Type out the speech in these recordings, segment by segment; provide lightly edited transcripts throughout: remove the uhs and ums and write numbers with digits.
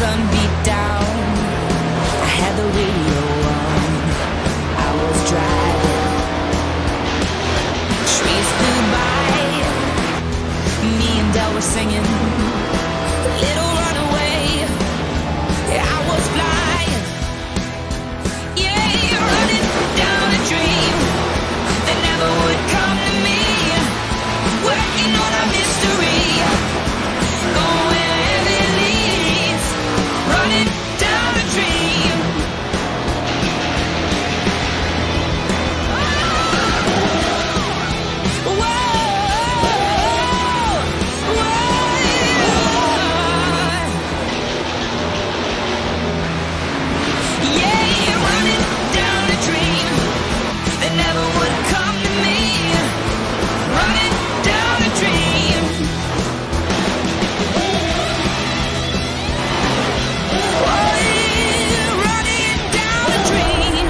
sun beat down, I had the radio on. I was driving, trees flew by, me and Del were singing Little Runaway. I was flying, yeah, running down a dream that never would come to me, working on a mystery, going wherever it leads, running down a dream. Whoa, whoa, yeah, running down a dream that never would come to me, running down a dream. Oh, yeah, running down a dream.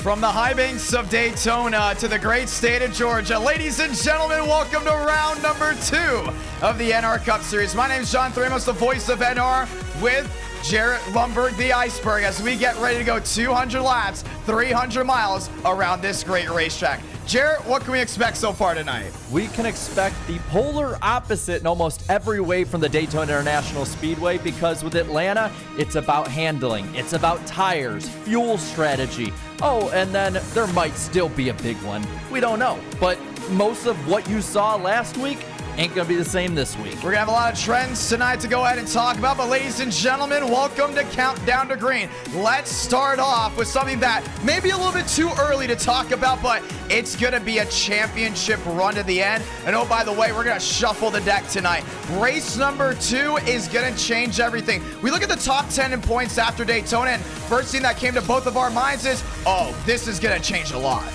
From the high banks of Daytona to the great state of Georgia, ladies and gentlemen, welcome to round number 2 of the NR Cup Series. My name is John Thramos, the voice of NR, with Jarrett Lumberg, the Iceberg, as we get ready to go 200 laps, 300 miles around this great racetrack. Jarrett, what can we expect so far tonight? We can expect the polar opposite in almost every way from the Daytona International Speedway, because with Atlanta, it's about handling, it's about tires, fuel strategy. Oh, and then there might still be a big one. We don't know. But most of what you saw last week ain't going to be the same this week. We're going to have a lot of trends tonight to go ahead and talk about, but ladies and gentlemen, welcome to Countdown to Green. Let's start off with something that may be a little bit too early to talk about, but it's going to be a championship run to the end. And oh, by the way, we're going to shuffle the deck tonight. Race number 2 is going to change everything. We look at the top 10 in points after Daytona, and first thing that came to both of our minds is, oh, this is going to change a lot.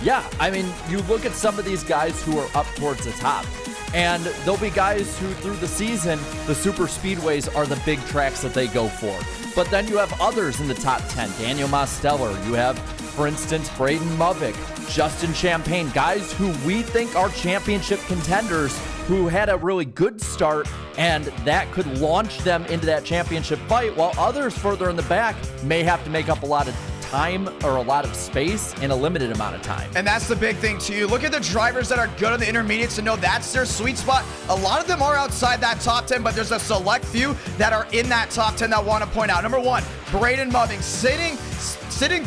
Yeah, I mean, you look at some of these guys who are up towards the top, and there'll be guys who, through the season, the super speedways are the big tracks that they go for. But then you have others in the top 10. Daniel Mosteller. You have, for instance, Braden Movick, Justin Champagne, guys who we think are championship contenders who had a really good start, and that could launch them into that championship fight, while others further in the back may have to make up a lot of time or a lot of space in a limited amount of time. And that's the big thing too. You look at the drivers that are good on the intermediates and know that's their sweet spot. A lot of them are outside that top 10, but there's a select few that are in that top 10 that I want to point out. Number 1, Braden Movick, sitting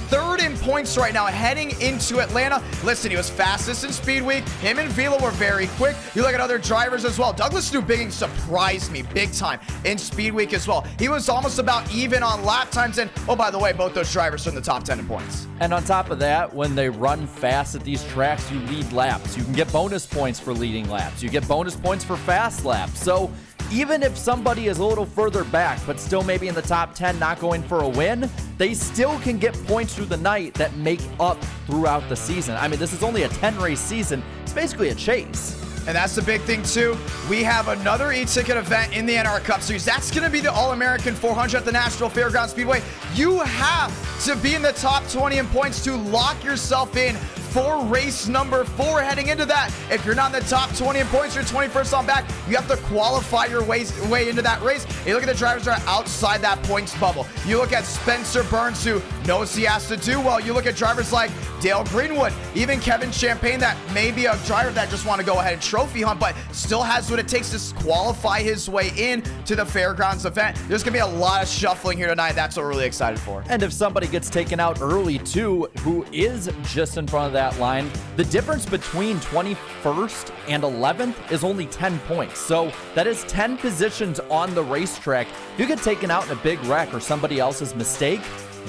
third in points right now, heading into Atlanta. Listen, he was fastest in Speed Week. Him and Vila were very quick. You look at other drivers as well. Douglas Newbigging surprised me big time in Speed Week as well. He was almost about even on lap times. And oh, by the way, both those drivers are in the top 10 in points. And on top of that, when they run fast at these tracks, you lead laps. You can get bonus points for leading laps. You get bonus points for fast laps. So even if somebody is a little further back, but still maybe in the top 10, not going for a win, they still can get points through the night that make up throughout the season. I mean, this is only a 10-race season. It's basically a chase. And that's the big thing too. We have another eTicket event in the NR Cup Series. That's going to be the All-American 400 at the National Fairgrounds Speedway. You have to be in the top 20 in points to lock yourself in for race number 4 heading into that. If you're not in the top 20 in points, you're 21st on back. You have to qualify your way into that race. You look at the drivers that are outside that points bubble. You look at Spencer Burns, who knows he has to do well. You look at drivers like Dale Greenwood, even Kevin Champagne, that may be a driver that just want to go ahead and trophy hunt, but still has what it takes to qualify his way in to the Fairgrounds event. There's going to be a lot of shuffling here tonight. That's what we're really excited for. And if somebody gets taken out early too, who is just in front of that line, the difference between 21st and 11th is only 10 points. So that is 10 positions on the racetrack. If you get taken out in a big wreck or somebody else's mistake,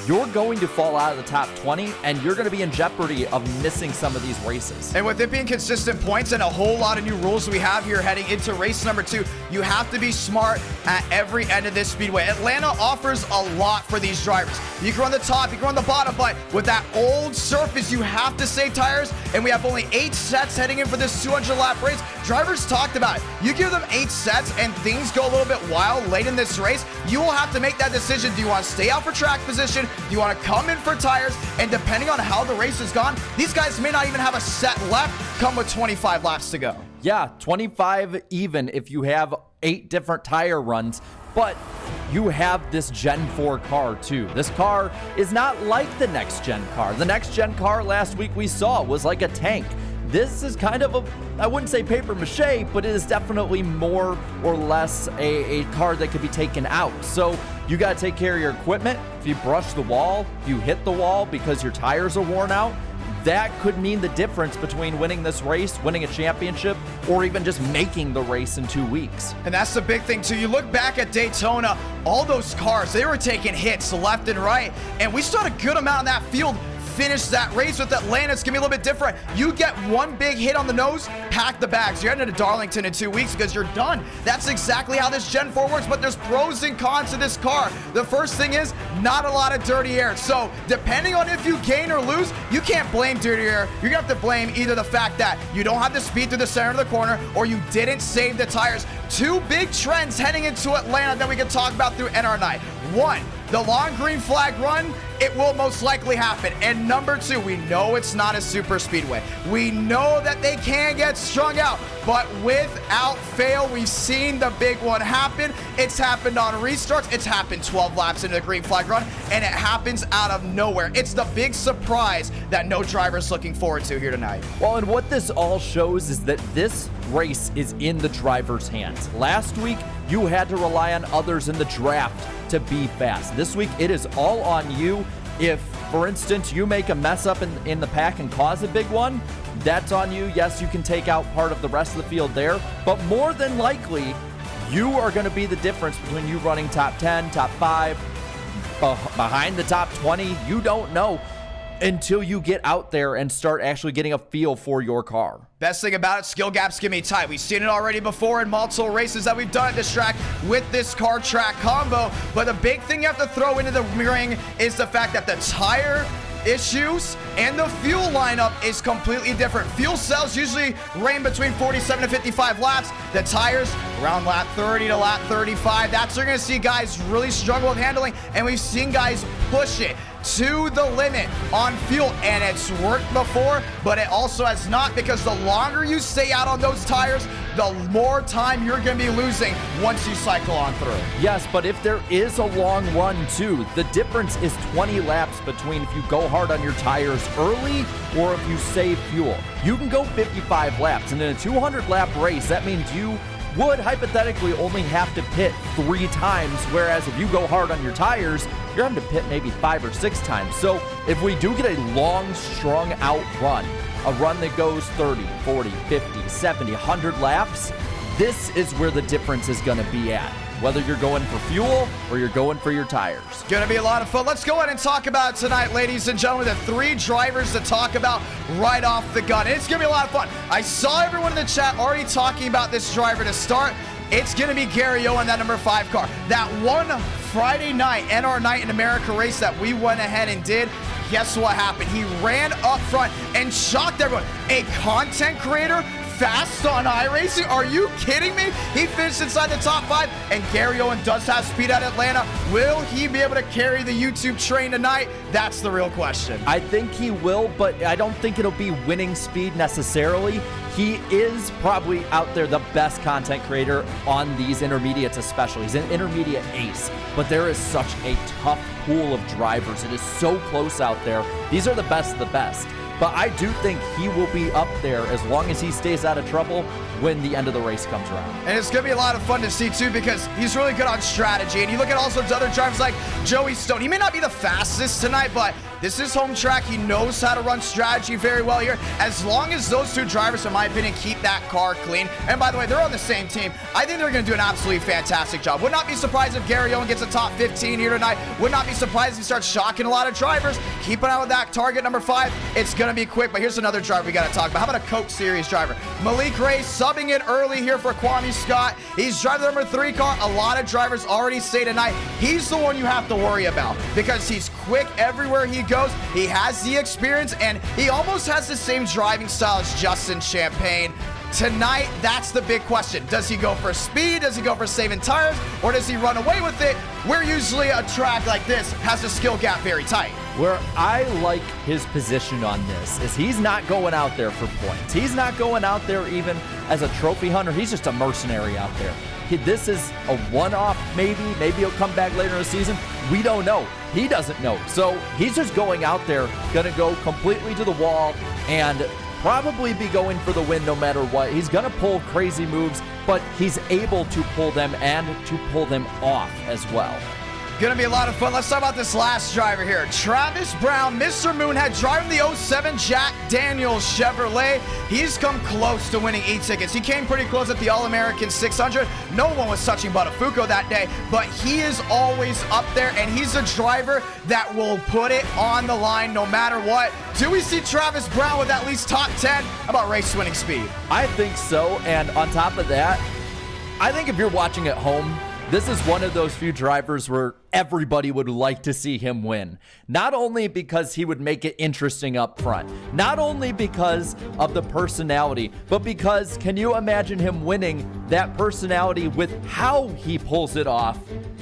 you're going to fall out of the top 20, and you're going to be in jeopardy of missing some of these races. And with it being consistent points and a whole lot of new rules we have here heading into race number 2, you have to be smart at every end of this speedway. Atlanta offers a lot for these drivers. You can run the top, you can run the bottom, but with that old surface, you have to save tires, and we have only 8 sets heading in for this 200-lap race. Drivers talked about it. You give them 8 sets and things go a little bit wild late in this race, you will have to make that decision. Do you want to stay out for track position? Do you want to come in for tires? And depending on how the race has gone, these guys may not even have a set left come with 25 laps to go. Yeah, 25 even if you have 8 different tire runs, but you have this Gen 4 car too. This car is not like the next gen car. The next gen car last week we saw was like a tank. This is kind of I wouldn't say paper mache, but it is definitely more or less a car that could be taken out. So you got to take care of your equipment. If you brush the wall, if you hit the wall because your tires are worn out, that could mean the difference between winning this race, winning a championship, or even just making the race in 2 weeks. And that's the big thing too. You look back at Daytona, all those cars, they were taking hits left and right, and we saw a good amount of that field finish that race. With Atlanta, it's gonna be a little bit different. You get one big hit on the nose, pack the bags. You're heading to Darlington in 2 weeks because you're done. That's exactly how this Gen 4 works, but there's pros and cons to this car. The first thing is not a lot of dirty air. So depending on if you gain or lose, you can't blame dirty air. You're gonna have to blame either the fact that you don't have the speed through the center of the corner or you didn't save the tires. 2 big trends heading into Atlanta that we can talk about through NR Night. 1, the long green flag run, it will most likely happen. And number 2, we know it's not a super speedway. We know that they can get strung out, but without fail, we've seen the big one happen. It's happened on restarts. It's happened 12 laps into the green flag run, and it happens out of nowhere. It's the big surprise that no driver's looking forward to here tonight. Well, and what this all shows is that this race is in the driver's hands. Last week, you had to rely on others in the draft to be fast. This week, it is all on you. If, for instance, you make a mess up in the pack and cause a big one, that's on you. Yes, you can take out part of the rest of the field there, but more than likely, you are going to be the difference between you running top 10, top 5, behind the top 20. You don't know until you get out there and start actually getting a feel for your car. Best thing about it, skill gaps can be tight. We've seen it already before in multiple races that we've done at this track with this car track combo. But the big thing you have to throw into the ring is the fact that the tire issues and the fuel lineup is completely different. Fuel cells usually range between 47 to 55 laps. The tires around lap 30 to lap 35. That's where you're going to see guys really struggle with handling, and we've seen guys push it to the limit on fuel, and it's worked before, but it also has not, because the longer you stay out on those tires, the more time you're going to be losing once you cycle on through. Yes, but if there is a long run too, the difference is 20 laps between if you go hard on your tires early or if you save fuel. You can go 55 laps, and in a 200 lap race, that means you would hypothetically only have to pit 3 times, whereas if you go hard on your tires, you're having to pit maybe 5 or 6 times. So if we do get a long, strung out run, a run that goes 30, 40, 50, 70, 100 laps, this is where the difference is going to be at, whether you're going for fuel or you're going for your tires. Gonna be a lot of fun. Let's go ahead and talk about it tonight, ladies and gentlemen. The 3 drivers to talk about right off the gun. It's gonna be a lot of fun. I saw everyone in the chat already talking about this driver to start. It's gonna be Gary O in that number 5 car. That one Friday night, NR Night in America race that we went ahead and did, guess what happened? He ran up front and shocked everyone. A content creator fast on iRacing? Are you kidding me? He finished inside the top 5, and Gary Owen does have speed at Atlanta. Will he be able to carry the YouTube train tonight? That's the real question. I think he will, but I don't think it'll be winning speed necessarily. He is probably out there the best content creator on these intermediates especially. He's an intermediate ace, but there is such a tough pool of drivers. It is so close out there. These are the best of the best. But I do think he will be up there as long as he stays out of trouble when the end of the race comes around. And it's going to be a lot of fun to see, too, because he's really good on strategy. And you look at all sorts of other drivers like Joey Stone. He may not be the fastest tonight, but this is home track. He knows how to run strategy very well here. As long as those 2 drivers, in my opinion, keep that car clean. And by the way, they're on the same team. I think they're going to do an absolutely fantastic job. Would not be surprised if Gary Owen gets a top 15 here tonight. Would not be surprised if he starts shocking a lot of drivers. Keep an eye with that target number 5. It's going to be quick, but here's another driver we got to talk about. How about a Coke Series driver? Malik Ray subbing in early here for Kwame Scott. He's driving the number 3 car. A lot of drivers already say tonight he's the one you have to worry about because he's quick everywhere he goes. He has the experience, and he almost has the same driving style as Justin Champagne. Tonight, that's the big question. Does he go for speed? Does he go for saving tires? Or does he run away with it? Where usually a track like this has the skill gap very tight. Where I like his position on this is he's not going out there for points. He's not going out there even as a trophy hunter. He's just a mercenary out there. This is a one-off maybe. Maybe he'll come back later in the season. We don't know. He doesn't know. So he's just going out there, going to go completely to the wall and probably be going for the win no matter what. He's going to pull crazy moves, but he's able to pull them and to pull them off as well. Gonna be a lot of fun. Let's talk about this last driver here. Travis Brown, Mr. Moonhead, driving the 07 Jack Daniels Chevrolet. He's come close to winning e-tickets. He came pretty close at the All-American 600. No one was touching Buttafuoco that day, but he is always up there, and he's a driver that will put it on the line no matter what. Do we see Travis Brown with at least top 10? How about race winning speed? I think so, and on top of that, I think if you're watching at home, this is one of those few drivers where everybody would like to see him win. Not only because he would make it interesting up front, not only because of the personality, but because can you imagine him winning that personality with how he pulls it off?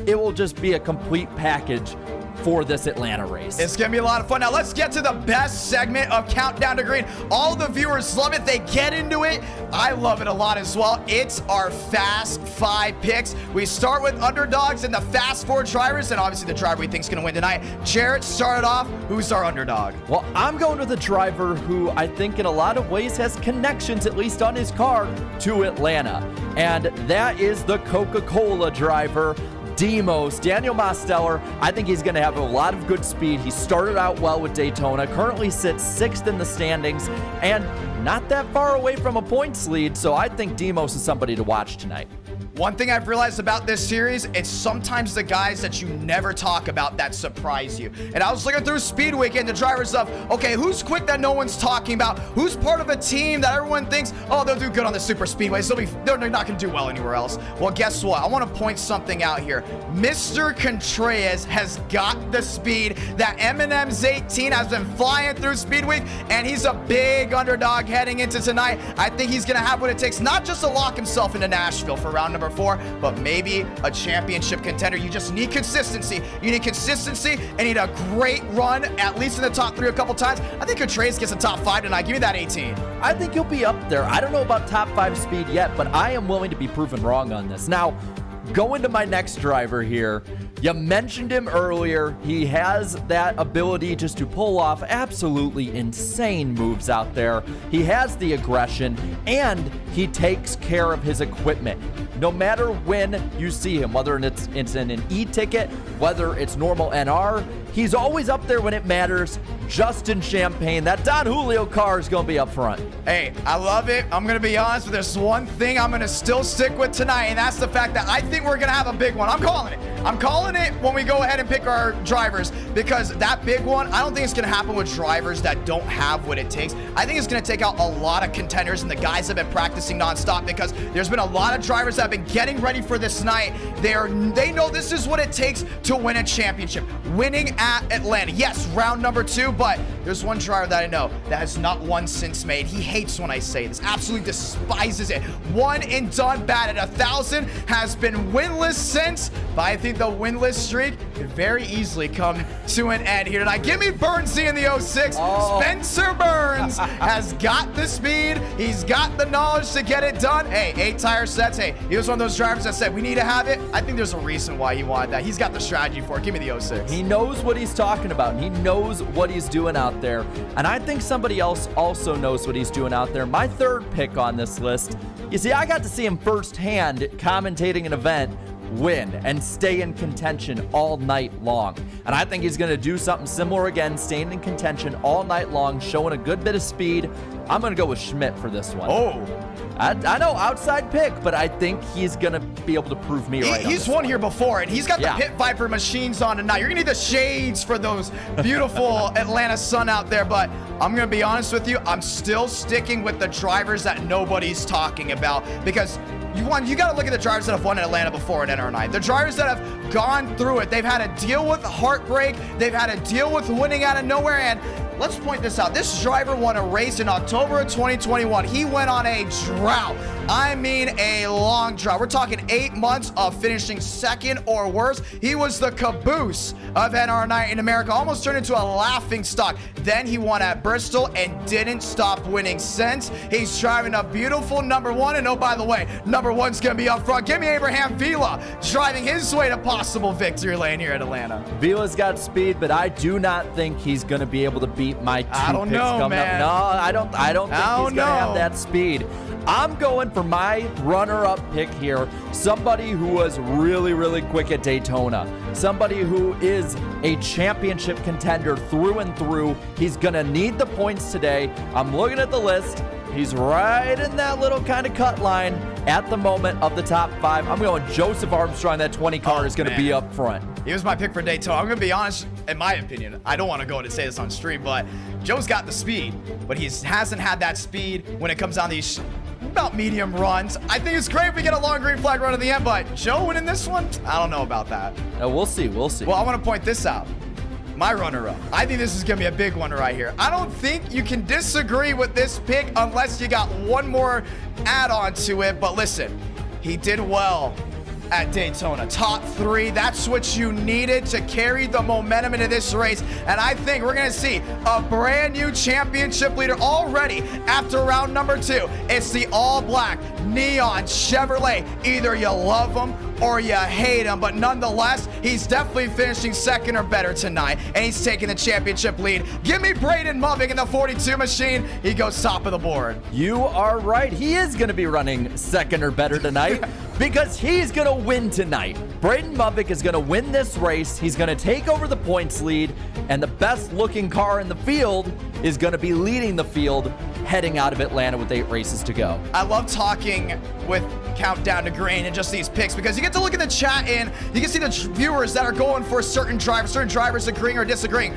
It will just be a complete package for this Atlanta race. It's gonna be a lot of fun. Now let's get to the best segment of Countdown to Green. All the viewers love it. They get into it. I love it a lot as well. It's our Fast 5 picks. We start with underdogs and the Fast 4 drivers, and obviously the driver we think is gonna win tonight. Jarrett started off. Who's our underdog? Well, I'm going with a driver who I think in a lot of ways has connections, at least on his car, to Atlanta. And that is the Coca-Cola driver, Demos, Daniel Mosteller. I think he's going to have a lot of good speed. He started out well with Daytona, currently sits 6th in the standings, and not that far away from a points lead, so I think Demos is somebody to watch tonight. One thing I've realized about this series, it's sometimes the guys that you never talk about that surprise you. And I was looking through Speed Weekend, the drivers of, okay, who's quick that no one's talking about? Who's part of a team that everyone thinks, oh, they'll do good on the super speedways. They're not going to do well anywhere else. Well, guess what? I want to point something out here. Mr. Contreras has got the speed. That M&M's 18 has been flying through Speed Week, and he's a big underdog heading into tonight. I think he's going to have what it takes, not just to lock himself into Nashville for round number 4, but maybe a championship contender. You just need consistency. You need consistency and need a great run, at least in the top 3 a couple times. I think Contreras gets a top 5 tonight. Give me that 18. I think he'll be up there. I don't know about top 5 speed yet, but I am willing to be proven wrong on this. Now, going to my next driver here. You mentioned him earlier. He has that ability just to pull off absolutely insane moves out there. He has the aggression, and he takes care of his equipment. No matter when you see him, whether it's in an e-ticket, whether it's normal NR, he's always up there when it matters. Justin Champagne, that Don Julio car is going to be up front. Hey, I love it. I'm going to be honest, but there's one thing I'm going to still stick with tonight, and that's the fact that I think we're going to have a big one. I'm calling it. I'm calling it when we go ahead and pick our drivers, because that big one, I don't think it's going to happen with drivers that don't have what it takes. I think it's going to take out a lot of contenders and the guys that have been practicing nonstop, because there's been a lot of drivers that have been getting ready for this night. They know this is what it takes to win a championship. Winning at Atlanta. Yes, round number 2, but there's one driver that I know that has not won since May. He hates when I say this. Absolutely despises it. One and done, batted 1,000, has been winless since, but I think the winless streak could very easily come to an end here tonight. Give me Burnsy in the 06. Oh. Spencer Burns has got the speed. He's got the knowledge to get it done. Hey, 8 tire sets. Hey, he was one of those drivers that said, we need to have it. I think there's a reason why he wanted that. He's got the strategy for it. Give me the 06. He knows what he's talking about. He knows what he's doing out there. And I think somebody else also knows what he's doing out there. My third pick on this list, you see, I got to see him firsthand commentating an event win and stay in contention all night long. And I think he's going to do something similar again, staying in contention all night long, showing a good bit of speed. I'm going to go with Schmidt for this one. Oh. I know, outside pick, but I think he's going to be able to prove me right. He's won here before, and he's got the Pit Viper machines on tonight. You're going to need the shades for those beautiful Atlanta sun out there, but I'm going to be honest with you. I'm still sticking with the drivers that nobody's talking about, because you got to look at the drivers that have won in Atlanta before at NR9. The drivers that have gone through it. They've had to deal with heartbreak. They've had to deal with winning out of nowhere, and let's point this out. This driver won a race in October of 2021. He went on a drought. I mean a long drought. We're talking 8 months of finishing second or worse. He was the caboose of NR Night in America, almost turned into a laughing stock. Then he won at Bristol and didn't stop winning since. He's driving a beautiful number 1. And oh, by the way, number 1's going to be up front. Give me Abraham Vila driving his way to possible victory lane here at Atlanta. Vila's got speed, but I do not think he's going to be able to beat my two picks coming up. No, I don't think he's going to have that speed. I'm going for my runner-up pick here. Somebody who was really, really quick at Daytona. Somebody who is a championship contender through and through. He's going to need the points today. I'm looking at the list. He's right in that little kind of cut line at the moment of the top 5. I'm going Joseph Armstrong. That 20 car is going to be up front. He was my pick for Daytona. I'm going to be honest, in my opinion, I don't want to go and say this on stream, but Joe's got the speed, but he hasn't had that speed when it comes down to these about medium runs. I think it's great if we get a long green flag run at the end, but Joe winning this one, I don't know about that. We'll see. We'll see. Well, I want to point this out. My runner-up. I think this is going to be a big one right here. I don't think you can disagree with this pick unless you got one more add-on to it. But listen, he did well at Daytona. Top 3, that's what you needed to carry the momentum into this race. And I think we're going to see a brand new championship leader already after round number 2. It's the all-black neon Chevrolet. Either you love them or you hate him, but nonetheless, he's definitely finishing second or better tonight, and he's taking the championship lead. Give me Braden Muvik in the 42 machine. He goes top of the board. You are right. He is going to be running second or better tonight because he's going to win tonight. Braden Muvik is going to win this race. He's going to take over the points lead, and the best looking car in the field is going to be leading the field heading out of Atlanta with 8 races to go. I love talking with Countdown to Green and just these picks because you get to look at the chat and you can see the viewers that are going for certain drivers agreeing or disagreeing.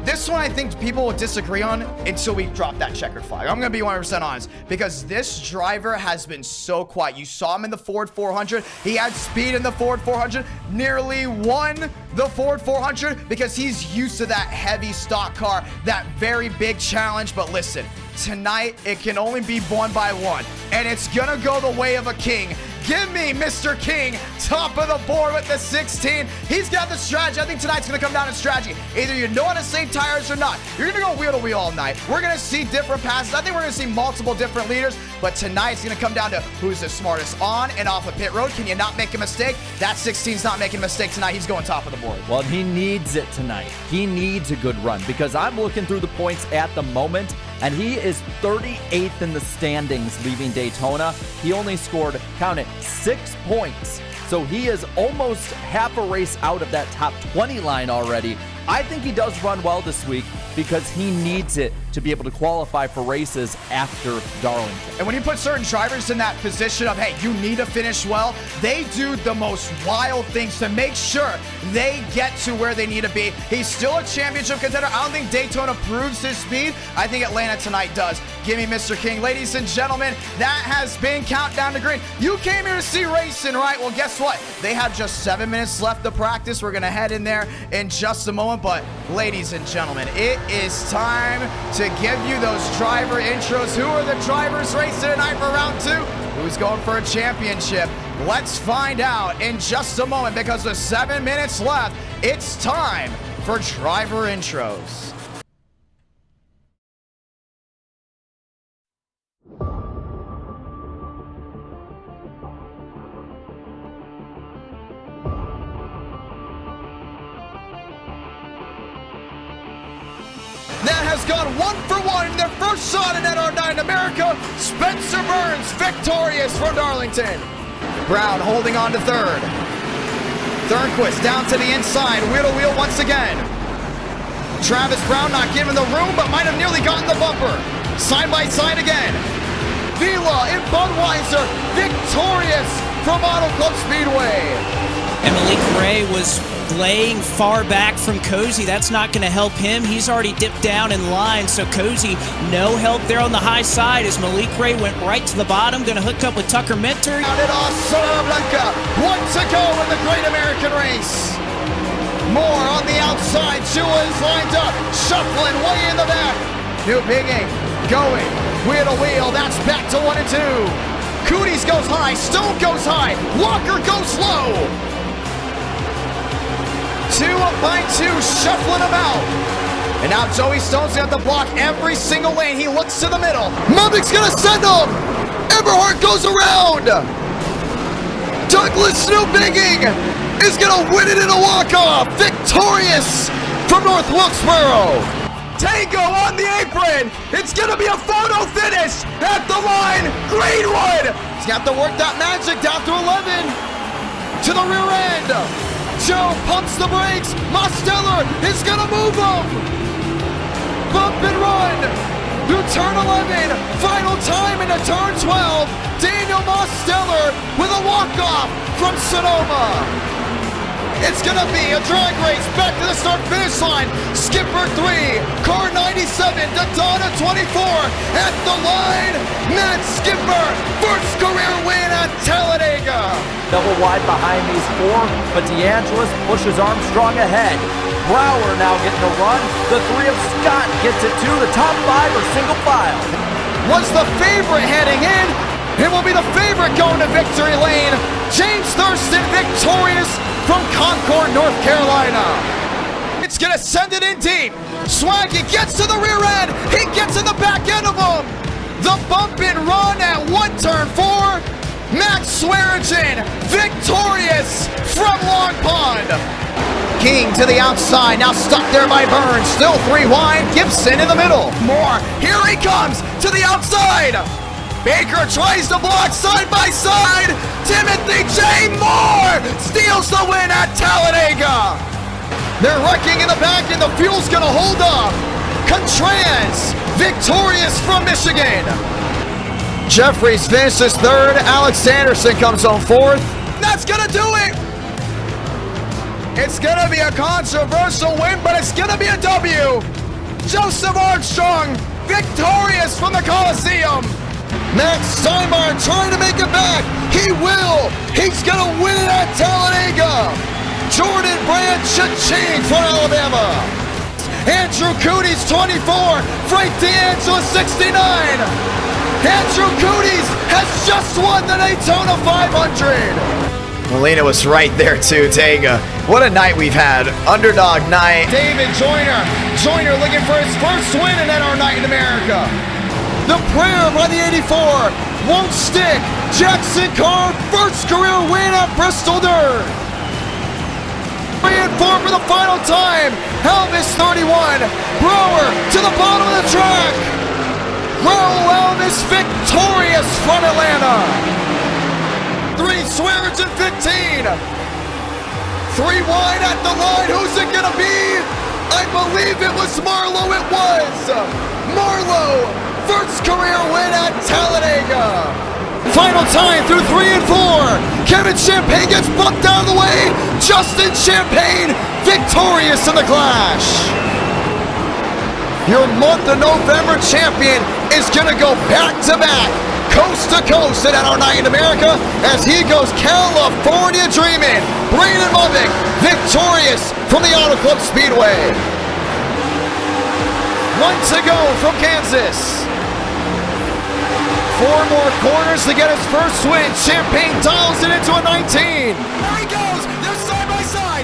This one I think people will disagree on until we drop that checkered flag. I'm going to be 100% honest because this driver has been so quiet. You saw him in the Ford 400. He had speed in the Ford 400. Nearly won the Ford 400 because he's used to that heavy stock car, that very big challenge. But listen, tonight it can only be won by one, and it's going to go the way of a king. Give me Mr. King, top of the board with the 16. He's got the strategy. I think tonight's going to come down to strategy. Either you know how to save tires or not. You're going to go wheel to wheel all night. We're going to see different passes. I think we're going to see multiple different leaders, but tonight's going to come down to who's the smartest on and off of pit road. Can you not make a mistake? That 16's not making a mistake tonight. He's going top of the board. Well, he needs it tonight. He needs a good run because I'm looking through the points at the moment, and he is 38th in the standings leaving Daytona. He only scored, count it, 6 points. So he is almost half a race out of that top 20 line already. I think he does run well this week because he needs it to be able to qualify for races after Darlington. And when you put certain drivers in that position of, hey, you need to finish well, they do the most wild things to make sure they get to where they need to be. He's still a championship contender. I don't think Daytona proves his speed. I think Atlanta tonight does. Give me Mr. King. Ladies and gentlemen, that has been Countdown to Green. You came here to see racing, right? Well, guess what? They have just 7 minutes left to practice. We're going to head in there in just a moment. But ladies and gentlemen, it is time to give you those driver intros. Who are the drivers racing tonight for round 2? Who's going for a championship? Let's find out in just a moment because with 7 minutes left, it's time for driver intros. That has gone 1-for-1 in their first shot in NR9 in America. Spencer Burns victorious for Darlington. Brown holding on to third. Thornquist down to the inside, wheel to wheel once again. Travis Brown not given the room, but might have nearly gotten the bumper. Side by side again. Vila in Budweiser, victorious from Auto Club Speedway. And Malik Ray was laying far back from Cozy. That's not going to help him. He's already dipped down in line, so Cozy, no help there on the high side as Malik Ray went right to the bottom, going to hook up with Tucker Minter. Out at Osuna Blanca, 1 to go in the Great American Race. More on the outside. Chua is lined up. Shuffling way in the back. New Bigging going. Wheel to wheel. That's back to 1 and 2. Cooties goes high. Stone goes high. Walker goes low. 2 up by 2. Shuffling them out. And now Joey Stone's got to block every single lane. He looks to the middle. Mumbick's going to send him. Eberhard goes around. Douglas Newbigging is going to win it in a walk-off. Victorious from North Wilkesboro. Tango on the apron. It's going to be a photo finish at the line. Greenwood. He's got to work that magic down to 11. To the rear end. Joe pumps the brakes. Mosteller is going to move him. Bump and run through turn 11. Final time into turn 12. Daniel Mosteller with a walk-off from Sonoma. It's going to be a drag race back to the start-finish line. Skipper 3, car 97, Daytona 24. At the line, Matt Skipper, first career win at Talladega. Double wide behind these 4, but DeAngelis pushes Armstrong ahead. Brower now getting a run. The 3 of Scott gets it to the top 5 or single file. Was the favorite heading in. It will be the favorite going to victory lane. James Thurston victorious from Concord, North Carolina. It's going to send it in deep. Swaggy gets to the rear end. He gets in the back end of him. The bump and run at 1 turn 4. Max Swearigan victorious from Long Pond. King to the outside, now stuck there by Burns. Still 3 wide, Gibson in the middle. Moore, here he comes to the outside. Baker tries to block side by side. Timothy J. Moore steals the win at Talladega. They're wrecking in the back and the fuel's gonna hold up. Contreras, victorious from Michigan. Jeffries finishes 3rd. Alex Anderson comes home 4th. That's gonna do it. It's gonna be a controversial win, but it's gonna be a W. Joseph Armstrong, victorious from the Coliseum. Max Steinmeier trying to make it back. He will. He's gonna win it at Talladega. Jordan Brandt should change for Alabama. Andrew Cooties 24, Frank D'Angelo 69. Andrew Cooties has just won the Daytona 500. Molina was right there too, Tega. What a night we've had. Underdog night. David Joyner. Joyner looking for his first win in NR Night in America. The prayer by the 84 won't stick. Jackson Carr, first career win at Bristol Dirt. 3 and 4 for the final time. Elvis 31. Brower to the bottom of the track. Raul Elvis victorious from Atlanta. 3 Swearigan 15. 3 wide at the line. Who's it gonna be? I believe it was Marlowe. It was Marlowe. First career win at Talladega. Final time through 3 and 4. Kevin Champagne gets bumped out of the way. Justin Champagne victorious in the clash. Your month of November champion is gonna go back to back, coast to coast at our night in America as he goes California dreaming. Brandon Movick victorious from the Auto Club Speedway. 1 to go from Kansas. 4 more corners to get his first win. Champagne dials it into a 19. There he goes. They're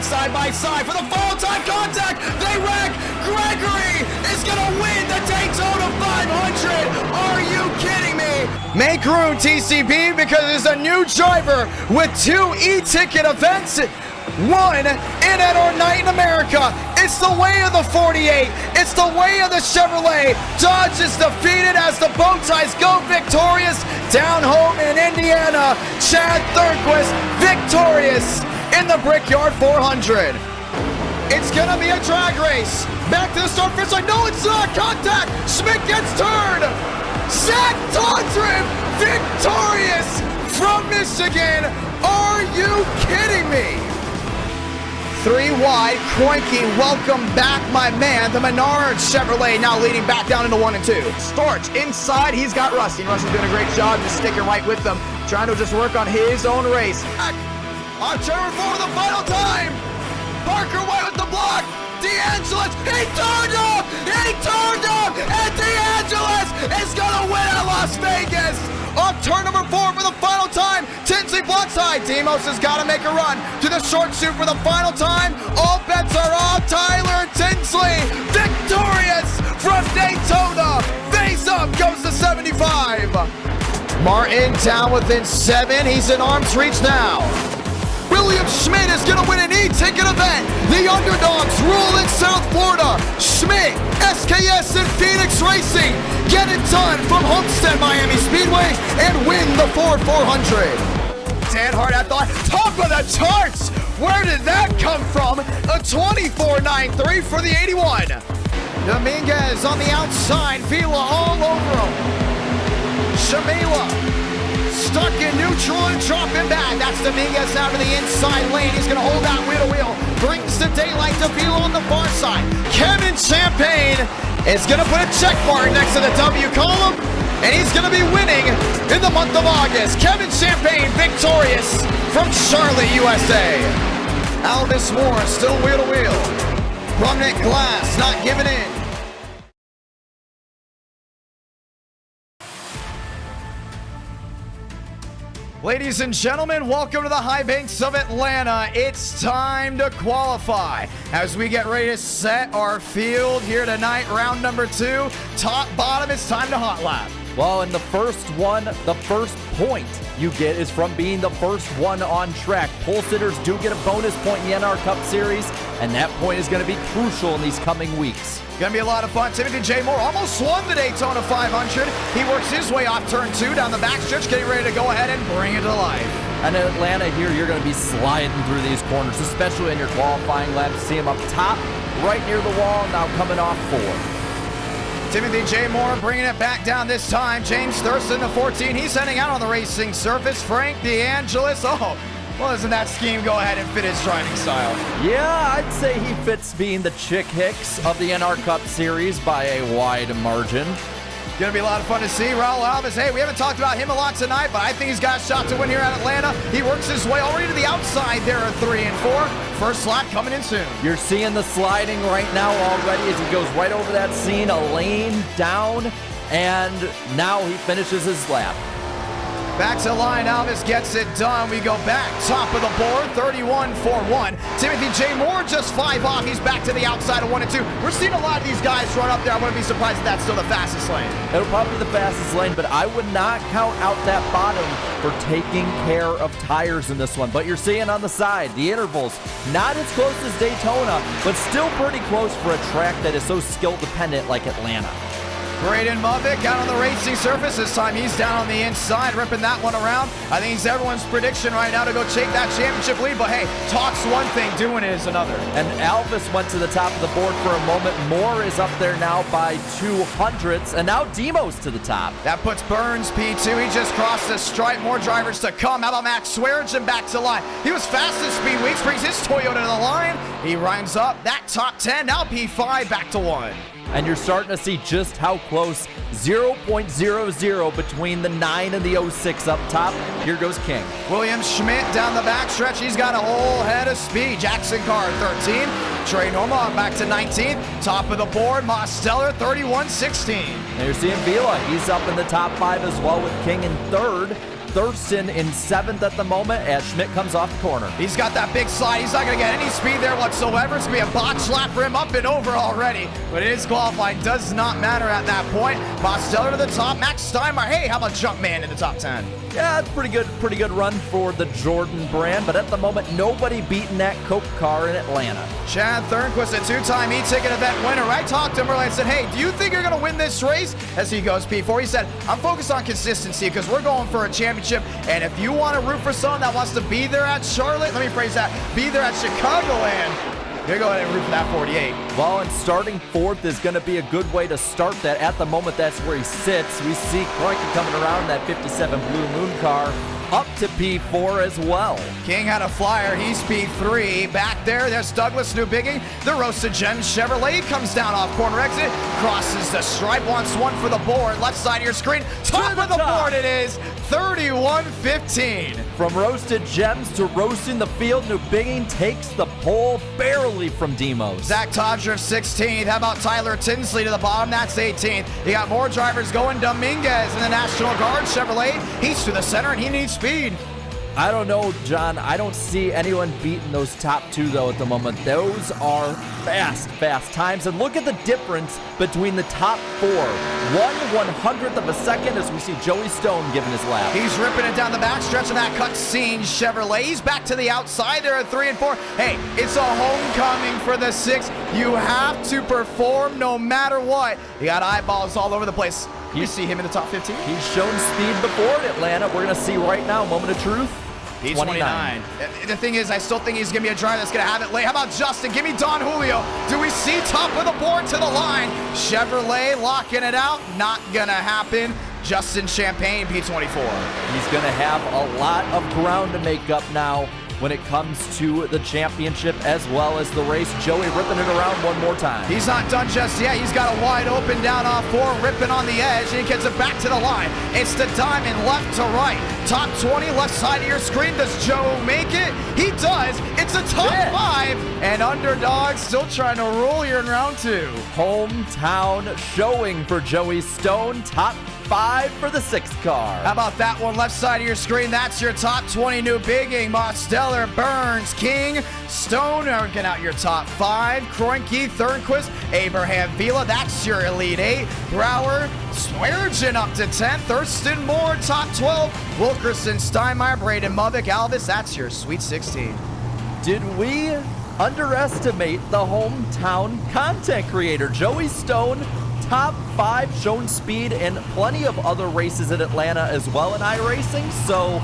side by side for the final time contact. They wreck. Gregory is going to win the Daytona 500. Are you kidding me? Make room, TCB, because there's a new driver with 2 e-ticket events. 1 in NR Night in America. It's the way of the 48. It's the way of the Chevrolet. Dodge is defeated as the bow ties go victorious. Down home in Indiana, Chad Thornquist victorious in the Brickyard 400. It's gonna be a drag race. Back to the start finish line. No, it's not. Contact. Schmidt gets turned. Zach Tondren victorious from Michigan. Are you kidding me? 3 wide, Kroenke, welcome back, my man. The Menard Chevrolet now leading back down into 1 and 2. Storch inside, he's got Rusty. Rusty's doing a great job just sticking right with them, trying to just work on his own race. On turn 4 for the final time. Parker White with the block. DeAngelis, he turned him! He turned him! And DeAngelis is gonna win at Las Vegas! On turn number 4 for the final time. Tinsley blocks high. Demos has got to make a run to the short shoot for the final time. All bets are off. Tyler Tinsley, victorious from Daytona. Face up goes to 75. Martin down within 7. He's in arm's reach now. William Schmidt is going to win an e-ticket event. The underdogs rule in South Florida. Schmidt, SKS, and Phoenix Racing get it done from Homestead Miami Speedway and win the Ford 400. Dan Hart at the top of the charts. Where did that come from? A 24.93 for the 81. Dominguez on the outside. Vila all over him. Shamila stuck in neutral and dropping back. That's Dominguez out to the inside lane. He's going to hold that wheel to wheel. Brings the daylight to Vila on the far side. Kevin Champagne is going to put a check mark next to the W column, and he's going to be winning in the month of August. Kevin Champagne victorious from Charlotte, USA. Alvis Moore still wheel to wheel. Prominent Glass not giving in. Ladies and gentlemen, welcome to the high banks of Atlanta. It's time to qualify as we get ready to set our field here tonight. Round number 2, top, bottom, it's time to hot lap. Well, and the first point you get is from being the first one on track. Pole sitters do get a bonus point in the NR Cup Series, and that point is going to be crucial in these coming weeks. Gonna be a lot of fun. Timothy J. Moore almost won the Daytona 500. He works his way off turn 2 down the backstretch, getting ready to go ahead and bring it to life. And in Atlanta here, you're going to be sliding through these corners, especially in your qualifying laps. See him up top, right near the wall, now coming off 4. Timothy J. Moore bringing it back down this time. James Thurston, the 14. He's heading out on the racing surface. Frank DeAngelis. Oh, well, doesn't that scheme go ahead and fit his driving style? Yeah, I'd say he fits being the Chick Hicks of the NR Cup Series by a wide margin. Gonna be a lot of fun to see. Raul Alves, hey, we haven't talked about him a lot tonight, but I think he's got a shot to win here at Atlanta. He works his way already to the outside there at 3 and 4. First lap coming in soon. You're seeing the sliding right now already as he goes right over that scene, a lane down, and now he finishes his lap. Back to line, Alves gets it done. We go back, top of the board, 31-4-1. Timothy J. Moore just 5 off. He's back to the outside of 1 and 2. We're seeing a lot of these guys run up there. I wouldn't be surprised if that's still the fastest lane. It'll probably be the fastest lane, but I would not count out that bottom for taking care of tires in this one. But you're seeing on the side, the intervals, not as close as Daytona, but still pretty close for a track that is so skill dependent like Atlanta. Braden Movick out on the racing surface. This time he's down on the inside, ripping that one around. I think he's everyone's prediction right now to go take that championship lead. But hey, talk's one thing, doing it is another. And Alvis went to the top of the board for a moment. Moore is up there now by 200ths, and now Demos to the top. That puts Burns P2. He just crossed the stripe. More drivers to come. How about Max Swearingen back to line? He was fast at Speed Weeks, brings his Toyota to the line. He runs up that top 10. Now P5 back to 1. And you're starting to see just how close, 0.00 between the 9 and the 06 up top. Here goes King. William Schmidt down the backstretch. He's got a whole head of speed. Jackson Carr, 13. Trey Norma back to 19th. Top of the board, Mosteller, 31-16. And you're seeing Vila. He's up in the top 5 as well with King in 3rd. Thurston in 7th at the moment as Schmidt comes off the corner. He's got that big slide. He's not going to get any speed there whatsoever. It's going to be a botch lap for him up and over already. But it is qualifying. Does not matter at that point. Mosteller to the top. Max Steinmeier. Hey, how about Jumpman in the top 10? Yeah, it's pretty good run for the Jordan brand, but at the moment, nobody beating that Coke car in Atlanta. Chad Thornquist, a 2-time e-ticket event winner. I talked to him earlier and said, hey, do you think you're going to win this race? As he goes P4, he said, I'm focused on consistency because we're going for a championship, and if you want to root for someone that wants to be there at Charlotte, let me phrase that, be there at Chicagoland, you're going to go ahead and root for that 48. Well, and starting 4th is going to be a good way to start that. At the moment, that's where he sits. We see Kroenke coming around that 57 Blue Moon car up to P4 as well. King had a flyer. He's P3. Back there's Douglas Newbigging. The Roasted Gems Chevrolet comes down off corner exit, crosses the stripe, wants one for the board. Left side of your screen. Top of the board it is. 31-15. From roasted gems to roasting the field, Newbigging takes the pole barely from Demos. Zach Todriff 16th. How about Tyler Tinsley to the bottom? That's 18th. You got more drivers going. Dominguez in the National Guard Chevrolet. He's to the center and he needs speed. I don't know, John. I don't see anyone beating those top two, though, at the moment. Those are fast times. And look at the difference between the top four. 1/100th of a second as we see Joey Stone giving his lap. He's ripping it down the backstretch of that cutscene Chevrolet. He's back to the outside there at 3 and 4. Hey, it's a homecoming for the 6. You have to perform no matter what. You got eyeballs all over the place. You see him in the top 15? He's shown speed before in Atlanta. We're going to see right now, moment of truth. He's 29. The thing is, I still think he's going to be a driver that's going to have it late. How about Justin? Give me Don Julio. Do we see top of the board to the line? Chevrolet locking it out. Not going to happen. Justin Champagne, P24. He's going to have a lot of ground to make up now when it comes to the championship as well as the race. Joey ripping it around one more time. He's not done just yet. He's got a wide open down off 4, ripping on the edge, and he gets it back to the line. It's the diamond left to right. Top 20, left side of your screen. Does Joe make it? He does. It's a top 5, and Underdog still trying to rule here in round 2. Hometown showing for Joey Stone. Top 5 for the 6th car. How about that one left side of your screen? That's your top 20. Newbigging, Mosteller, Burns, King, Stone working out your top 5. Kroenke, Thornquist, Abraham Vila. That's your Elite 8. Brower, Sweargen up to 10. Thurston Moore, top 12. Wilkerson, Steinmeier, Braden Movick, Alvis. That's your Sweet 16. Did we underestimate the hometown content creator? Joey Stone, top 5 shown speed in plenty of other races in Atlanta as well in iRacing. So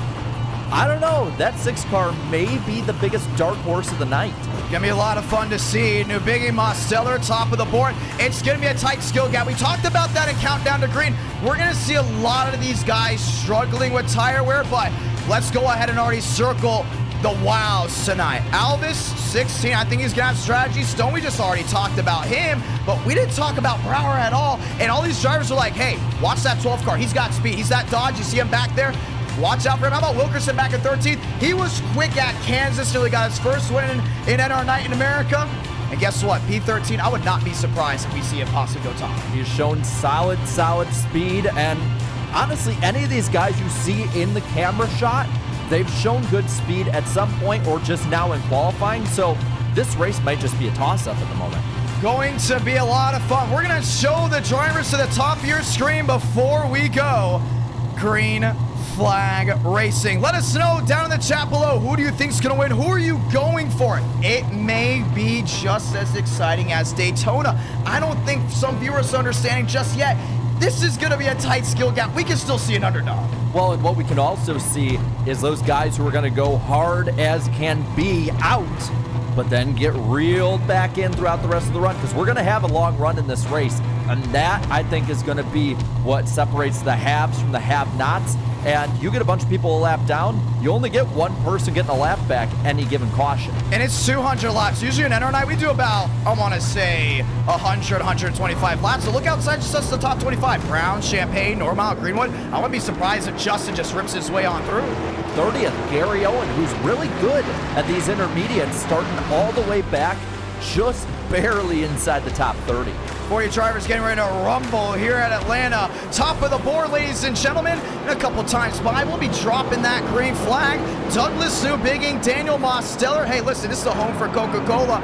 I don't know, that 6 car may be the biggest dark horse of the night. Gonna be a lot of fun to see. Newbigging, Mosteller, top of the board. It's gonna be a tight skill gap. We talked about that in Countdown to Green. We're gonna see a lot of these guys struggling with tire wear, but let's go ahead and already circle the wows tonight. Alvis, 16, I think he's gonna have strategy. Stone, we just already talked about him, but we didn't talk about Brower at all. And all these drivers are like, hey, watch that 12 car. He's got speed. He's that Dodge. You see him back there? Watch out for him. How about Wilkerson back in 13th? He was quick at Kansas till he got his first win in NR Night in America. And guess what? P13, I would not be surprised if we see him possibly go top. He's shown solid speed, and honestly, any of these guys you see in the camera shot, they've shown good speed at some point or just now in qualifying, so this race might just be a toss-up at the moment. Going to be a lot of fun. We're going to show the drivers to the top of your screen before we go. Green Flag Racing. Let us know down in the chat below, who do you think is going to win? Who are you going for? It may be just as exciting as Daytona. I don't think some viewers are understanding just yet. This is going to be a tight skill gap. We can still see an underdog. Well, and what we can also see is those guys who are going to go hard as can be out, but then get reeled back in throughout the rest of the run, because we're going to have a long run in this race, and that, I think, is going to be what separates the haves from the have-nots. And you get a bunch of people a lap down, you only get one person getting a lap back any given caution. And it's 200 laps. Usually in NR Night, we do about, I want to say, 100, 125 laps. So look outside just us, the top 25. Brown, Champagne, Normalt, Greenwood. I wouldn't be surprised if Justin just rips his way on through. 30th, Gary Owen, who's really good at these intermediates, starting all the way back, just barely inside the top 30. 40 drivers getting ready to rumble here at Atlanta. Top of the board, ladies and gentlemen. And a couple times by, we'll be dropping that green flag. Douglas Newbigging, Daniel Mosteller. Hey, listen, this is the home for Coca-Cola.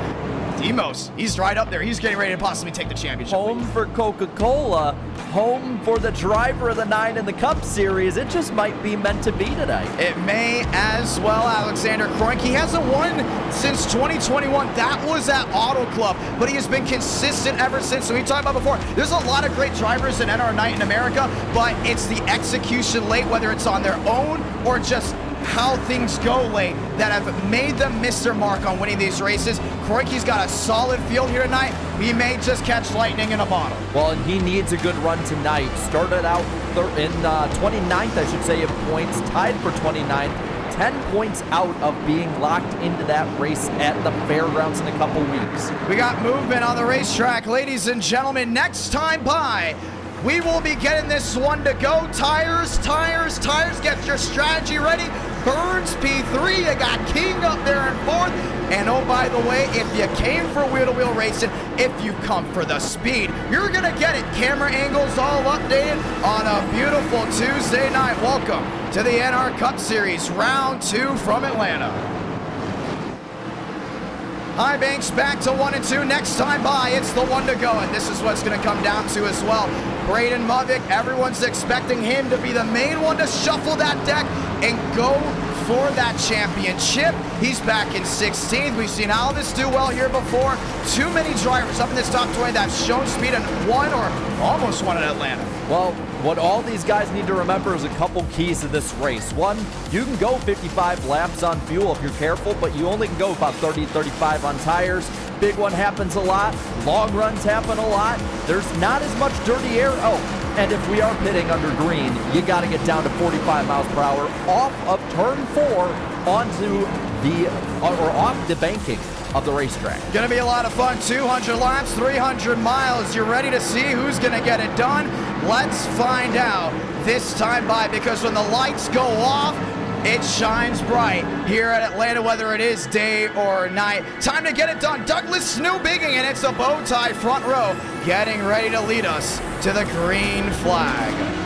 Demos, he's right up there. He's getting ready to possibly take the championship. Home for Coca-Cola, home for the driver of the 9 in the Cup Series. It just might be meant to be tonight. It may as well. Alexander Kroenke, he hasn't won since 2021. That was at Auto Club, but he has been consistent ever since. So we talked about before, there's a lot of great drivers in NR Night in America, but it's the execution late, whether it's on their own or just how things go late, that have made them miss their mark on winning these races. Kroenke's got a solid field here tonight. We may just catch lightning in a bottle. Well, and he needs a good run tonight. Started out in 29th, I should say, in points, tied for 29th. 10 points out of being locked into that race at the fairgrounds in a couple weeks. We got movement on the racetrack, ladies and gentlemen. Next time by, We will be getting this one to go. Tires, tires, tires. Get your strategy ready. Burns P3. You got King up there in fourth. And oh, by the way, if you came for wheel-to-wheel racing, if you come for the speed, you're going to get it. Camera angles all updated on a beautiful Tuesday night. Welcome to the NR Cup Series, round 2 from Atlanta. High Banks back to 1 and 2. Next time by, it's the one to go, and this is what's going to come down to as well. Braden Movick, everyone's expecting him to be the main one to shuffle that deck and go for that championship. He's back in 16th. We've seen Aldis do well here before. Too many drivers up in this top 20 that have shown speed and won or almost won in Atlanta. Well, what all these guys need to remember is a couple keys to this race. One, you can go 55 laps on fuel if you're careful, but you only can go about 30, 35 on tires. Big one happens a lot. Long runs happen a lot. There's not as much dirty air. Oh, and if we are pitting under green, you got to get down to 45 miles per hour off of turn 4 onto the, or off the banking of the racetrack. Gonna be a lot of fun. 200 laps, 300 miles. You're ready to see who's gonna get it done? Let's find out this time by, because when the lights go off, it shines bright here at Atlanta, whether it is day or night. Time to get it done. Douglas Newbigging, and it's a bow tie front row, getting ready to lead us to the green flag.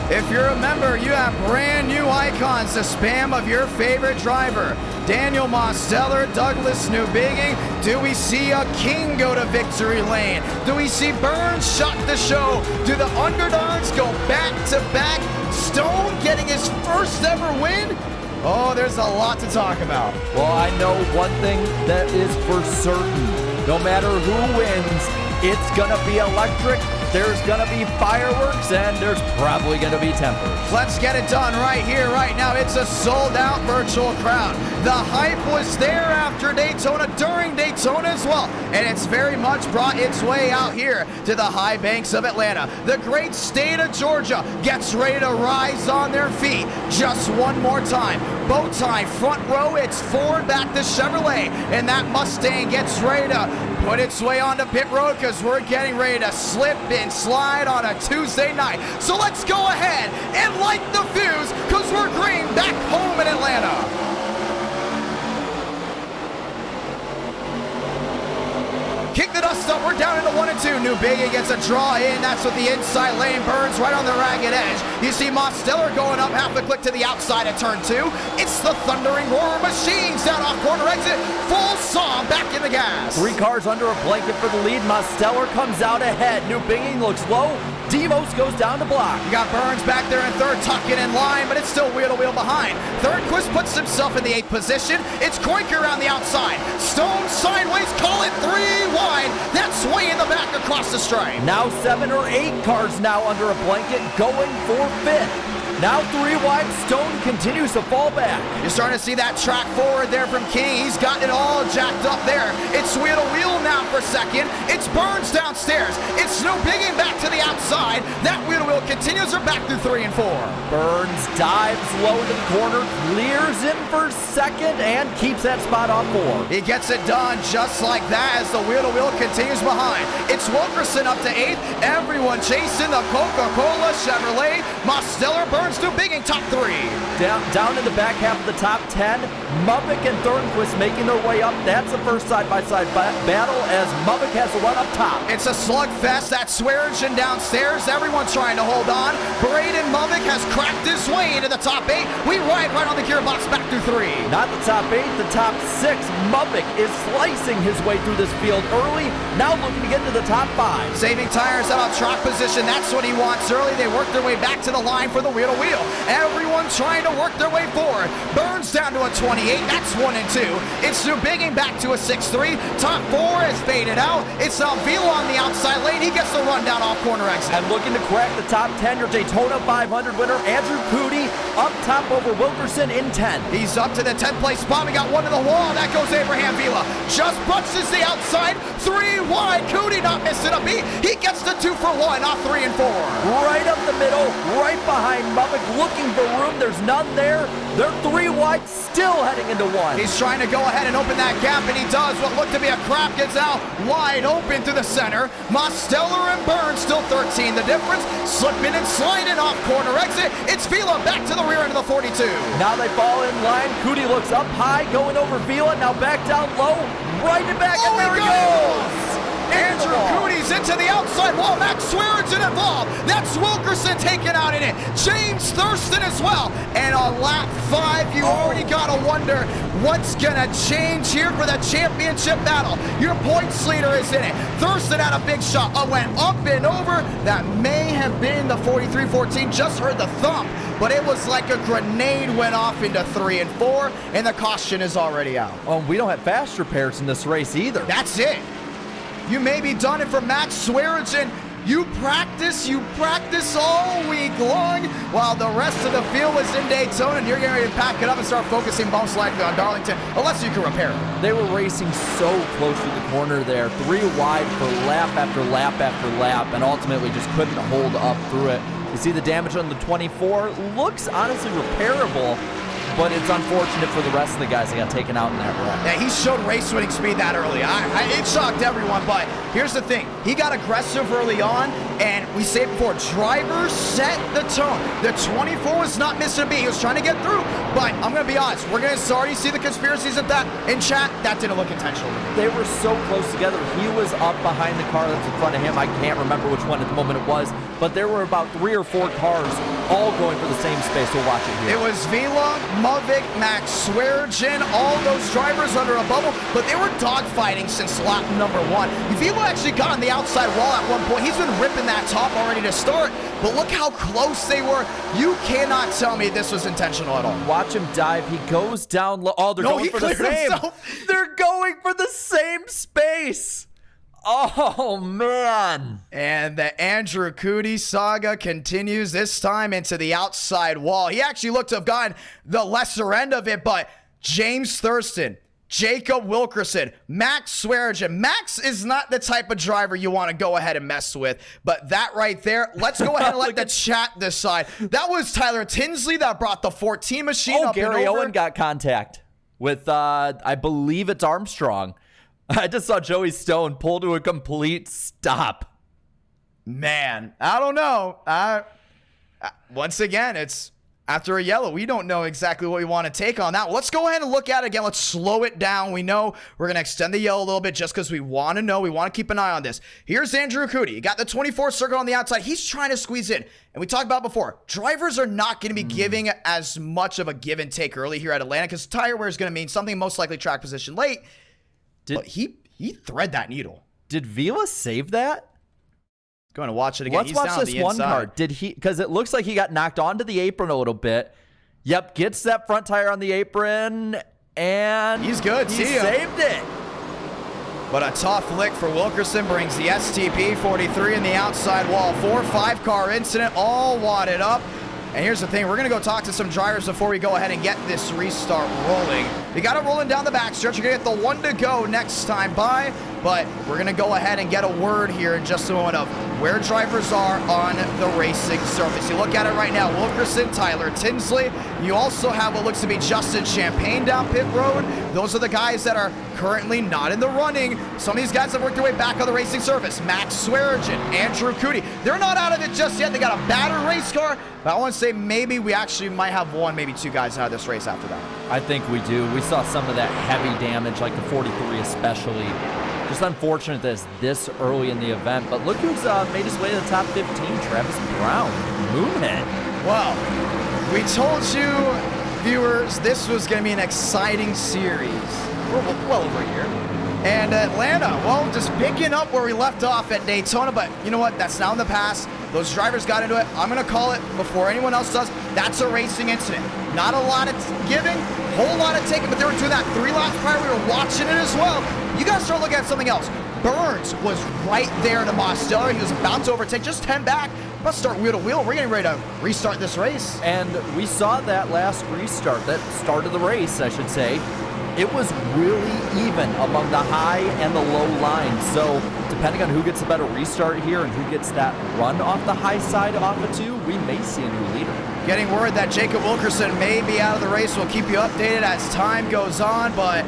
If you're a member, you have brand new icons to spam of your favorite driver. Daniel Mosteller, Douglas Newbigging. Do we see a King go to victory lane? Do we see Burns shut the show? Do the underdogs go back to back? Stone getting his first ever win? Oh, there's a lot to talk about. Well, I know one thing that is for certain. No matter who wins, it's gonna be electric. There's gonna be fireworks, and there's probably gonna be tempers. Let's get it done right here, right now. It's a sold-out virtual crowd. The hype was there after Daytona, during Daytona as well, and it's very much brought its way out here to the high banks of Atlanta. The great state of Georgia gets ready to rise on their feet just one more time. Bow tie front row, it's Ford back to Chevrolet, and that Mustang gets ready to put its way onto pit road, because we're getting ready to slip and slide on a Tuesday night. So let's go ahead and light the fuse, because we're green back home in Atlanta. Kick the dust up, we're down into 1 and 2. Newbigging gets a draw in, that's with the inside lane. Burns right on the ragged edge. You see Mosteller going up half a click to the outside of turn 2. It's the thundering roar machines down off corner exit. Full saw back in the gas. 3 cars under a blanket for the lead. Mosteller comes out ahead. Newbigging looks low. Devos goes down to block. You got Burns back there in third, tucking in line, but it's still wheel-to-wheel behind. Third-Quist puts himself in the 8th position. It's Koiker around the outside. Stone sideways, call it 3 wide. That's way in the back across the stripe. Now 7 or 8 cars now under a blanket going for 5th. Now 3 wide, Stone continues to fall back. You're starting to see that track forward there from King. He's gotten it all jacked up there. It's wheel-to-wheel now for second. It's Burns downstairs. It's Newbigging back to the outside. That wheel-to-wheel continues her back through 3 and 4. Burns dives low into the corner, clears in for second, and keeps that spot on 4. He gets it done just like that as the wheel-to-wheel continues behind. It's Wilkerson up to 8th. Everyone chasing the Coca-Cola Chevrolet. Mosteller, Burns, Newbigging top 3. Down in the back half of the top 10, Movick and Thornquist making their way up. That's the first side-by-side battle as Movick has to run up top. It's a slugfest. That Swearingen downstairs. Everyone's trying to hold on. Braden Movick has cracked his way into the top 8. We ride right on the gearbox back through 3. Not the top 8, the top 6. Movick is slicing his way through this field early, now looking to get to the top 5. Saving tires out of track position. That's what he wants early. They work their way back to the line for the wheel wheel. Everyone trying to work their way forward. Burns down to a 28. That's 1 and 2. It's Zubiging back to a 6-3. Top 4 is faded out. It's Vila on the outside lane. He gets the run down off corner exit. And looking to crack the top 10, your Daytona 500 winner, Andrew Cootie, up top over Wilkerson in 10. He's up to the 10th place spot. We got one to the wall. That goes Abraham Vila. Just punches the outside. 3 wide. Cootie not missing a beat. He gets the 2 for 1 off 3 and 4. Right up the middle, right behind Mubbock, looking for room. There's none there. They're 3 wide, still heading into 1. He's trying to go ahead and open that gap, and he does. What looked to be a crap gets out wide open to the center. Mosteller and Burns still 13. The difference, slipping and sliding off corner exit. It's Vila back to the rear end of the 42. Now they fall in line. Cootie looks up high, going over Vila. Now back down low, right and back, and there he goes. Andrew Cootie's into the outside wall. Max Swearingen involved. That's Wilkerson taken out in it. James Thurston as well. And on lap 5, you already gotta wonder what's gonna change here for the championship battle. Your points leader is in it. Thurston had a big shot. Went up and over. That may have been the 43-14. Just heard the thump. But it was like a grenade went off into 3 and 4. And the caution is already out. Oh, we don't have fast repairs in this race either. That's it. You may be done it for Max Swearingen. You practice all week long while the rest of the field was in Daytona, and you're getting ready to pack it up and start focusing most likely on Darlington, unless you can repair it. They were racing so close to the corner there, 3 wide for lap after lap after lap, and ultimately just couldn't hold up through it. You see the damage on the 24, looks honestly repairable, but it's unfortunate for the rest of the guys that got taken out in that wreck. Yeah, he showed race-winning speed that early. It shocked everyone, but here's the thing. He got aggressive early on, and we say it before, drivers set the tone. The 24 was not missing a beat. He was trying to get through, but I'm going to be honest. We're going to already see the conspiracies of that in chat. That didn't look intentional. They were so close together. He was up behind the car that's in front of him. I can't remember which one at the moment it was, but there were about 3 or 4 cars all going for the same space. We'll watch it here. It was Vila, Movic, Max Swearingen, all those drivers under a bubble, but they were dogfighting since lap number 1. Vila actually got on the outside wall at one point. He's been ripping that top already to start, but look how close they were. You cannot tell me this was intentional at all. Watch him dive. He goes down low. Oh, they're going for the same. They're going for the same space. Oh, man. And the Andrew Cootie saga continues, this time into the outside wall. He actually looked to have gotten the lesser end of it, but James Thurston, Jacob Wilkerson, Max Swearingen. Max is not the type of driver you want to go ahead and mess with, but that right there, let's go ahead and let the chat decide. That was Tyler Tinsley that brought the 14 machine up Gary and over. Owen got contact with, I believe it's Armstrong. I just saw Joey Stone pull to a complete stop. Man, I don't know. Once again, it's after a yellow. We don't know exactly what we want to take on that. Well, let's go ahead and look at it again. Let's slow it down. We know we're going to extend the yellow a little bit just because we want to know. We want to keep an eye on this. Here's Andrew Cootie. You got the 24 circle on the outside. He's trying to squeeze in. And we talked about before, drivers are not going to be giving as much of a give and take early here at Atlanta because tire wear is going to mean something most likely track position late. But he thread that needle. Did Vila save that? Going to watch it again. Let's watch this one car. Did he? Because it looks like he got knocked onto the apron a little bit. Yep, gets that front tire on the apron, and he's good. He saved it. But a tough lick for Wilkerson brings the STP 43 in the outside wall. 4-5 car incident, all wadded up. And here's the thing, we're going to go talk to some drivers before we go ahead and get this restart rolling. We got it rolling down the backstretch. You're going to get the 1 to go next time by, but we're going to go ahead and get a word here in just a moment of where drivers are on the racing surface. You look at it right now, Wilkerson, Tyler Tinsley. You also have what looks to be Justin Champagne down pit road. Those are the guys that are currently not in the running. Some of these guys have worked their way back on the racing surface. Max Swearingen, Andrew Cootie. They're not out of it just yet. They got a battered race car, but I want to say maybe we actually might have 1, maybe 2 guys out of this race after that. I think we do. We saw some of that heavy damage, like the 43 especially. Just unfortunate that it's this early in the event, but look who's made his way to the top 15, Travis Brown, Moonhead. Well, we told you, viewers, this was going to be an exciting series for well over a year. And Atlanta, well, just picking up where we left off at Daytona, but you know what? That's now in the past. Those drivers got into it. I'm going to call it before anyone else does. That's a racing incident. Not a lot of giving, whole lot of taking, but they were doing that 3 laps prior. We were watching it as well. You got to start looking at something else. Burns was right there to Mosteller. He was about to overtake, just 10 back. Let's start wheel to wheel. We're getting ready to restart this race. And we saw that last restart, that start of the race, I should say. It was really even among the high and the low lines. So depending on who gets a better restart here and who gets that run off the high side off of 2, we may see a new leader. Getting word that Jacob Wilkerson may be out of the race. We'll keep you updated as time goes on, but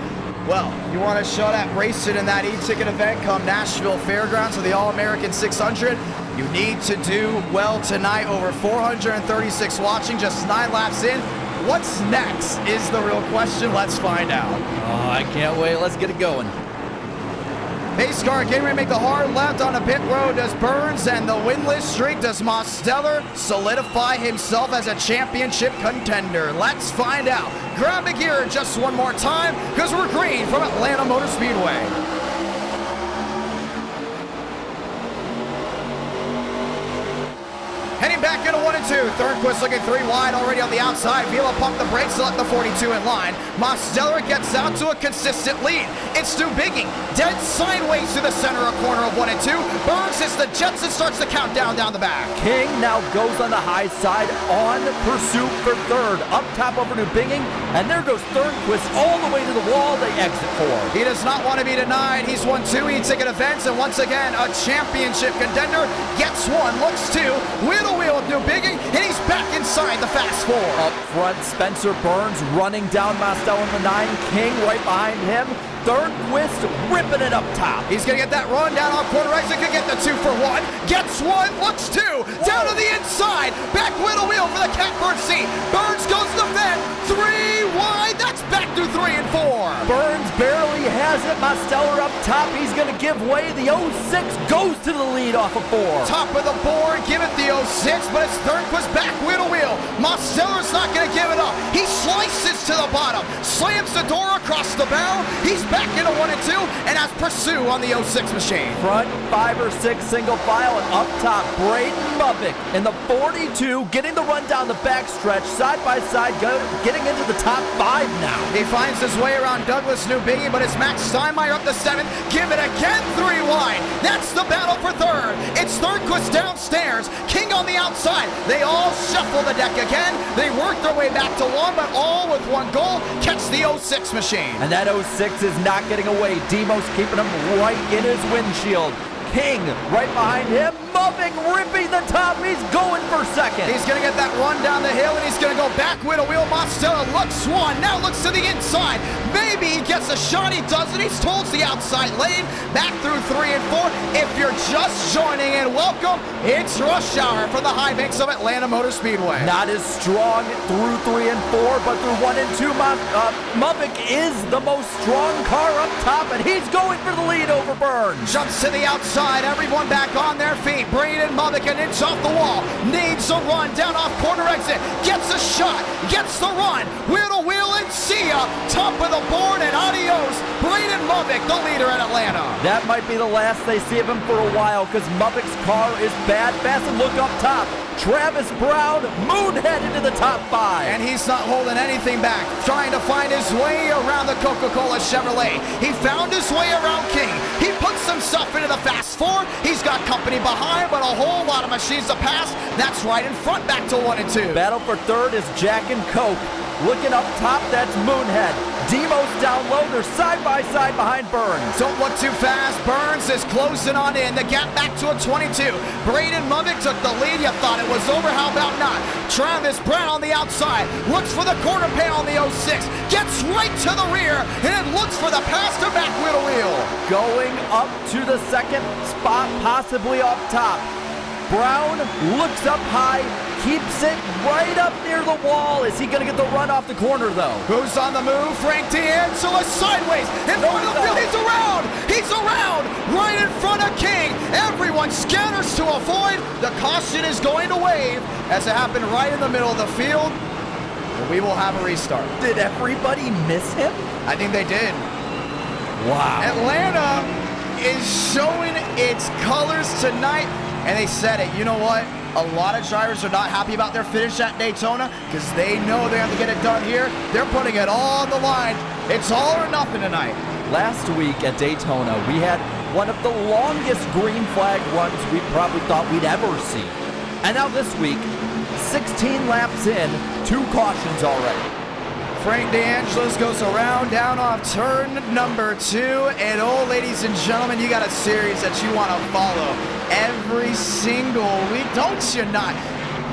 well, you want to show that racing in that e-ticket event come Nashville Fairgrounds for the All-American 600. You need to do well tonight. Over 436 watching, just 9 laps in. What's next is the real question. Let's find out. Oh, I can't wait. Let's get it going. Pace car getting ready to make the hard left on the pit road. Does Burns and the winless streak. Does Mosteller solidify himself as a championship contender? Let's find out. Grab the gear just one more time because we're green from Atlanta Motor Speedway. Heading back into 1 and 2. Thornquist looking 3 wide already on the outside. Vila pumped the brakes to let the 42 in line. Mosteller gets out to a consistent lead. It's Dubiggy dead sideways to the center of corner of 1 and 2. Burns hits the jets and starts the countdown down the back. King now goes on the high side on pursuit for third. Up top over Dubiggy, and there goes Thornquist all the way to the wall. They exit 4. He does not want to be denied. He's won 2 e-ticket events, and once again, a championship contender. Gets 1, looks 2. Wheel to wheel with Dubiggy, and he's back inside the fast 4. Up front, Spencer Burns running down Mosteller in the 9. King right behind him. Thornquist ripping it up top. He's going to get that run down off corner exit. Could get the 2 for 1. Gets 1, looks 2. Down to the inside. Back wheel to wheel for the catbird seat. Burns goes to the vent. 3 wide. That's back through 3 and 4. Burns barely has it. Mosteller up top. He's going to give way. The 06 goes to the lead off of 4. Top of the board. Give it the 06, but it's Thornquist back wheel to wheel. Mosteller's not going to give it up. He slices to the bottom. Slams the door across the barrel. He's back into 1 and 2 and has Pursue on the 06 machine. Front 5 or 6 single file, and up top Braden Mubick in the 42 getting the run down the backstretch side by side, getting into the top 5 now. He finds his way around Douglas Newbiggy, but it's Max Steinmeier up to 7th. Give it again, 3 wide. That's the battle for third. It's Thornquist downstairs, King on the outside. They all shuffle the deck again. They work their way back to 1, but all with 1 goal. Catch the 06 machine. And that 06 is not getting away. Demos keeping him right in his windshield. King right behind him. Mubick ripping the top. He's going for second. He's going to get that run down the hill, and he's going to go back wheel to wheel. Mosteller looks 1, now looks to the inside. Maybe he gets a shot. He doesn't. He's towards the outside lane. Back through 3 and 4. If you're just joining in, welcome. It's rush hour from the high banks of Atlanta Motor Speedway. Not as strong through 3 and 4, but through 1 and 2, Mubick is the most strong car up top, and he's going for the lead over Burns. Jumps to the outside. Everyone back on their feet. Braden Mubick an inch off the wall. Needs a run down off corner exit. Gets a shot. Gets the run. Wheel to wheel and see ya. Top of the board and adios. Braden Mubick, the leader at Atlanta. That might be the last they see of him for a while because Mubick's car is bad. Fast and look up top. Travis Brown, moonhead into the top 5. And he's not holding anything back. Trying to find his way around the Coca-Cola Chevrolet. He found his way around King. He puts himself into the fast 4. He's got company behind, but a whole lot of machines to pass. That's right in front, back to 1 and 2. Battle for third is Jack and Coke. Looking up top, that's Moonhead. Demos down low, they're side by side behind Burns. Don't look too fast. Burns is closing on in. The gap back to a 22. Braden Mubick took the lead. You thought it was over. How about not? Travis Brown on the outside. Looks for the quarter panel on the 06. Gets right to the rear and looks for the pass to back wheel to wheel. Going up to the second spot, possibly up top. Brown looks up high, keeps it right up near the wall. Is he going to get the run off the corner, though? Who's on the move? Frank D'Angelo sideways. In front of the field. He's around. He's around. Right in front of King. Everyone scatters to avoid. The caution is going to wave as it happened right in the middle of the field. We will have a restart. Did everybody miss him? I think they did. Wow. Atlanta is showing its colors tonight. and they said it. You know what? A lot of drivers are not happy about their finish at Daytona because they know they have to get it done here. They're putting it all on the line. It's all or nothing tonight. Last week at Daytona, we had one of the longest green flag runs we probably thought we'd ever see. And now this week, 16 laps in, 2 cautions already. Frank DeAngelis goes around down off turn number 2. And oh, ladies and gentlemen, you got a series that you want to follow every single week, don't you not?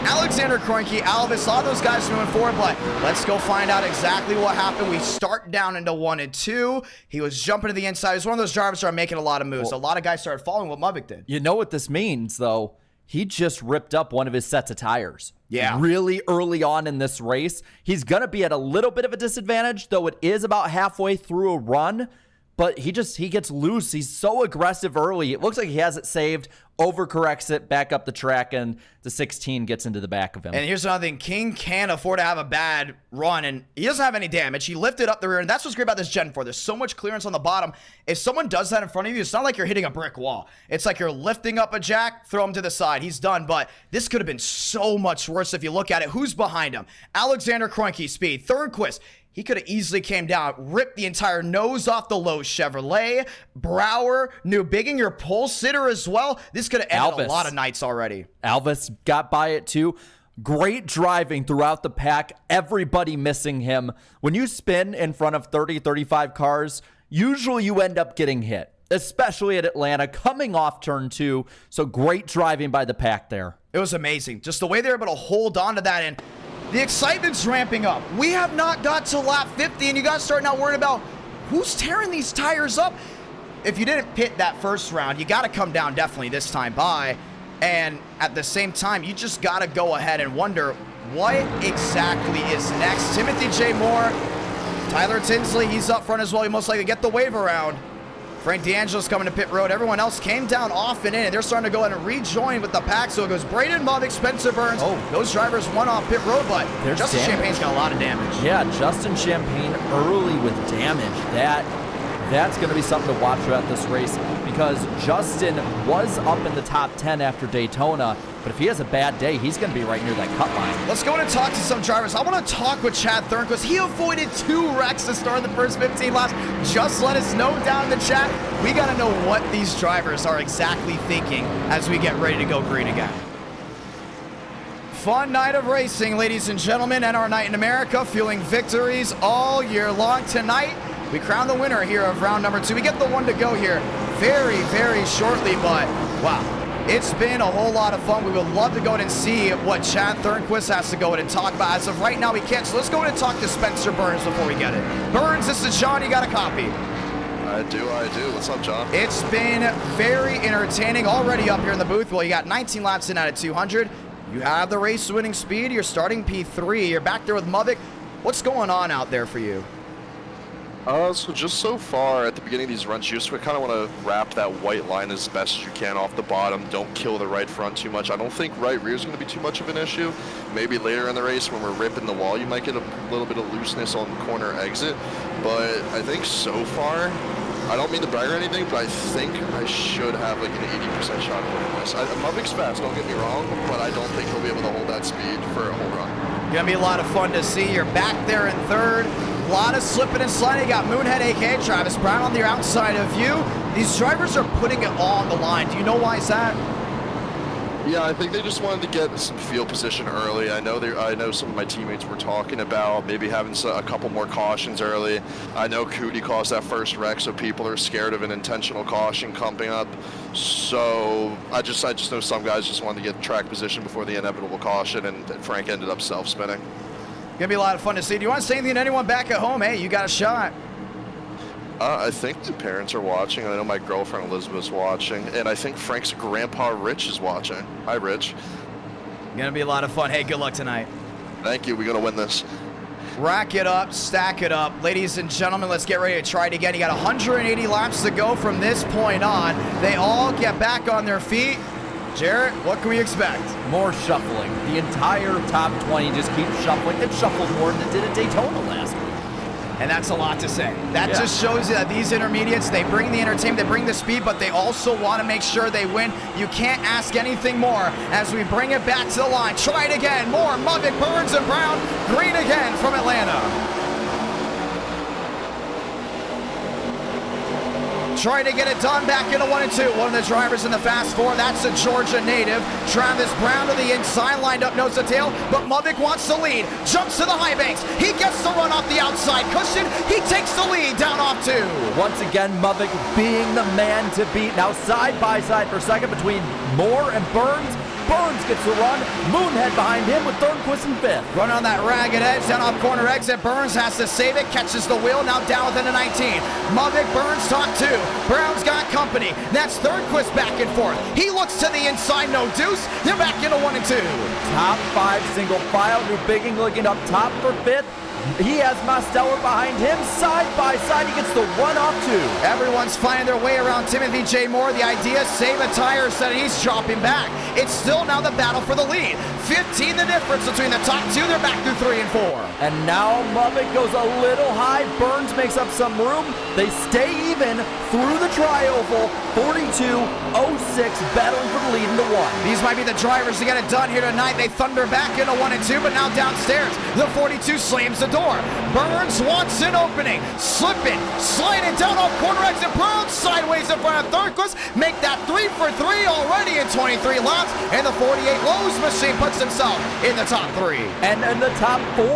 Alexander Kroenke, Alvis, all those guys moving forward, but let's go find out exactly what happened. We start down into 1 and 2. He was jumping to the inside. He was one of those drivers who are making a lot of moves. Well, a lot of guys started following what Muvik did. You know what this means, though? He just ripped up one of his sets of tires. Yeah. Really early on in this race. He's going to be at a little bit of a disadvantage, though it is about halfway through a run. But he gets loose. He's so aggressive early. It looks like he has it saved, overcorrects it, back up the track, and the 16 gets into the back of him. And here's another thing. King can't afford to have a bad run, and he doesn't have any damage. He lifted up the rear, and that's what's great about this Gen 4. There's so much clearance on the bottom. If someone does that in front of you, it's not like you're hitting a brick wall. It's like you're lifting up a jack, throw him to the side. He's done, but this could have been so much worse if you look at it. Who's behind him? Alexander Kroenke, speed. Thornquist. He could have easily came down, ripped the entire nose off the low Chevrolet. Brower, New Bigging, pole sitter as well. This could have ended a lot of nights already. Alvis got by it too. Great driving throughout the pack. Everybody missing him. When you spin in front of 30, 35 cars, usually you end up getting hit, especially at Atlanta, coming off turn 2. So great driving by the pack there. It was amazing. Just the way they were able to hold on to that, and the excitement's ramping up. We have not got to lap 50, and you guys start now worrying about who's tearing these tires up. If you didn't pit that first round, you got to come down definitely this time by. And at the same time, you just got to go ahead and wonder what exactly is next. Timothy J. Moore, Tyler Tinsley, he's up front as well. He most likely get the wave around. Frank DeAngelis coming to pit road. Everyone else came down off and in, and they're starting to go ahead and rejoin with the pack. So it goes Braden Muvik, Spencer Burns. Oh. Those drivers won off pit road, but There's Justin damage. Champagne's got a lot of damage. Yeah, Justin Champagne early with damage. That's going to be something to watch throughout this race because Justin was up in the top 10 after Daytona, but if he has a bad day, he's going to be right near that cut line. Let's go in and talk to some drivers. I want to talk with Chad Thornquist. He avoided 2 wrecks to start the first 15 laps. Just let us know down in the chat. We got to know what these drivers are exactly thinking as we get ready to go green again. Fun night of racing, ladies and gentlemen, and our night in America, fueling victories all year long. Tonight, we crown the winner here of round number 2. We get the one to go here very, very shortly, but wow, it's been a whole lot of fun. We would love to go in and see what Chad Thornquist has to go in and talk about. As of right now, we can't, so let's go in and talk to Spencer Burns before we get it. Burns, this is John. You got a copy? I do. What's up, John? It's been very entertaining already up here in the booth. Well, you got 19 laps in out of 200. You have the race-winning speed. You're starting P3. You're back there with Muvik. What's going on out there for you? So just so far at the beginning of these runs, you just kind of want to wrap that white line as best as you can off the bottom. Don't kill the right front too much. I don't think right rear is going to be too much of an issue. Maybe later in the race when we're ripping the wall, you might get a little bit of looseness on corner exit. But I think so far, I don't mean to brag or anything, but I think I should have like an 80% shot of winning this. Muvik's fast, don't get me wrong, but I don't think he'll be able to hold that speed for a whole run. Gonna be a lot of fun to see. You're back there in third. A lot of slipping and sliding. You got Moonhead, aka Travis Brown, on the outside of you. These drivers are putting it all on the line. Do you know why is that? Yeah, I think they just wanted to get some field position early. I know some of my teammates were talking about maybe having a couple more cautions early. I know Cootie caused that first wreck, so people are scared of an intentional caution coming up. So I just know some guys just wanted to get track position before the inevitable caution, and Frank ended up self-spinning. Gonna be a lot of fun to see. Do you want to say anything to anyone back at home? Hey, you got a shot. I think the parents are watching. I know my girlfriend Elizabeth's watching, and I think Frank's grandpa Rich is watching. Hi, Rich. Gonna be a lot of fun. Hey, good luck tonight. Thank you. We're gonna win this. Rack it up, stack it up. Ladies and gentlemen, let's get ready to try it again. You got 180 laps to go from this point on. They all get back on their feet. Jarrett, what can we expect? More shuffling. The entire top 20 just keeps shuffling. It shuffled more than it did at Daytona last week. And that's a lot to say. That just shows you that these intermediates, they bring the entertainment, they bring the speed, but they also want to make sure they win. You can't ask anything more as we bring it back to the line. Try it again. More Muddick, Burns, and Brown. Green again from Atlanta. Trying to get it done back into 1 and 2. One of the drivers in the Fast Four, that's a Georgia native. Travis Brown to the inside, lined up nose to tail, but Muddick wants the lead. Jumps to the high banks. He gets the run off the outside cushion. He takes the lead down off 2. Once again, Muddick being the man to beat. Now side by side for second between Moore and Burns. Burns gets the run. Moonhead behind him with Thornquist in 5th. Run on that ragged edge, down off corner exit. Burns has to save it, catches the wheel, now down within the 19. Muddick, Burns, top 2. Brown's got company. That's Thornquist back and forth. He looks to the inside, no deuce. They're back into 1 and 2. Top 5 single file. New Bigging looking up top for 5th. He has Mosteller behind him, side by side. He gets the run off 2. Everyone's finding their way around Timothy J. Moore. The idea, save a tire, so that he's dropping back. It's still now the battle for the lead. 15 the difference between the top 2. They're back through 3 and 4. And now Muddick goes a little high. Burns makes up some room. They stay even through the tri-oval. 42-06, battling for the lead into 1. These might be the drivers to get it done here tonight. They thunder back into 1 and 2, but now downstairs. The 42 slams the door. Burns wants an opening. Slipping, sliding down off corner exit. Brown sideways in front of Thornquist. Make that 3 for 3 already in 23 laps. And the 48 Lowe's machine puts himself in the top 3. And in the top 4,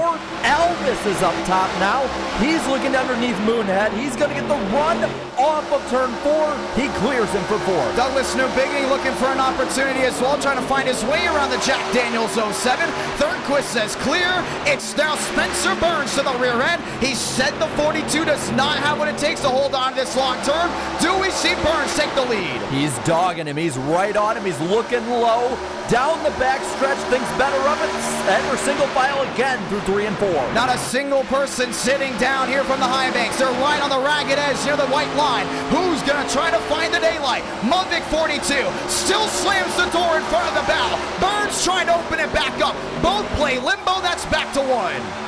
Elvis is up top now. He's looking underneath Moonhead. He's going to get the run off of turn 4. He clears him for 4. Douglas Newbigging looking for an opportunity as well, trying to find his way around the Jack Daniels 07. Thornquist says clear. It's now Spencer Burns to the rear end. He said the 42 does not have what it takes to hold on to this long term. Do we see Burns take the lead? He's dogging him. He's right on him. He's looking low. Down the back stretch, thinks better of it. And we're single file again through 3 and 4. Not a single person sitting down here from the high banks. They're right on the ragged edge near the white line. Who's going to try to find the daylight? Muddick 42 still slams the door in front of the bow. Burns trying to open it back up. Both play limbo. That's back to 1.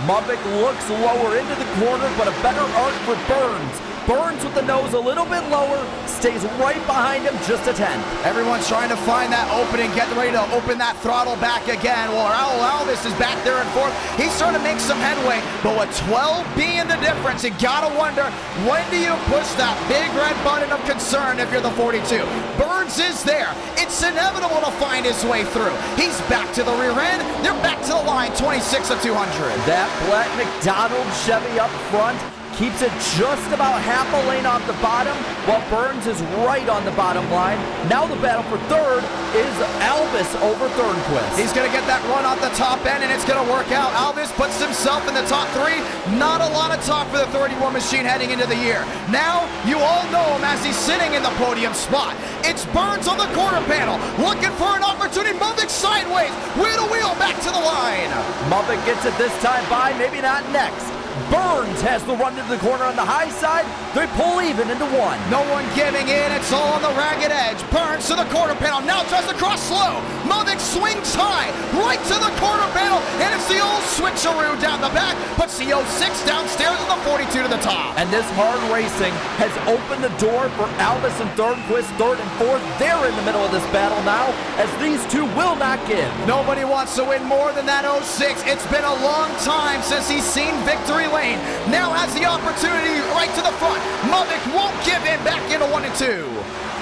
Muddick looks lower into the corner, but a better arc for Burns. Burns with the nose a little bit lower, stays right behind him, just a 10. Everyone's trying to find that opening, get ready to open that throttle back again. Well, Alvis is back there and forth. He's starting to make some headway, but with 12 being the difference, you gotta wonder, when do you push that big red button of concern if you're the 42? Burns is there. It's inevitable to find his way through. He's back to the rear end. They're back to the line, 26 of 200. That black McDonald Chevy up front keeps it just about half a lane off the bottom, while Burns is right on the bottom line. Now the battle for third is Elvis over Thornquist. He's going to get that run off the top end, and it's going to work out. Elvis puts himself in the top 3. Not a lot of talk for the 31 machine heading into the year. Now, you all know him as he's sitting in the podium spot. It's Burns on the quarter panel, looking for an opportunity. Muddick sideways, wheel to wheel, back to the line. Muddick gets it this time by, maybe not next. Burns has the run to the corner on the high side. They pull even into 1. No one giving in. It's all on the ragged edge. Burns to the quarter panel. Now tries to cross slow. Muddick swings high. Right to the quarter panel. And it's the old switcheroo down the back. Puts the 06 downstairs and the 42 to the top. And this hard racing has opened the door for Elvis and Thornquist, 3rd and 4th. They're in the middle of this battle now, as these two will not give. Nobody wants to win more than that 06. It's been a long time since he's seen victory lane. Now has the opportunity right to the front. Muddick won't give in, back into 1 and 2.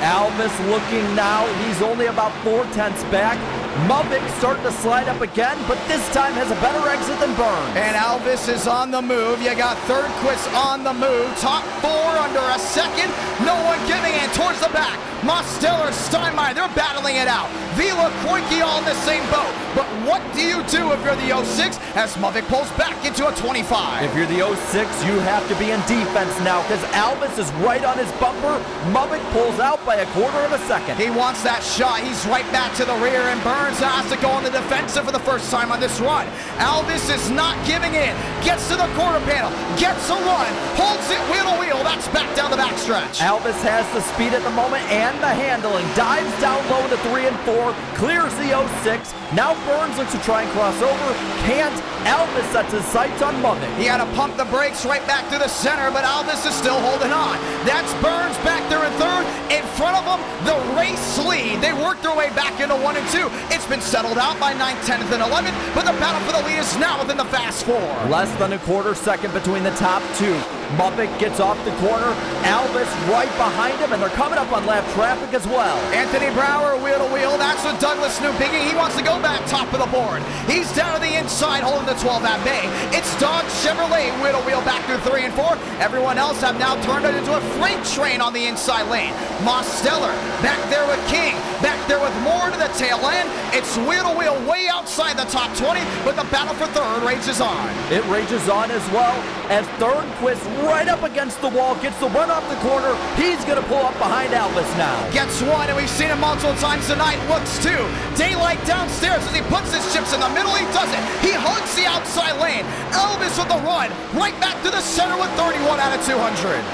Elvis looking now. He's only about 4/10 back. Muddick starting to slide up again, but this time has a better exit than Burns. And Elvis is on the move. You got Thornquist on the move. Top 4 under a second. No one giving in towards the back. Mosteller, Steinmeier, they're battling it out. Vila, Kroenke all in the same boat. But what do you do if you're the 06 as Muddick pulls back into a 25? If you're the 06, you have to be in defense now because Elvis is right on his bumper. Muddick pulls out by a quarter of a second. He wants that shot. He's right back to the rear, and Burns Burns has to go on the defensive for the first time on this run. Alvis is not giving in. Gets to the quarter panel. Gets a run. Holds it wheel to wheel. That's back down the backstretch. Alvis has the speed at the moment and the handling. Dives down low to 3 and 4. Clears the 06. Now Burns looks to try and cross over. Can't. Alvis sets his sights on Mubik. He had to pump the brakes right back through the center, but Alvis is still holding on. That's Burns back there in third. In front of him, the race lead. They worked their way back into 1 and 2. It's been settled out by 9th, 10th, and 11th, but the battle for the lead is now within the fast four. Less than a quarter second between the top two. Mubik gets off the corner. Alvis right behind him, and they're coming up on lap traffic as well. Anthony Brower wheel to wheel. That's what Douglas Newbiggie. He wants to go back top of the board. He's down to the inside holding the 12 at bay. It's Dodge Chevrolet wheel to wheel back through 3 and 4. Everyone else have now turned it into a freight train on the inside lane. Mosteller back there with King. Back there with Moore to the tail end. It's wheel to wheel way outside the top 20, but the battle for third rages on. It rages on as well as Thornquist right up against the wall, gets the run off the corner. He's going to pull up behind Alvis now. Gets one, and we've seen him multiple times tonight. Looks two. Daylight downstairs as he puts his chips in the middle. He does it. He hugs the outside lane. Elvis with the run. Right back to the center with 31 out of 200.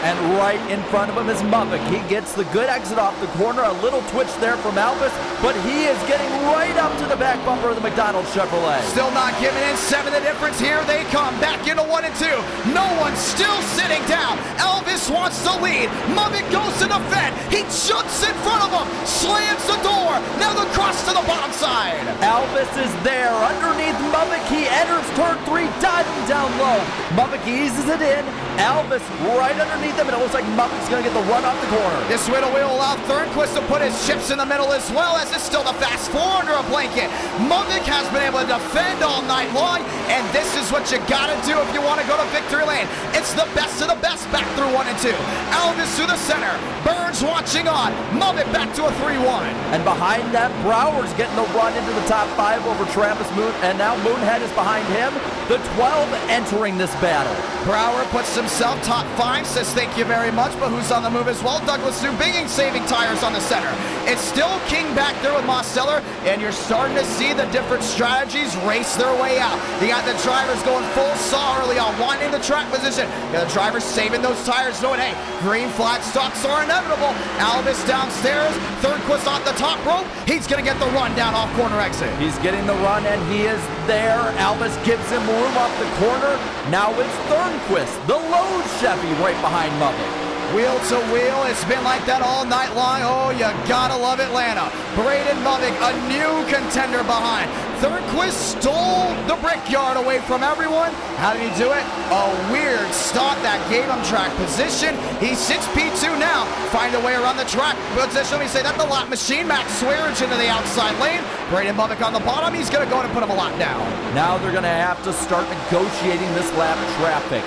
And right in front of him is Mubik. He gets the good exit off the corner. A little twitch there from Alvis, but he is getting right up to the back bumper of the McDonald Chevrolet. Still not giving in. 7 the difference. Here they come. Back into 1 and 2. No one's still sitting down. Elvis wants to lead. Mubik goes to defend. He jumps in front of him. Slams the door. Now the cross to the bottom side. Alvis is there. Underneath Mubik. He enters turn 3, diving down low. Mubik eases it in. Alvis right underneath him, and it looks like Mubik's going to get the run off the corner. This wheel to wheel allowed Thornquist to put his chips in the middle as well, as it's still the fast four under a blanket. Mubik has been able to defend all night long, and this is what you got to do if you want to go to victory lane. It's the best of the best back through 1 and 2. Alvis through the center. Burns watching on. Mubik back to a 3-1. And behind that, Brower's getting the run into the top 5 over Travis Moon, and now Moonhead is behind him. The 12 entering this battle. Brower puts himself top 5, says thank you very much, but who's on the move as well? Douglas Newbiggie saving tires on the center. It's still King back there with Mosteller, and you're starting to see the different strategies race their way out. You got the drivers going full saw early on, wanting the track position. You got the drivers saving those tires, knowing, hey, green flag stops are inevitable. Alvis downstairs, Thornquist off the top rope. He's going to get the run down off corner exit. He's getting the run, and he is there. Alvis gives him room off the corner. Now it's Thornquist, the low Chevy right behind Mubik. Wheel to wheel, it's been like that all night long. Oh, you gotta love Atlanta. Braden Mubik, a new contender behind. Thornquist stole the Brickyard away from everyone. How did he do it? A weird stop that gave him track position. He sits P2 now. Find a way around the track position. We say that the lap machine. Max Swearage into the outside lane. Braden Mubik on the bottom. He's gonna go and put him a lap down. Now they're gonna have to start negotiating this lap traffic.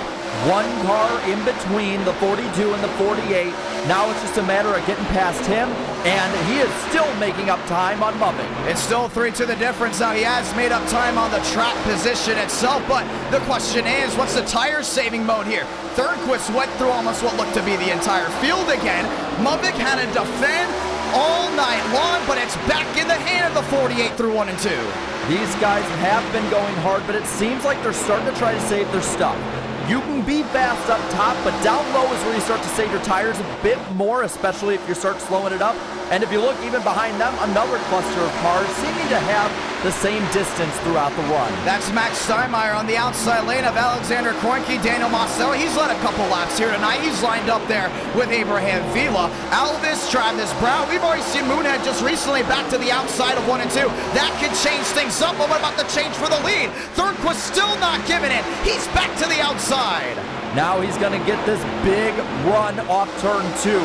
One car in between the 42 and the 48. Now it's just a matter of getting past him, and he is still making up time on Mubik. It's still 3-2 the difference. Now he has made up time on the track position itself, but the question is, what's the tire saving mode here? Thornquist went through almost what looked to be the entire field again. Mubik had to defend all night long, but it's back in the hand of the 48 through 1 and 2. These guys have been going hard, but it seems like they're starting to try to save their stuff. You can be fast up top, but down low is where you start to save your tires a bit more, especially if you start slowing it up. And if you look even behind them, another cluster of cars seeming to have the same distance throughout the run. That's Max Steinmeier on the outside lane of Alexander Kroenke. Daniel Mosteller, he's led a couple laps here tonight. He's lined up there with Abraham Vila. Alvis, Travis Brown. We've already seen Moonhead just recently back to the outside of 1 and 2. That could change things up, but what about the change for the lead? Thornquist still not giving it. He's back to the outside. Now he's going to get this big run off turn 2.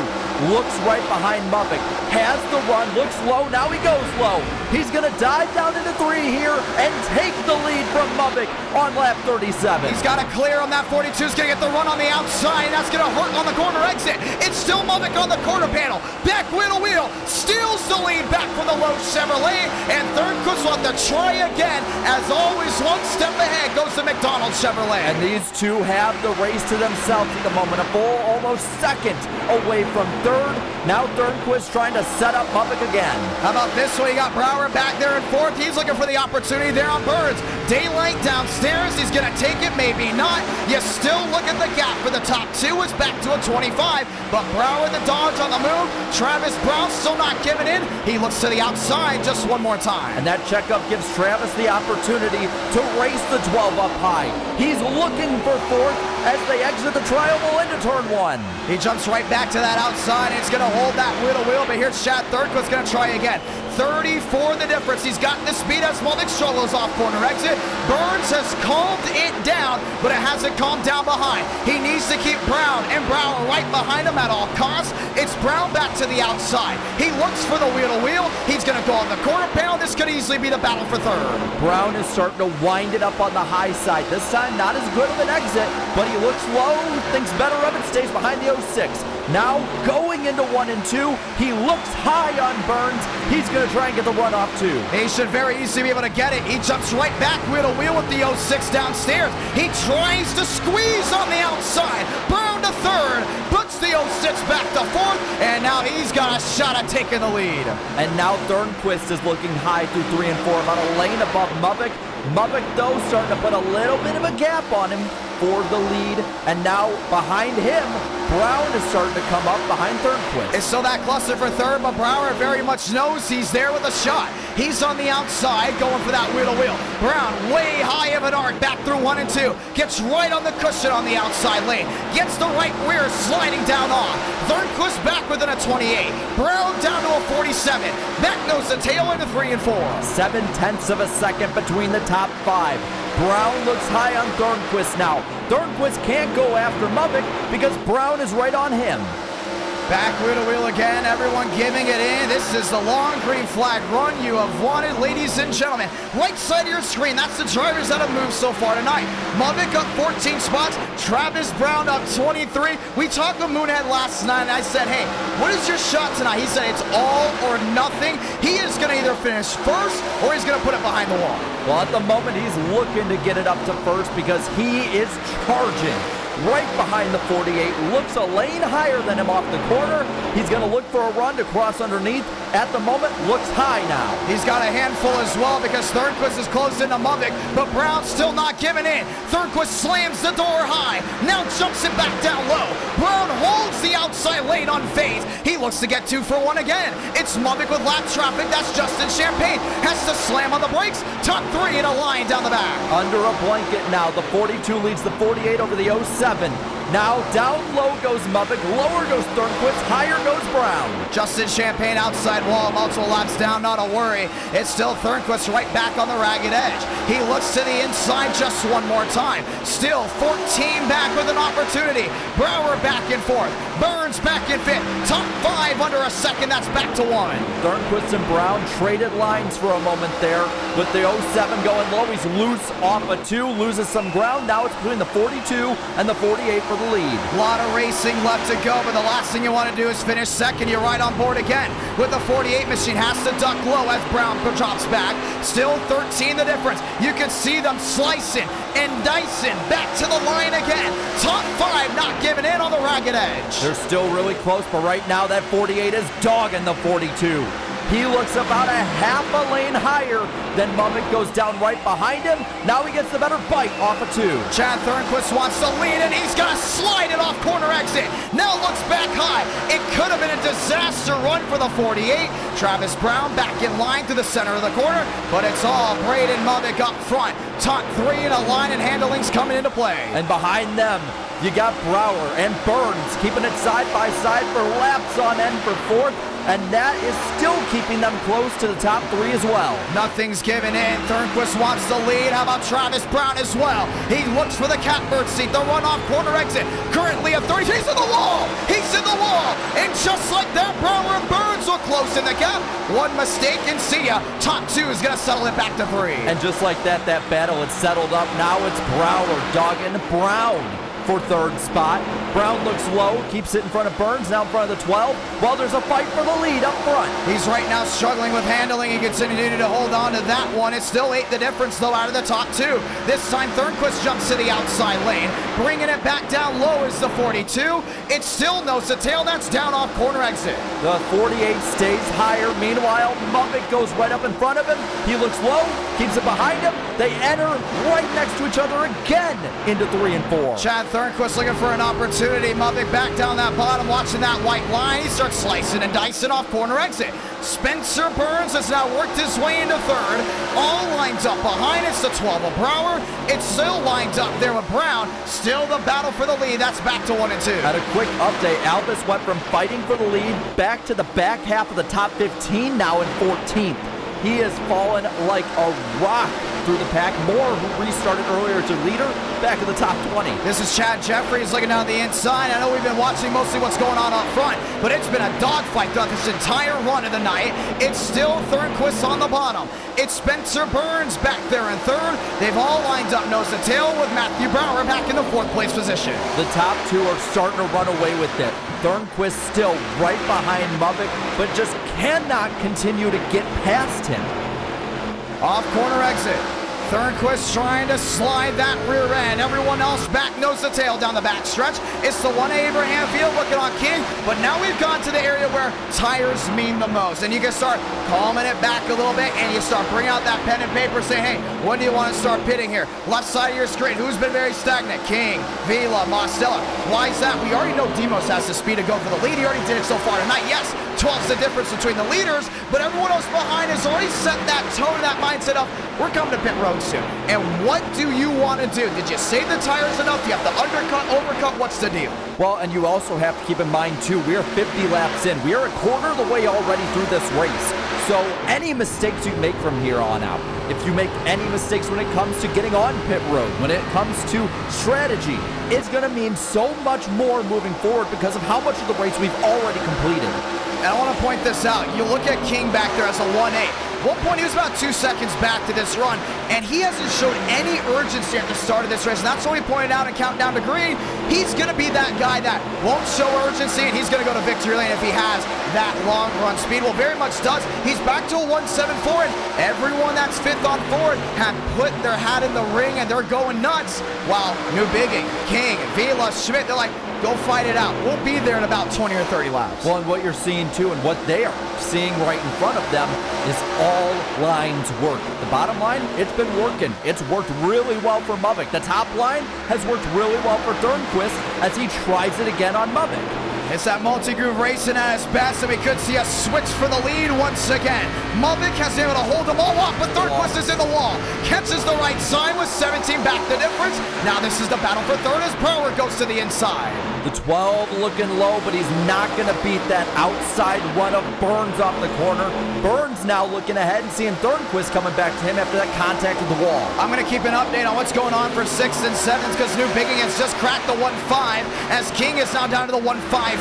Looks right behind Mubik. Has the run, looks low, now he goes low. He's going to dive down into 3 here and take the lead from Mubik on lap 37. He's got a clear on that 42. He's going to get the run on the outside. That's going to hurt on the corner exit. It's still Mubik on the quarter panel. Back wheel to wheel. Steals the lead back from the low Chevrolet. And Thornquist will have to try again. As always, one step ahead goes the McDonald Chevrolet. And these two have the race to themselves at the moment. A full almost second away from third. Now Thornquist trying to set up Mubik again. How about this one? You got Brower back there in fourth. He's looking for the opportunity there on Burns. Daylight downstairs. He's going to take it, maybe not. You still look at the gap for the top two. It's back to a 25, but Brower the Dodge on the move. Travis Brown still not giving in. He looks to the outside just one more time. And that checkup gives Travis the opportunity to race the 12 up high. He's looking for fourth as they exit the tri-oval into turn one. He jumps right back to that outside, and it's going to hold that wheel to wheel, but here's Chad Thurquist going to try again. 34 the difference. He's gotten the speed as Mullick struggles off corner exit. Burns has calmed it down, but it hasn't calmed down behind. He needs to keep Brown and Brower right behind him at all costs. It's Brown back to the outside. He looks for the wheel to wheel. He's going to go on the quarter panel. This could easily be the battle for third. Brown is starting to wind it up on the high side. This time not as good of an exit, but he looks low, thinks better of it, stays behind the 06. Now going into 1 and 2, he looks high on Burns. He's going to try and get the run off too. He should very easily be able to get it. He jumps right back wheel to wheel with the 06 downstairs. He tries to squeeze on the outside. Brown to third, puts the 06 back to fourth, and now he's got a shot at taking the lead. And now Thornquist is looking high through 3 and 4, about a lane above Mubik. Mubik, though, starting to put a little bit of a gap on him for the lead. And now behind him, Brown is starting to come up behind Thornquist. It's still that cluster for third, but Brower very much knows he's there with a shot. He's on the outside going for that wheel to wheel. Brown way high of an arc back through 1 and 2. Gets right on the cushion on the outside lane. Gets the right rear sliding down off. Thornquist back within a 28. Brown down to a 47. Back nose to tail into 3 and 4. 7/10 of a second between the top 5. Brown looks high on Thornquist now. Thornquist can't go after Mubik because Brown is right on him. Back wheel to wheel again, everyone giving it in. This is the long green flag run you have wanted, ladies and gentlemen. Right side of your screen, that's the drivers that have moved so far tonight. Mubik up 14 spots, Travis Brown up 23. We talked with Moonhead last night, and I said, hey, what is your shot tonight? He said it's all or nothing. He is going to either finish first or he's going to put it behind the wall. Well, at the moment, he's looking to get it up to first because he is charging right behind the 48, looks a lane higher than him off the corner. He's going to look for a run to cross underneath. At the moment, looks high now. He's got a handful as well because Thornquist is close into Mubik, but Brown's still not giving in. Thornquist slams the door high, now jumps it back down low. Brown holds the outside lane unfazed. He looks to get 2 for 1 again. It's Mubik with lap traffic. That's Justin Champagne. Has to slam on the brakes. Top 3 in a line down the back. Under a blanket now. The 42 leads the 48 over the 07. Now down low goes Mubik, lower goes Thornquist, higher goes Brown. Justin Champagne outside wall, multiple laps down, not a worry. It's still Thornquist right back on the ragged edge. He looks to the inside just one more time. Still 14 back with an opportunity. Brower back and forth. Burns back in fifth. Top 5 under a second, that's back to 1. Thornquist and Brown traded lines for a moment there. With the 07 going low, he's loose off a 2, loses some ground. Now it's between the 42 and the 48 for the lead. A lot of racing left to go, but the last thing you want to do is finish second. You're right on board again with the 48 machine. Has to duck low as Brown drops back. Still 13 the difference. You can see them slicing and dicing back to the line again. Top 5 not giving in on the ragged edge. They're still really close, but right now that 48 is dogging the 42. He looks about a half a lane higher than Mubik, goes down right behind him. Now he gets the better bite off a 2. Chad Thornquist wants to lead, and he's going to slide it off corner exit. Now looks back high. It could have been a disaster run for the 48. Travis Brown back in line to the center of the corner, but it's all Braden Mubik up front. Top 3 in a line, and handling's coming into play. And behind them, you got Brower and Burns keeping it side by side for laps on end for 4th. And that is still keeping them close to the top 3 as well. Nothing's given in. Thornquist wants the lead. How about Travis Brown as well? He looks for the catbird seat, the runoff corner exit. Currently at 30. He's in the wall. He's in the wall. And just like that, Brower and Burns are close in the gap. One mistake and see ya. Top 2 is going to settle it back to 3. And just like that, that battle had settled up. Now it's Brower dogging Brown. for third spot. Brown looks low, keeps it in front of Burns, now in front of the 12. Well, there's a fight for the lead up front. He's right now struggling with handling. He continues to hold on to that one. It's still 8 the difference, though, out of the top 2. This time, Thornquist jumps to the outside lane. Bringing it back down low is the 42. It's still nose to tail. That's down off corner exit. The 48 stays higher. Meanwhile, Muppet goes right up in front of him. He looks low, keeps it behind him. They enter right next to each other again into 3 and 4. Chad Thornquist looking for an opportunity. Muppet back down that bottom, watching that white line. He starts slicing and dicing off corner exit. Spencer Burns has now worked his way into third. All lines up behind. It's the 12 of Brower. It's still lined up there with Brown. Still the battle for the lead. That's back to 1 and 2. At a quick update, Albus went from fighting for the lead back to the back half of the top 15, now in 14th. He has fallen like a rock through the pack. Moore, who restarted earlier to leader, back in the top 20. This is Chad Jeffries looking down the inside. I know we've been watching mostly what's going on up front, but it's been a dogfight throughout this entire run of the night. It's still Thornquist on the bottom. It's Spencer Burns back there in third. They've all lined up nose to tail with Matthew Brower back in the 4th place position. The top 2 are starting to run away with it. Thornquist still right behind Mubick, but just cannot continue to get past him. Off corner exit. Thornquist trying to slide that rear end. Everyone else back nose to tail down the back stretch. It's the 1 Abraham Field looking on King, but now we've gone to the area where tires mean the most. And you can start calming it back a little bit, and you start bringing out that pen and paper saying, hey, when do you want to start pitting here? Left side of your screen, who's been very stagnant? King, Vila, Mostella. Why is that? We already know Demos has the speed to go for the lead. He already did it so far tonight. Yes, 12's the difference between the leaders, but everyone else behind has already set that tone, that mindset of, we're coming to pit road soon. And what do you want to do? Did you save the tires enough? Do you have to undercut, overcut? What's the deal? Well, and you also have to keep in mind, too, we are 50 laps in. We are a quarter of the way already through this race. So any mistakes you make from here on out, if you make any mistakes when it comes to getting on pit road, when it comes to strategy, it's going to mean so much more moving forward because of how much of the race we've already completed. And I want to point this out. You look at King back there as a 1-8. At one point, he was about 2 seconds back to this run, and he hasn't showed any urgency at the start of this race. And that's what he pointed out in Countdown to Green. He's going to be that guy that won't show urgency, and he's going to go to victory lane if he has that long run speed. Well, very much does. He's back to a 1.74, and everyone that's 5th on Ford have put their hat in the ring, and they're going nuts. While New Bigging, King, Vila, Schmidt, they're like, go fight it out. We'll be there in about 20 or 30 laps. Well, and what you're seeing, too, and what they are seeing right in front of them is all lines work. The bottom line, it's been working. It's worked really well for Mubick. The top line has worked really well for Thornquist as he tries it again on Mubick. It's that multi-groove racing at its best, and we could see a switch for the lead once again. Mubick has been able to hold them all off, but Thornquist is in the wall. Catches the right side with 17 back the difference. Now this is the battle for third as Brower goes to the inside. The 12 looking low, but he's not going to beat that outside run of Burns off the corner. Burns now looking ahead and seeing Thornquist coming back to him after that contact with the wall. I'm going to keep an update on what's going on for 6th and 7th because New Bigging has just cracked the 1.5 as King is now down to the 1.54.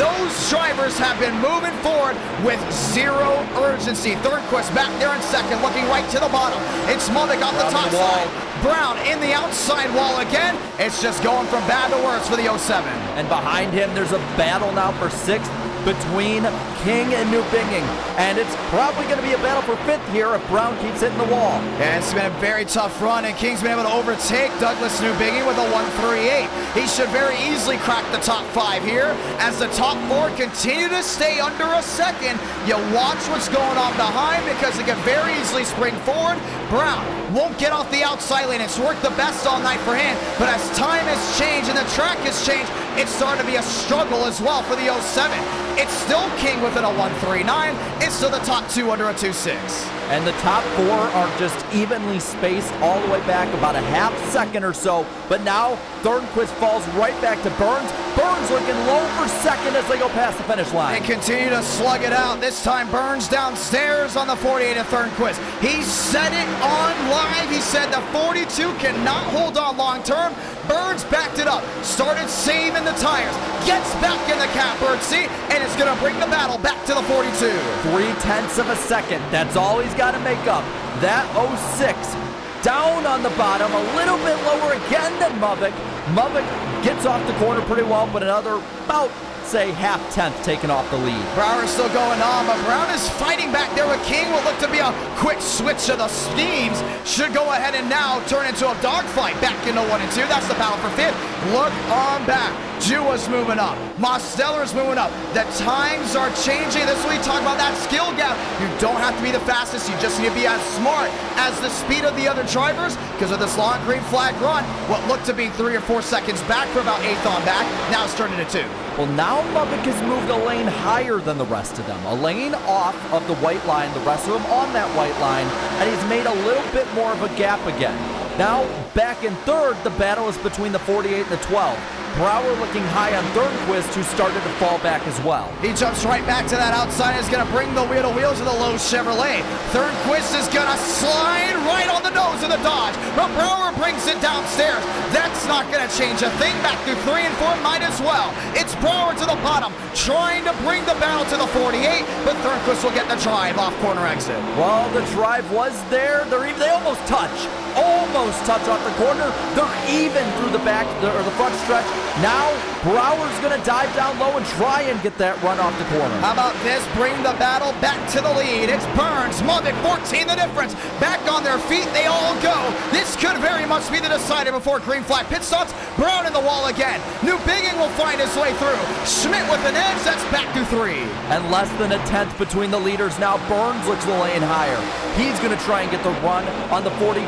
Those drivers have been moving forward with zero urgency. Thornquist back there in second, looking right to the bottom. It's Mubick off the top side. Brown in the outside wall again. It's just going from bad to worse for the 07. And behind him, there's a battle now for 6th between King and New Bigging. And it's probably going to be a battle for 5th here if Brown keeps hitting the wall. Yeah, it's been a very tough run, and King's been able to overtake Douglas New Bigging with a 1.38. He should very easily crack the top 5 here as the top 4 continue to stay under a second. You watch what's going on behind because they can very easily spring forward. Brown won't get off the outside lane. It's worked the best all night for him, but as time has changed and the track has changed, it's starting to be a struggle as well for the 07. It's still King within a 1.39. It's still the top 2 under a 2.6. And the top 4 are just evenly spaced all the way back about a half second or so. But now Thornquist falls right back to Burns. Burns looking low for second as they go past the finish line. They continue to slug it out. This time Burns downstairs on the 48 of Thornquist. He said it on live. He said the 42 cannot hold on long term. Burns backed it up, started saving the tires, gets back in the catbird seat, and it's going to bring the battle back to the 42. 0.3 of a second. That's all he's got to make up. That 06 down on the bottom, a little bit lower again than Mavik. Mavik gets off the corner pretty well, but another about, say, half-tenth taken off the lead. Brower's still going on, but Brown is fighting back there with King. Will look to be a quick switch of the steams. Should go ahead and now turn into a dogfight back into 1 and 2. That's the battle for 5th. Look on back. Jua's moving up. Mosteller's moving up. The times are changing. This is what we talk about, that skill gap. You don't have to be the fastest. You just need to be as smart as the speed of the other drivers. Because of this long green flag run, what looked to be 3 or 4 seconds back for about 8th on back, now it's turning to 2. Well, now Mavik has moved a lane higher than the rest of them. A lane off of the white line, the rest of them on that white line, and he's made a little bit more of a gap again. Now, back in 3rd, the battle is between the 48 and the 12. Brower looking high on Thornquist, who started to fall back as well. He jumps right back to that outside and is going to bring the wheel to wheels of the Lowe's Chevrolet. Thornquist is going to slide right on the nose of the Dodge, but Brower brings it downstairs. That's not going to change a thing. Back through 3 and 4 might as well. It's Brower to the bottom, trying to bring the battle to the 48, but Thornquist will get the drive off corner exit. Well, the drive was there. They almost touch. Almost touch off the corner. They're even through the back, or the front stretch. Now, Brower's going to dive down low and try and get that run off the corner. How about this? Bring the battle back to the lead. It's Burns, Mavik, 14 the difference. Back on their feet, they all go. This could very much be the decider before green flag pit stops. Brown in the wall again. New Bigging will find his way through. Schmidt with an edge, that's back to 3. And less than a tenth between the leaders. Now Burns looks the lane higher. He's going to try and get the run on the 42.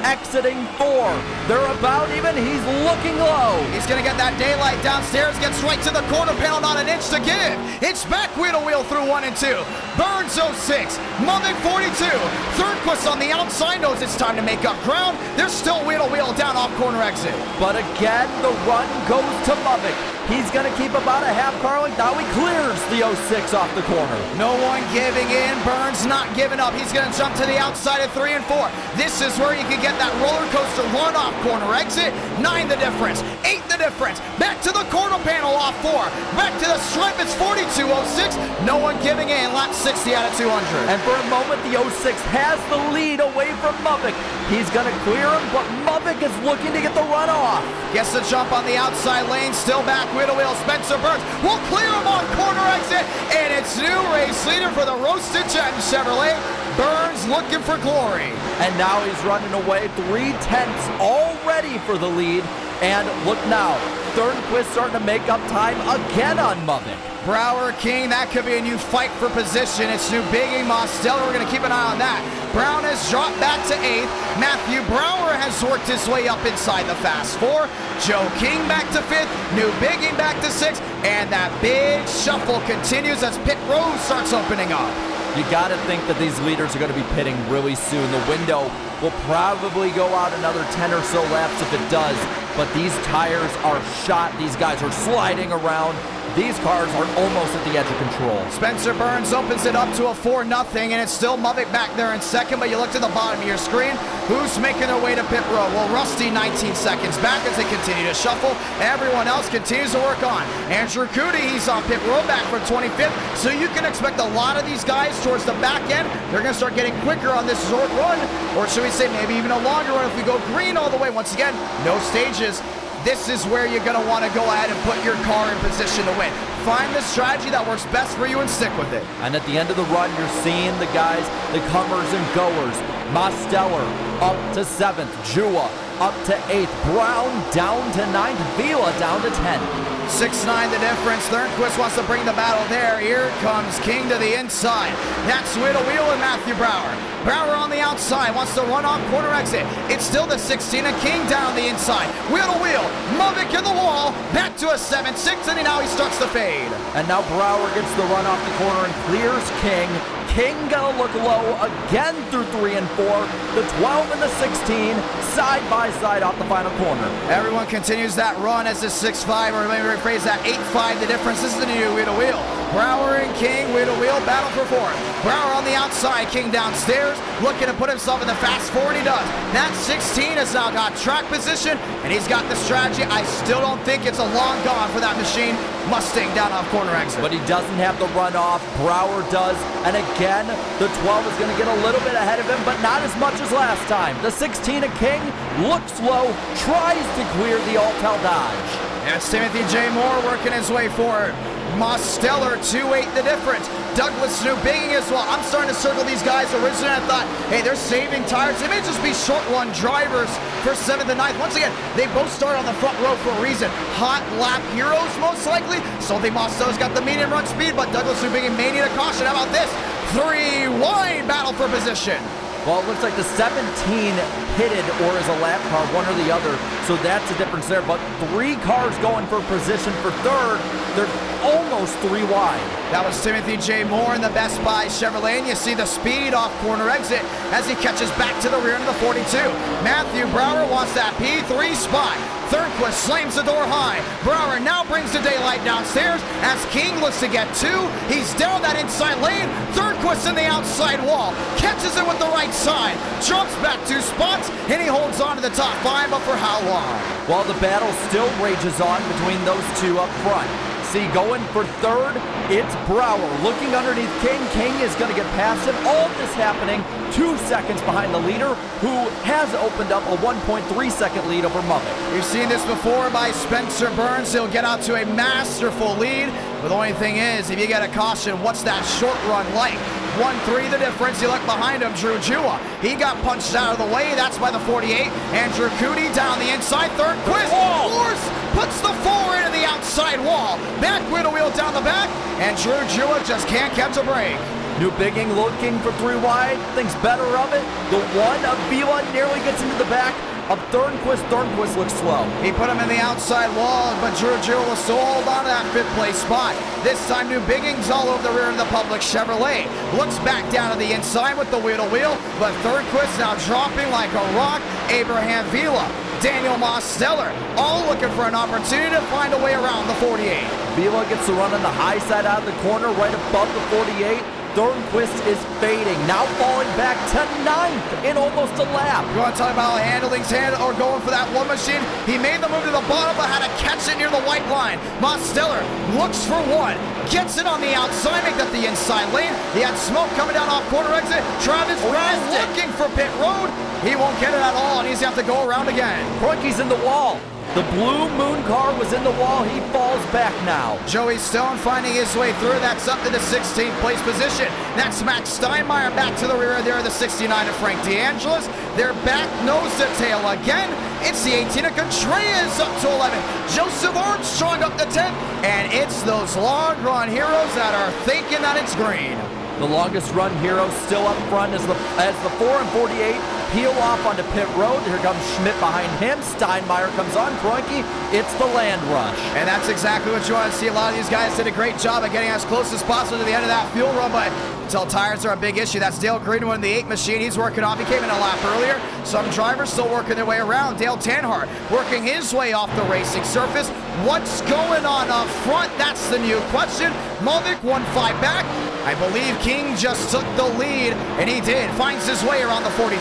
Exiting 4. They're about even. He's looking low. He's going to get that daylight downstairs, gets right to the corner panel, not an inch to give. It's back wheel to wheel through 1 and 2. Burns 06, Mavik 42. Thornquist on the outside knows it's time to make up ground. There's still wheel to wheel down off corner exit. But again, the run goes to Mavik. He's going to keep about a half car length. Now he clears the 06 off the corner. No one giving in. Burns not giving up. He's going to jump to the outside of 3 and 4. This is where you can get that roller coaster run off corner exit. 9 the difference. 8 the difference. Back to the corner panel off 4. Back to the stripe. It's 42.06. No one giving in. Lap 60 out of 200. And for a moment, the 06 has the lead away from Mavik. He's going to clear him, but Mavik is looking to get the run off. Gets the jump on the outside lane. Still back wheel to wheel. Spencer Burns will clear him on corner exit. And it's new race leader for the Roasted Jet Chevrolet. Burns looking for glory. And now he's running away 3/10 already for the lead. And look now, Thornquist starting to make up time again on Mavik. Brower, King, that could be a new fight for position. It's New Bigging, Mostello. We're going to keep an eye on that. Brown has dropped back to 8th. Matthew Brower has worked his way up inside the Fast 4. Joe King back to 5th. New Bigging back to 6th. And that big shuffle continues as pit road starts opening up. You got to think that these leaders are going to be pitting really soon. The window will probably go out another 10 or so laps if it does. But these tires are shot. These guys are sliding around. These cars are almost at the edge of control. Spencer Burns opens it up to a 4-0, and it's still Mavik back there in second, but you look to the bottom of your screen. Who's making their way to pit road? Well, Rusty 19 seconds back as they continue to shuffle. Everyone else continues to work on. Andrew Cootie, he's on pit road back from 25th, so you can expect a lot of these guys towards the back end. They're going to start getting quicker on this short run, or should we say maybe even a longer run if we go green all the way. Once again, no stages. This is where you're going to want to go ahead and put your car in position to win. Find the strategy that works best for you and stick with it. And at the end of the run, you're seeing the guys, the comers and goers. Mosteller up to 7th. Jua up to 8th. Brown down to 9th. Vila down to 10th. 6-9 the difference. Thornquist wants to bring the battle there. Here comes King to the inside. That's wheel to wheel with Matthew Brower. Brower on the outside wants to run off corner exit. It's still the 16 and King down the inside. Wheel to wheel. Mavik in the wall. Back to a 7-6 and now he starts to fade. And now Brower gets the run off the corner and clears King. King gonna look low again through 3 and 4. The 12 and the 16 side by side off the final corner. Everyone continues that run as the 6-5, or maybe rephrase that, 8-5 the difference. This is the new wheel-to-wheel. Brower and King, wheel-to-wheel, battle for fourth. Brower on the outside, King downstairs, looking to put himself in the fast four, and he does. That 16 has now got track position, and he's got the strategy. I still don't think it's a long gone for that machine. Mustang down off corner exit. But he doesn't have the runoff. Brower does. And again, the 12 is going to get a little bit ahead of him, but not as much as last time. The 16 of King looks low, tries to clear the Altel Dodge. Yes, Timothy J. Moore working his way forward. Mosteller, 2-8 the difference. Douglas New bigging as well. I'm starting to circle these guys. Originally I thought, hey, they're saving tires. They may just be short run drivers for 7th and 9th. Once again, they both start on the front row for a reason. Hot lap heroes most likely. So the Mosteller's got the medium run speed, but Douglas New bigging may need a caution. How about this? 3 wide battle for position. Well, it looks like the 17 pitted or is a lap car, one or the other. So that's the difference there. But 3 cars going for position for third. They're almost 3 wide. That was Timothy J. Moore in the Best Buy Chevrolet. And you see the speed off corner exit as he catches back to the rear into the 42. Matthew Brower wants that P3 spot. Thurnquist slams the door high. Brower now brings the daylight downstairs as King looks to get 2. He's down that inside lane. Thurnquist in the outside wall. Catches it with the right side. Jumps back 2 spots, and he holds on to the top 5, but for how long? Well, the battle still rages on between those 2 up front. See, going for third, it's Brower. Looking underneath King. King is going to get past him. All this happening 2 seconds behind the leader, who has opened up a 1.3-second lead over Muppet. We've seen this before by Spencer Burns. He'll get out to a masterful lead. But the only thing is, if you get a caution, what's that short run like? 1-3 the difference. You look behind him, Drew Jua. He got punched out of the way. That's by the 48. Andrew Cootie down the inside. Thurnquist puts the 4 into the outside wall. Back wheel down the back. And Drew Jua just can't catch a break. New bigging looking for 3 wide. Thinks better of it. The 1 of Vila nearly gets into the back of Thurnquist. Thurnquist looks slow. He put him in the outside wall, but Drew Jewell will still hold on to that 5th place spot. This time, New biggings all over the rear of the Public Chevrolet. Looks back down to the inside with the wheel-to-wheel, but Thurnquist now dropping like a rock. Abraham Vila, Daniel Mosteller, all looking for an opportunity to find a way around the 48. Vila gets the run on the high side out of the corner, right above the 48. Thurnquist is fading, now falling back to 9th in almost a lap. You want to talk about handling's hand or going for that one machine? He made the move to the bottom, but had to catch it near the white line. Mosteller looks for 1, gets it on the outside, make that the inside lane. He had smoke coming down off corner exit. Travis Brown looking for pit road. He won't get it at all, and he's going to have to go around again. Kroenke's in the wall. The Blue Moon car was in the wall. He falls back now. Joey Stone finding his way through. That's up to the 16th place position. That's Max Steinmeier back to the rear there, the 69 of Frank DeAngelis. They're back nose to tail again. It's the 18 of Contreras up to 11. Joseph Armstrong up to 10th. And it's those long run heroes that are thinking that it's green. The longest run hero still up front as the 4 and 48 peel off onto pit road. Here comes Schmidt behind him. Steinmeier comes on. Kroenke, it's the land rush. And that's exactly what you want to see. A lot of these guys did a great job at getting as close as possible to the end of that fuel run, but until tires are a big issue. That's Dale Greenwood in the 8 machine. He's working off. He came in a lap earlier. Some drivers still working their way around. Dale Tanhart working his way off the racing surface. What's going on up front? That's the new question. Mulvick 1-5 back. I believe King just took the lead, and he did. Finds his way around the 42.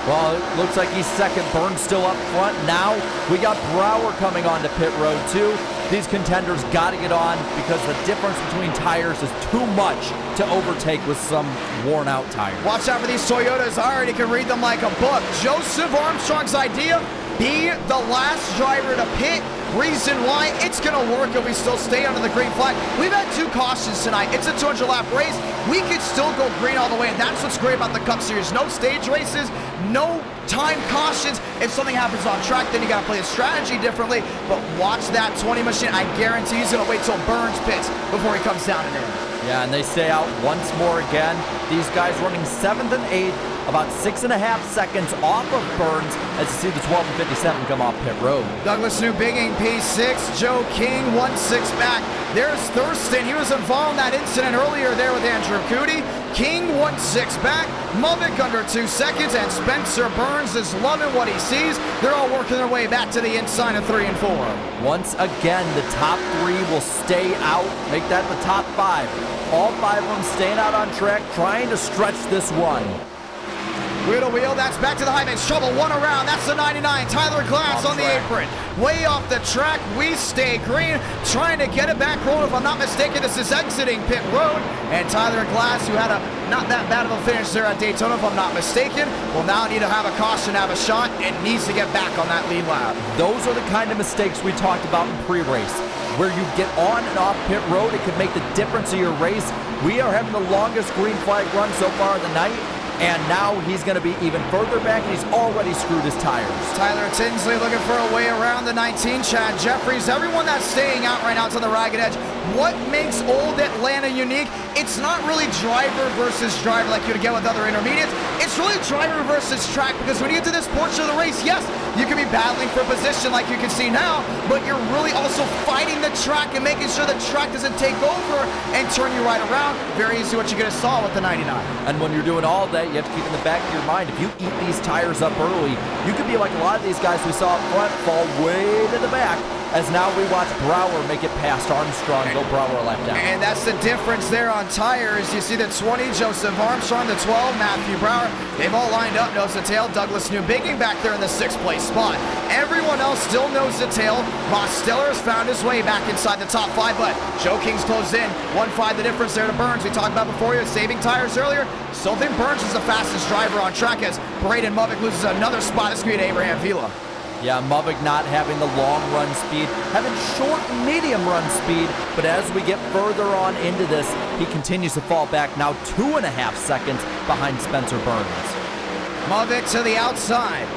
Well, it looks like he's second. Burns still up front. Now we got Brower coming on to pit road too. These contenders got to get on because the difference between tires is too much to overtake with some worn out tires. Watch out for these Toyotas. I already can read them like a book. Joseph Armstrong's idea, be the last driver to pit. Reason why it's going to work if we still stay under the green flag. We've had 2 cautions tonight. It's a 200-lap race. We could still go green all the way, and that's what's great about the Cup Series. No stage races, no time cautions. If something happens on track, then you got to play the strategy differently. But watch that 20 machine. I guarantee he's going to wait till Burns pits before he comes down and in. Yeah, and they stay out once more again. These guys running 7th and 8th. about 6.5 seconds off of Burns as you see the 12 and 57 come off pit road. Douglas Newbigging, P6. Joe King, 1-6 back. There's Thurston. He was involved in that incident earlier there with Andrew Cootie. King, 1-6 back. Mubik under 2 seconds. And Spencer Burns is loving what he sees. They're all working their way back to the inside of 3 and 4. Once again, the top 3 will stay out. Make that the top 5. All 5 of them staying out on track, trying to stretch this run. Wheel to wheel, that's back to the high base. Shovel one around, that's the 99. Tyler Glass on the apron. Way off the track, we stay green. Trying to get it back rolling. If I'm not mistaken, this is exiting pit road. And Tyler Glass, who had a not that bad of a finish there at Daytona, if I'm not mistaken, will now need to have a caution, have a shot, and needs to get back on that lead lap. Those are the kind of mistakes we talked about in pre-race, where you get on and off pit road. It could make the difference of your race. We are having the longest green flag run so far of the night. And now he's going to be even further back, and he's already screwed his tires. Tyler Tinsley looking for a way around the 19. Chad Jeffries, everyone that's staying out right now to the ragged edge. What makes Old Atlanta unique? It's not really driver versus driver like you'd get with other intermediates. It's really driver versus track, because when you get to this portion of the race, yes, you can be battling for position like you can see now, but you're really also fighting the track and making sure the track doesn't take over and turn you right around. Very easy what you could have saw with the 99. And when you're doing all that, you have to keep in the back of your mind, if you eat these tires up early, you could be like a lot of these guys we saw up front fall way to the back, as now we watch Brower make it past Armstrong, go Brower left out. And that's the difference there on tires. You see the 20, Joseph Armstrong, the 12, Matthew Brower. They've all lined up nose to tail. Douglas Newbigging back there in the 6th place spot. Everyone else still nose to tail. Mosteller has found his way back inside the top 5, but Joe King's closed in. 1.5 the difference there to Burns. We talked about before, he was saving tires earlier. Still think Burns is the fastest driver on track as Braden Mubik loses another spot. It's going to be Abraham Vila. Yeah, Mubik not having the long run speed, having short and medium run speed, but as we get further on into this, he continues to fall back, now 2.5 seconds behind Spencer Burns. Mubik to the outside.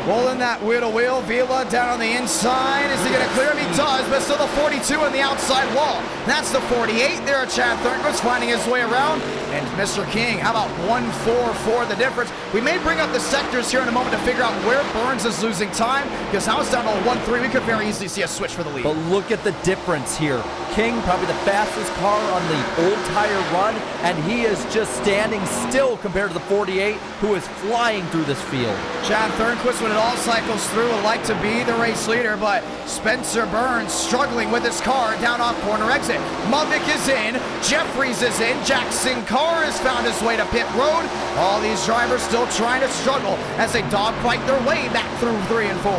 Rolling that wheel to wheel. Vila down on the inside. Is he going to clear him? He does, but still the 42 on the outside wall. That's the 48 there. Chad Thornquist finding his way around. And Mr. King, how about 1.44 the difference? We may bring up the sectors here in a moment to figure out where Burns is losing time, because now it's down to a 1.3. We could very easily see a switch for the lead. But look at the difference here. King, probably the fastest car on the old tire run, and he is just standing still compared to the 48, who is flying through this field. Chad Thornquist, when it all cycles through, would like to be the race leader, but Spencer Burns struggling with his car down off corner exit. Mubik is in, Jeffries is in, Jackson Carr has found his way to pit road. All these drivers still trying to struggle as they dogfight their way back through 3 and 4.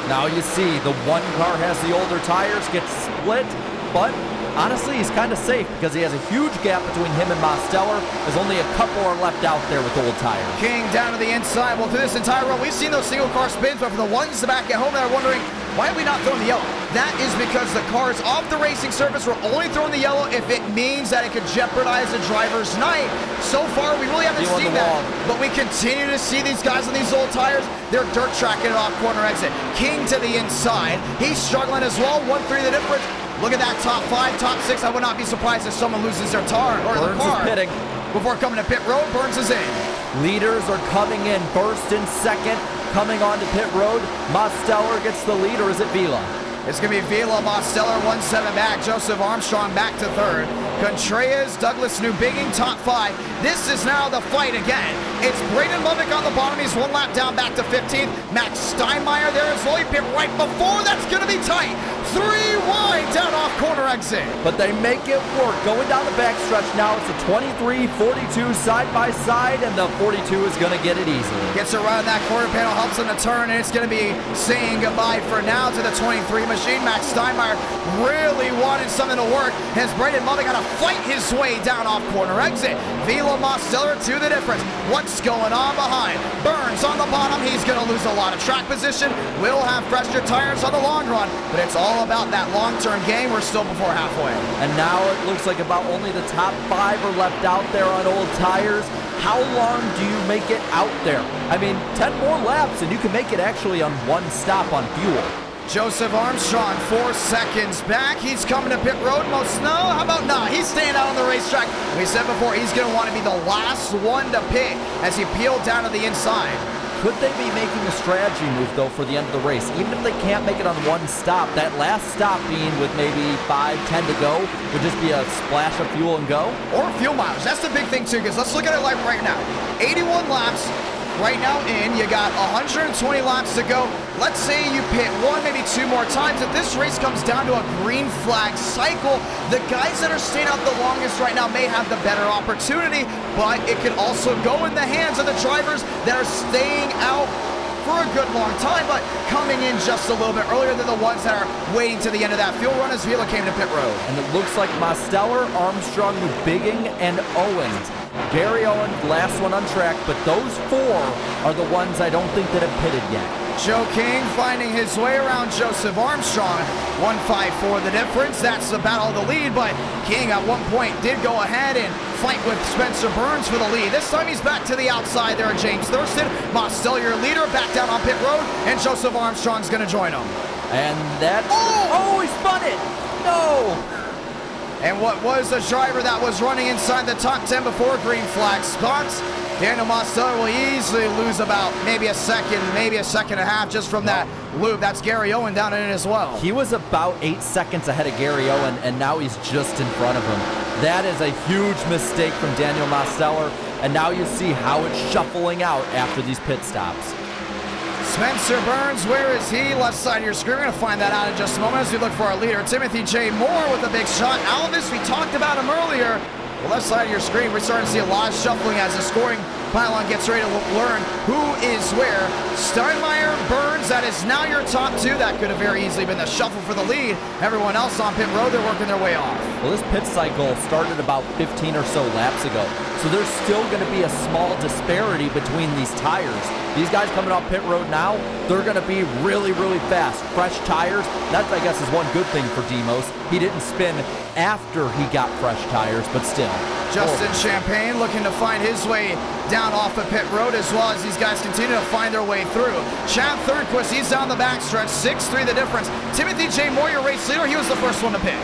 Now you see the one car has the older tires, gets split, but honestly, he's kind of safe because he has a huge gap between him and Mosteller. There's only a couple are left out there with old tires. King down to the inside. Well, through this entire run, we've seen those single car spins, but for the ones back at home that are wondering, why are we not throwing the yellow? That is because the cars off the racing surface were only throwing the yellow if it means that it could jeopardize the driver's night. So far, we really haven't seen that, but we continue to see these guys on these old tires. They're dirt tracking it off corner exit. King to the inside. He's struggling as well. 1.3 the difference. Look at that top 5, top 6. I would not be surprised if someone loses their car or Burns the car. is pitting. Before coming to pit road, Burns is in. Leaders are coming in first and second. Coming on to pit road, Mosteller gets the lead, or is it Vila? It's going to be Vila, Mosteller, 1.7 back. Joseph Armstrong back to 3rd. Contreras, Douglas Newbigging, top 5. This is now the fight again. It's Braden Mubik on the bottom. He's 1 lap down back to 15th. Max Steinmeier there is slowly pit right before. That's going to be tight. 3 wide down off corner exit. But they make it work. Going down the backstretch now, it's a 23-42 side by side, and the 42 is going to get it easily. Gets around that quarter panel, helps him to turn, and it's going to be saying goodbye for now to the 23 machine. Max Steinmeier really wanted something to work, as Braden Mubik got to fight his way down off corner exit. Vila Mosteller to the difference. What's going on behind? Burns on the bottom. He's going to lose a lot of track position. Will have fresher tires on the long run, but it's all about that long-term game. We're still before halfway. And now it looks like about only the top 5 are left out there on old tires. How long do you make it out there? I mean, 10 more laps and you can make it actually on 1 stop on fuel. Joseph Armstrong, 4 seconds back. He's coming to pit road. Most no, how about not? He's staying out on the racetrack. We said before, he's going to want to be the last one to pit as he peeled down to the inside. Could they be making a strategy move, though, for the end of the race? Even if they can't make it on one stop, that last stop being with maybe 5-10 to go would just be a splash of fuel and go? Or fuel miles. That's the big thing, too, because let's look at it like right now. 81 laps right now in. You got 120 laps to go. Let's say you pit one, maybe two more times. If this race comes down to a green flag cycle, the guys that are staying out the longest right now may have the better opportunity, but it could also go in the hands of the drivers that are staying out for a good long time, but coming in just a little bit earlier than the ones that are waiting to the end of that fuel run as Vila came to pit road. And it looks like Mosteller, Armstrong, Bigging, and Owens. Gary Owen, last one on track, but those four are the ones I don't think that have pitted yet. Joe King finding his way around Joseph Armstrong. 1.54 the difference. That's the battle of the lead, but King at one point did go ahead and fight with Spencer Burns for the lead. This time he's back to the outside there, James Thurston. Mosteller, your leader, back down on pit road, and Joseph Armstrong's going to join him. And that... Oh, he spun it! No! And what was the driver that was running inside the top 10 before green flag spots? Daniel Mosteller will easily lose about maybe a second and a half just from that loop. That's Gary Owen down in it as well. He was about 8 seconds ahead of Gary Owen, and now he's just in front of him. That is a huge mistake from Daniel Mosteller, and now you see how it's shuffling out after these pit stops. Spencer Burns, where is he? Left side of your screen. We're going to find that out in just a moment as we look for our leader. Timothy J. Moore with a big shot. Alvis, we talked about him earlier. The left side of your screen, we're starting to see a lot of shuffling as the scoring pylon gets ready to learn who is where. Steinmeier, Burns, that is now your top two. That could have very easily been the shuffle for the lead. Everyone else on pit road, they're working their way off. Well, this pit cycle started about 15 or so laps ago, so there's still going to be a small disparity between these tires. These guys coming off pit road now, they're going to be really, really fast. Fresh tires, that I guess is one good thing for Demos. He didn't spin after he got fresh tires, but still. Justin Champagne looking to find his way down off of pit road as well as these guys continue to find their way through. Chad Thurnquist, he's down the backstretch, 6-3 the difference. Timothy J. Moore, your race leader, he was the first one to pit.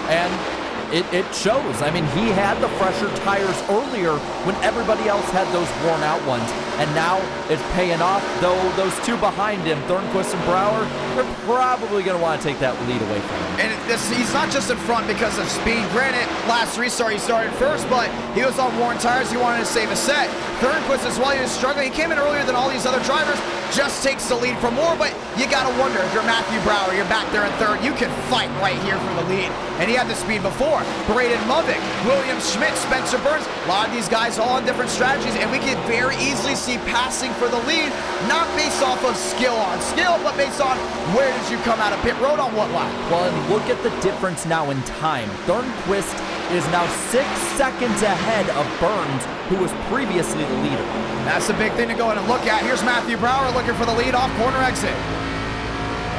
And it shows. I mean, he had the fresher tires earlier when everybody else had those worn out ones. And now it's paying off, though those two behind him, Thornquist and Brower, they're probably going to want to take that lead away from him. And he's not just in front because of speed. Granted, last restart he started first, but he was on worn tires. He wanted to save a set. Thornquist as well, he was struggling. He came in earlier than all these other drivers, just takes the lead from Moore, but you got to wonder, if you're Matthew Brower, you're back there in third, you can fight right here for the lead. And he had the speed before. Braden Movick, William Schmidt, Spencer Burns, a lot of these guys all on different strategies, and we can very easily see passing for the lead, not based off of skill on skill, but based on where did you come out of pit road on what lap. Well, and look at the difference now in time. Thornquist is now 6 seconds ahead of Burns, who was previously the leader. That's the big thing to go in and look at. Here's Matthew Brower looking for the lead off corner exit.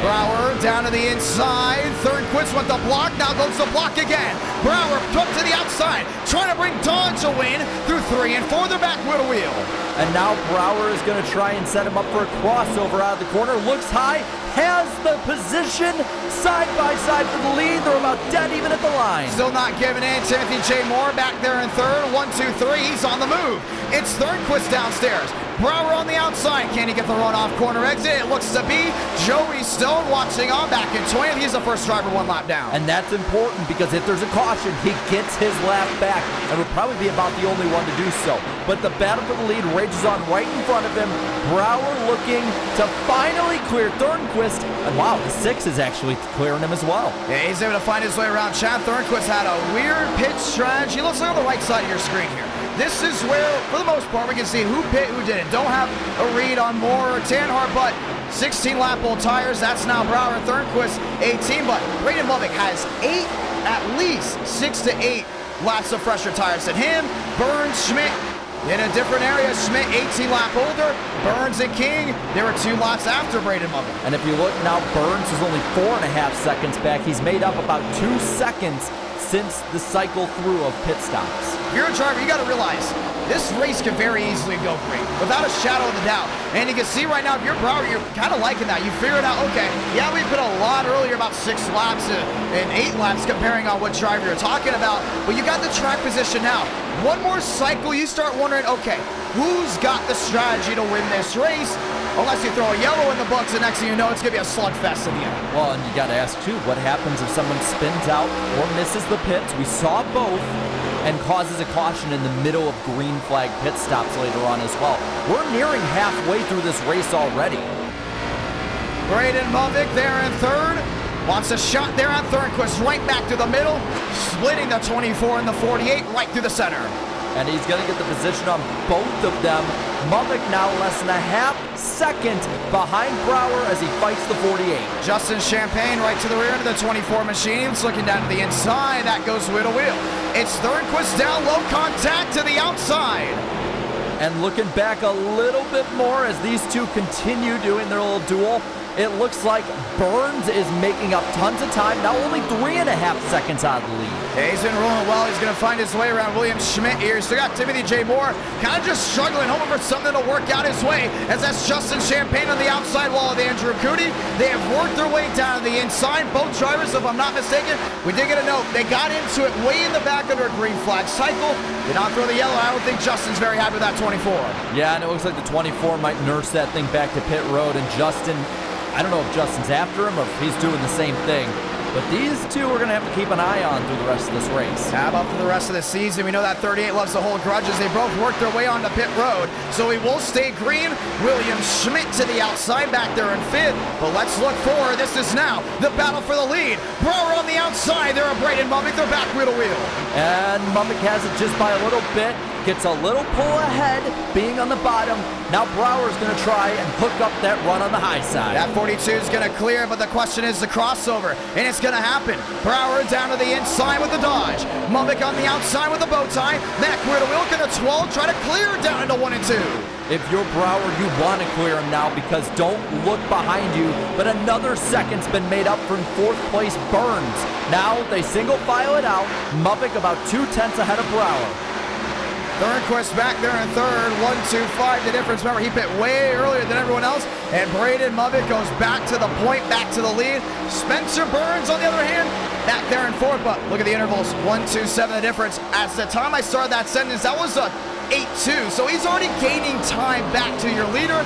Brower down to the inside. Thornquist went the block. Now goes the block again. Brower took to the outside, trying to bring Dodge a win through 3 and 4. They're back with a wheel. And now Brower is going to try and set him up for a crossover out of the corner. Looks high, has the position side by side for the lead. They're about dead even at the line. Still not giving in. Timothy J. Moore back there in third. 1, 2, 3. He's on the move. It's Thornquist downstairs. Brower on the outside. Can he get the run off corner exit? It looks to be Joey Stone watching on back in 20th. He's the first driver 1 lap down. And that's important because if there's a caution, he gets his lap back and would probably be about the only one to do so. But the battle for the lead rages on right in front of him. Brower looking to finally clear Thornquist. And wow, the 6 is actually clearing him as well. Yeah, he's able to find his way around. Chad Thornquist had a weird pitch strategy. Looks like on the right side of your screen here. This is where, for the most part, we can see who pit, who didn't. Don't have a read on Moore or Tanhart, but 16 lap old tires. That's now Brower and Thornquist 18, but Braden Movick has at least 6 to 8 laps of fresher tires than him. Burns, Schmidt in a different area. Schmidt 18 lap older. Burns and King, they were 2 laps after Braden Movick. And if you look now, Burns is only 4.5 seconds back. He's made up about 2 seconds since the cycle through of pit stops. If you're a driver, you got to realize this race could very easily go green, without a shadow of a doubt. And you can see right now, if you're Brower, you're kind of liking that. You figured out, okay, yeah, we put a lot earlier, about 6 laps and 8 laps, comparing on what driver you're talking about, but you got the track position now. One more cycle, you start wondering, okay, who's got the strategy to win this race? Unless you throw a yellow in the books, and next thing you know, it's going to be a slugfest in the end. Well, and you got to ask, too, what happens if someone spins out or misses the pits? We saw both, and causes a caution in the middle of green flag pit stops later on as well. We're nearing halfway through this race already. Braden Movic there in third. Wants a shot there on Thornquist, right back to the middle, splitting the 24 and the 48 right through the center. And he's going to get the position on both of them. Movic now less than a half second behind Brower as he fights the 48. Justin Champagne right to the rear end of the 24 machines, looking down to the inside. That goes wheel to wheel. It's Thornquist down, low contact to the outside. And looking back a little bit more as these two continue doing their little duel, it looks like Burns is making up tons of time, now only 3.5 seconds out of the lead. Yeah, he's been rolling well. He's going to find his way around William Schmidt here. Still got Timothy J. Moore kind of just struggling, hoping for something to work out his way, as that's Justin Champagne on the outside wall with Andrew Cootie. They have worked their way down to the inside. Both drivers, if I'm not mistaken, we did get a note. They got into it way in the back under a green flag cycle. Did not throw the yellow. I don't think Justin's very happy with that 24. Yeah, and it looks like the 24 might nurse that thing back to pit road, and Justin, I don't know if Justin's after him or if he's doing the same thing. But these two are going to have to keep an eye on through the rest of this race. How about for the rest of the season? We know that 38 loves to hold grudges. They both worked their way onto pit road, so he will stay green. William Schmidt to the outside back there in fifth. But let's look forward. This is now the battle for the lead. Brower on the outside. They're a Braden Movic. They're back wheel to wheel. And Movic has it just by a little bit. Gets a little pull ahead, being on the bottom. Now Brower's going to try and hook up that run on the high side. That 42 is going to clear, but the question is the crossover, and it's going to happen. Brower down to the inside with the dodge. Movic on the outside with the bow tie. Mac wheel to wheel, going to 12, try to clear down into 1 and 2. If you're Brower, you want to clear him now because don't look behind you. But another second's been made up from 4th place Burns. Now they single file it out. Movic about 2/10 ahead of Brower. Thornquist back there in third, 1-2-5 the difference. Remember, he pit way earlier than everyone else, and Braden Movic goes back to the point, back to the lead. Spencer Burns, on the other hand, back there in fourth, but look at the intervals, 1-2-7 the difference. At the time I started that sentence, that was a 8-2, so he's already gaining time back to your leader.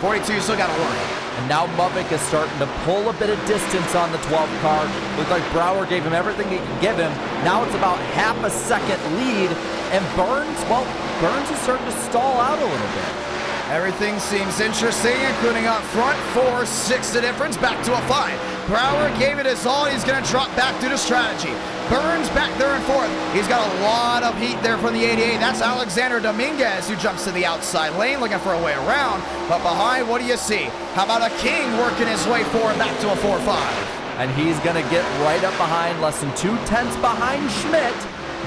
42 still got to work. And now Movic is starting to pull a bit of distance on the 12 car. Looked like Brower gave him everything he could give him. Now it's about half a second lead. And Burns, well, Burns is starting to stall out a little bit. Everything seems interesting, including up front. 4-6 the difference, back to a 5. Brower gave it his all. He's going to drop back to the strategy. Burns back there in fourth. He's got a lot of heat there from the 88. That's Alexander Dominguez who jumps to the outside lane looking for a way around. But behind, what do you see? How about a King working his way forward back to a 4-5? And he's going to get right up behind, less than 2/10 behind Schmidt.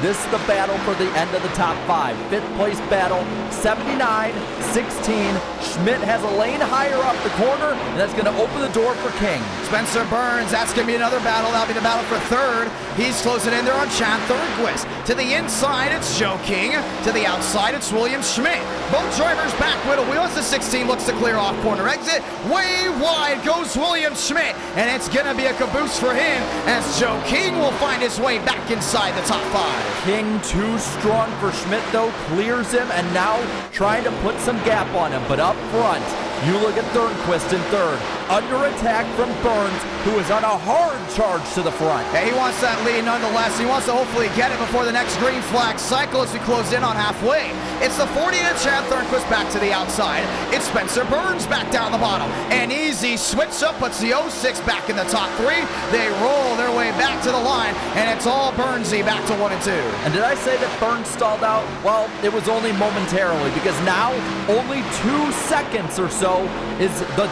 This is the battle for the end of the top 5. 5th place battle, 79-16. Schmidt has a lane higher up the corner, and that's going to open the door for King. Spencer Burns, that's going to be another battle. That'll be the battle for third. He's closing in there on Chad Thornquist. To the inside, it's Joe King. To the outside, it's William Schmidt. Both drivers back with a wheel as the 16 looks to clear off corner exit. Way wide goes William Schmidt, and it's going to be a caboose for him as Joe King will find his way back inside the top 5. King too strong for Schmidt though, clears him, and now trying to put some gap on him. But up front, you look at Thornquist in third, under attack from Burns, who is on a hard charge to the front. Yeah, he wants that lead nonetheless. He wants to hopefully get it before the next green flag cycle as we close in on halfway. It's the 40 to Chad Thornquist back to the outside. It's Spencer Burns back down the bottom. An easy switch up puts the 06 back in the top 3. They roll their way back to the line, and it's all Burnsy back to 1 and 2. And did I say that Burns stalled out? Well, it was only momentarily, because now only 2 seconds or so is the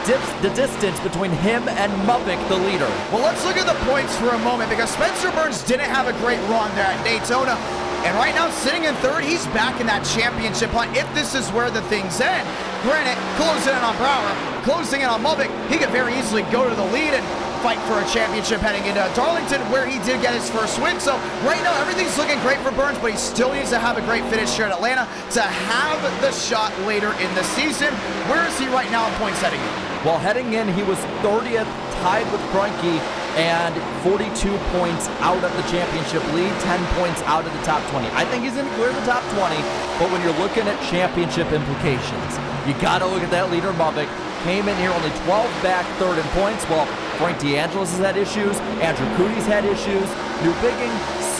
distance between him and Movic, the leader. Well, let's look at the points for a moment, because Spencer Burns didn't have a great run there at Daytona. And right now, sitting in third, he's back in that championship hunt if this is where the things end. Granted, closing in on Brower, closing in on Movic, he could very easily go to the lead, and fight for a championship heading into Darlington, where he did get his first win. So right now, everything's looking great for Burns, but he still needs to have a great finish here in Atlanta to have the shot later in the season. Where is he right now in points heading in? Well, heading in, he was 30th, tied with Kroenke, and 42 points out of the championship lead, 10 points out of the top 20. I think he's going to clear the top 20, but when you're looking at championship implications, you got to look at that leader, Mubik. Came in here only 12 back, third in points. Well, Frank DeAngelis has had issues. Andrew Cootie's had issues. New Bigging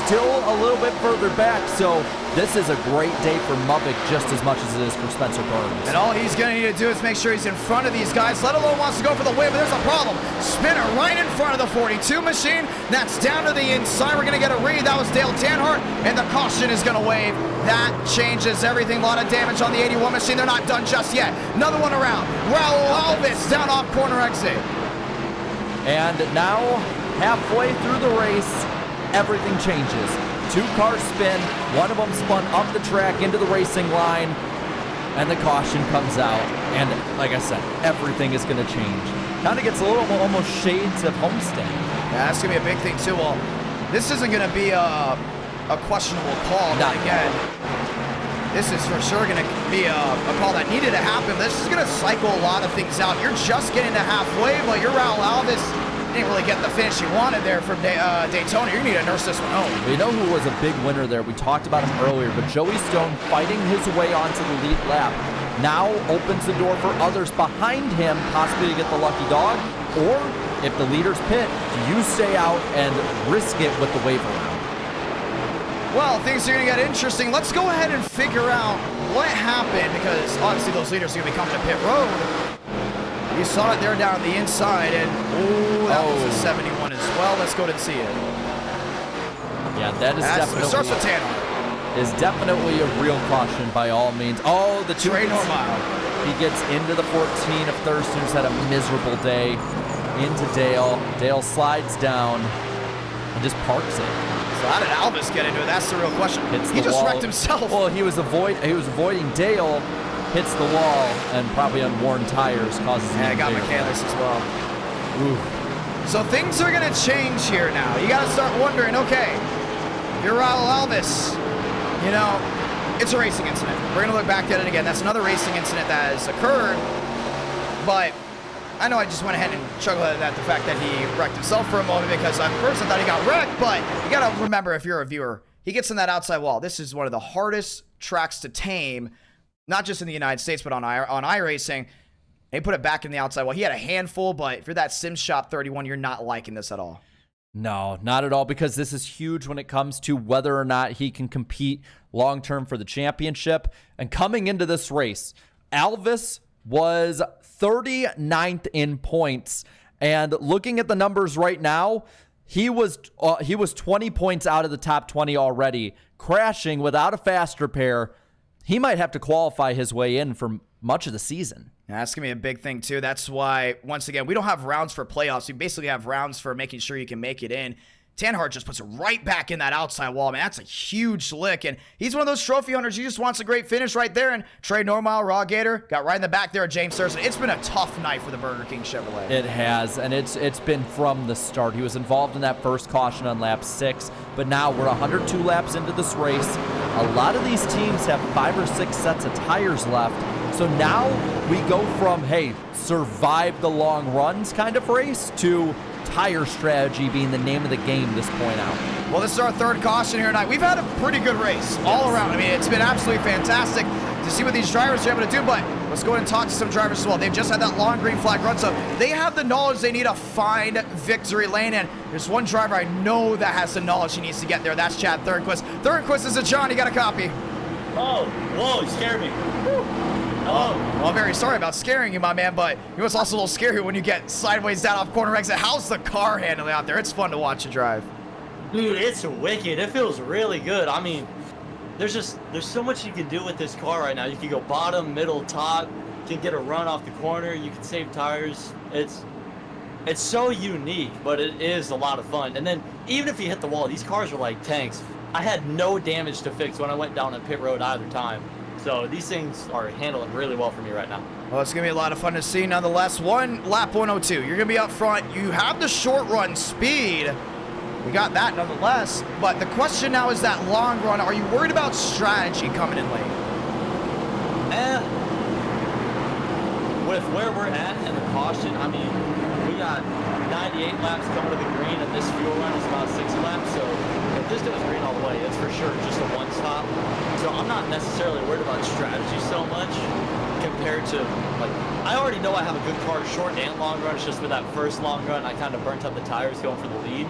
still a little bit further back. So this is a great day for Mubik just as much as it is for Spencer Burns. And all he's going to need to do is make sure he's in front of these guys, let alone wants to go for the win. But there's a problem. Spinner right in front of the 42 machine. That's down to the inside. We're going to get a read. That was Dale Tanhart. And the caution is going to wave. That changes everything. A lot of damage on the 81 machine. They're not done just yet. Another one around. Raul Alves down off corner exit. And now, halfway through the race, everything changes. 2 cars spin. One of them spun up the track into the racing line. And the caution comes out. And like I said, everything is going to change. Kind of gets a little almost shades of Homestead. Yeah, that's going to be a big thing, too. Well, this isn't going to be a questionable call. Not again, this is for sure going to be a call that needed to happen. This is going to cycle a lot of things out. You're just getting to halfway, but your Raul Alves didn't really get the finish you wanted there from Daytona. You're going to need to nurse this one home. We know who was a big winner there. We talked about him earlier, but Joey Stone fighting his way onto the lead lap now opens the door for others behind him possibly to get the lucky dog, or if the leaders pit, do you stay out and risk it with the waiver round? Well, things are going to get interesting. Let's go ahead and figure out what happened, because obviously those leaders are going to be coming to pit road. You saw it there down on the inside, and that was a 71 as well. Let's go and see it. Yeah, definitely. It starts with Tanner. Is definitely a real caution by all means. Oh, the Trey Normal. He gets into the 14 of Thurston, who's had a miserable day. Into Dale. Dale slides down and just parks it. So how did Alves get into it? That's the real question. He just wrecked himself. Well, he was avoiding Dale, hits the wall, and probably on worn tires causes him. Yeah, I got McCandless as well. Ooh. So things are going to change here now. You got to start wondering, okay, you're Raul Alves. You know, it's a racing incident. We're going to look back at it again. That's another racing incident that has occurred. But I know I just went ahead and chuckled at the fact that he wrecked himself for a moment, because at first I thought he got wrecked, but you got to remember, if you're a viewer, he gets in that outside wall. This is one of the hardest tracks to tame, not just in the United States, but on iRacing. He put it back in the outside wall. He had a handful, but if you're that Sim Shop 31, you're not liking this at all. No, not at all, because this is huge when it comes to whether or not he can compete long-term for the championship. And coming into this race, Alves was 39th in points, and looking at the numbers right now, he was 20 points out of the top 20 already, crashing without a fast repair. He might have to qualify his way in for much of the season. Yeah, that's going to be a big thing, too. That's why, once again, we don't have rounds for playoffs. We basically have rounds for making sure you can make it in. Tanhart just puts it right back in that outside wall, man. That's a huge lick, and he's one of those trophy hunters. He just wants a great finish right there, and Trey Normal, Raw Gator, got right in the back there of James Thurston. It's been a tough night for the Burger King Chevrolet. It has, and it's been from the start. He was involved in that first caution on lap 6, but now we're 102 laps into this race. A lot of these teams have 5 or 6 sets of tires left, so now we go from, hey, survive the long runs kind of race to tire strategy being the name of the game this point out. Well, this is our third caution here tonight. We've had a pretty good race all around. I mean, it's been absolutely fantastic to see what these drivers are able to do, but let's go ahead and talk to some drivers as well. They've just had that long green flag run, so they have the knowledge they need to find victory lane, and there's one driver I know that has the knowledge he needs to get there. That's Chad Thornquist. Thornquist is a John. You got a copy? Oh, whoa, you scared me. Woo. Hello. Well, I'm very sorry about scaring you, my man, but you know what's also a little scary when you get sideways down off corner exit. How's the car handling out there? It's fun to watch you drive. Dude, it's wicked. It feels really good. I mean, there's so much you can do with this car right now. You can go bottom, middle, top. You can get a run off the corner. You can save tires. It's so unique, but it is a lot of fun. And then even if you hit the wall, these cars are like tanks. I had no damage to fix when I went down on pit road either time. So these things are handling really well for me right now. Well, it's going to be a lot of fun to see nonetheless. Lap 102. You're going to be up front. You have the short run speed. We got that nonetheless. But the question now is that long run. Are you worried about strategy coming in late? With where we're at and the caution, I mean, we got 98 laps coming to the green, and this fuel run is about 60 laps. So if this goes green all the way, it's for sure just a one stop. So I'm not necessarily worried about strategy so much compared to, like, I already know I have a good car short and long run. It's just with that first long run, I kind of burnt up the tires going for the lead.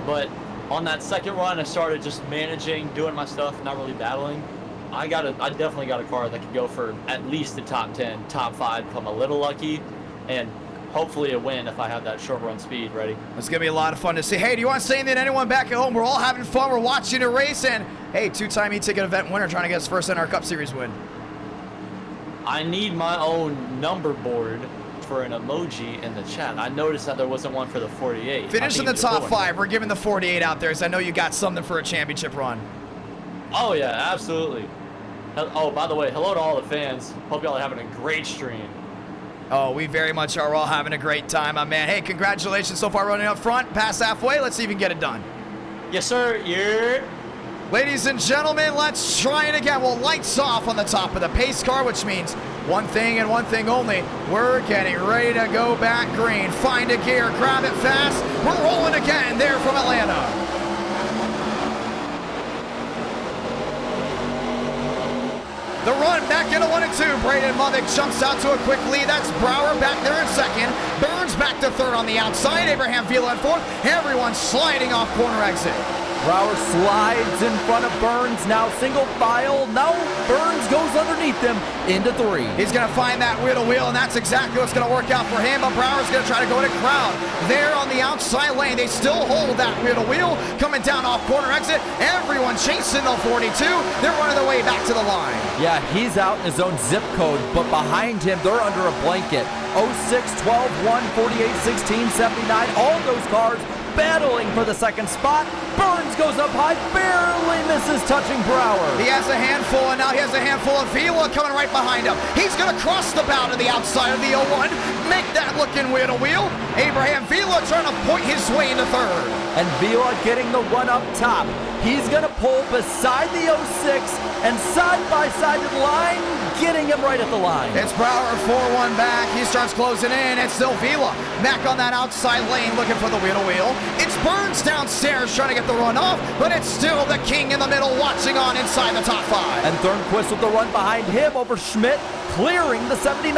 But on that second run, I started just managing, doing my stuff, not really battling. I definitely got a car that could go for at least the top 10, top 5, if I'm a little lucky, and hopefully a win if I have that short run speed ready. It's going to be a lot of fun to see. Hey, do you want to say anything to anyone back at home? We're all having fun. We're watching a race, and hey, 2-time eTicket event winner trying to get his first NASCAR Cup Series win. I need my own number board for an emoji in the chat. I noticed that there wasn't one for the 48. Finish in the top 5. We're giving the 48 out there, so I know you got something for a championship run. Oh, yeah, absolutely. Oh, by the way, hello to all the fans. Hope y'all are having a great stream. Oh, we very much are all having a great time, my man. Hey, congratulations so far running up front. Past halfway. Let's see if you can get it done. Yes, sir. Yeah. Ladies and gentlemen, let's try it again. Well, lights off on the top of the pace car, which means one thing and one thing only. We're getting ready to go back green. Find a gear, grab it fast. We're rolling again there from Atlanta. The run back into 1 and 2. Braden Mothick jumps out to a quick lead. That's Brower back there in second. Burns back to third on the outside. Abraham Vila in fourth. Everyone sliding off corner exit. Brower slides in front of Burns, now single file. Now Burns goes underneath him into 3. He's going to find that wheel to wheel, and that's exactly what's going to work out for him. But Brower's going to try to go into crowd. There on the outside lane, they still hold that wheel to wheel. Coming down off corner exit. Everyone chasing the 42. They're running their way back to the line. Yeah, he's out in his own zip code, but behind him, they're under a blanket. 06, 12, 1, 48, 16, 79, all those cars battling for the second spot. Burns goes up high, barely misses touching Brower. He has a handful, and now he has a handful of Vila coming right behind him. He's going to cross the bow to the outside of the 01, make that looking wheel to wheel. Abraham Vila trying to point his way into third. And Vila getting the run up top. He's going to pull beside the 06 and side by side to the line, getting him right at the line. It's Brower 4-1 back. He starts closing in. It's still Vila back on that outside lane looking for the wheel to wheel. It's Burns downstairs trying to get the run off, but it's still the king in the middle watching on inside the top 5. And Thornquist with the run behind him over Schmidt, clearing the 79.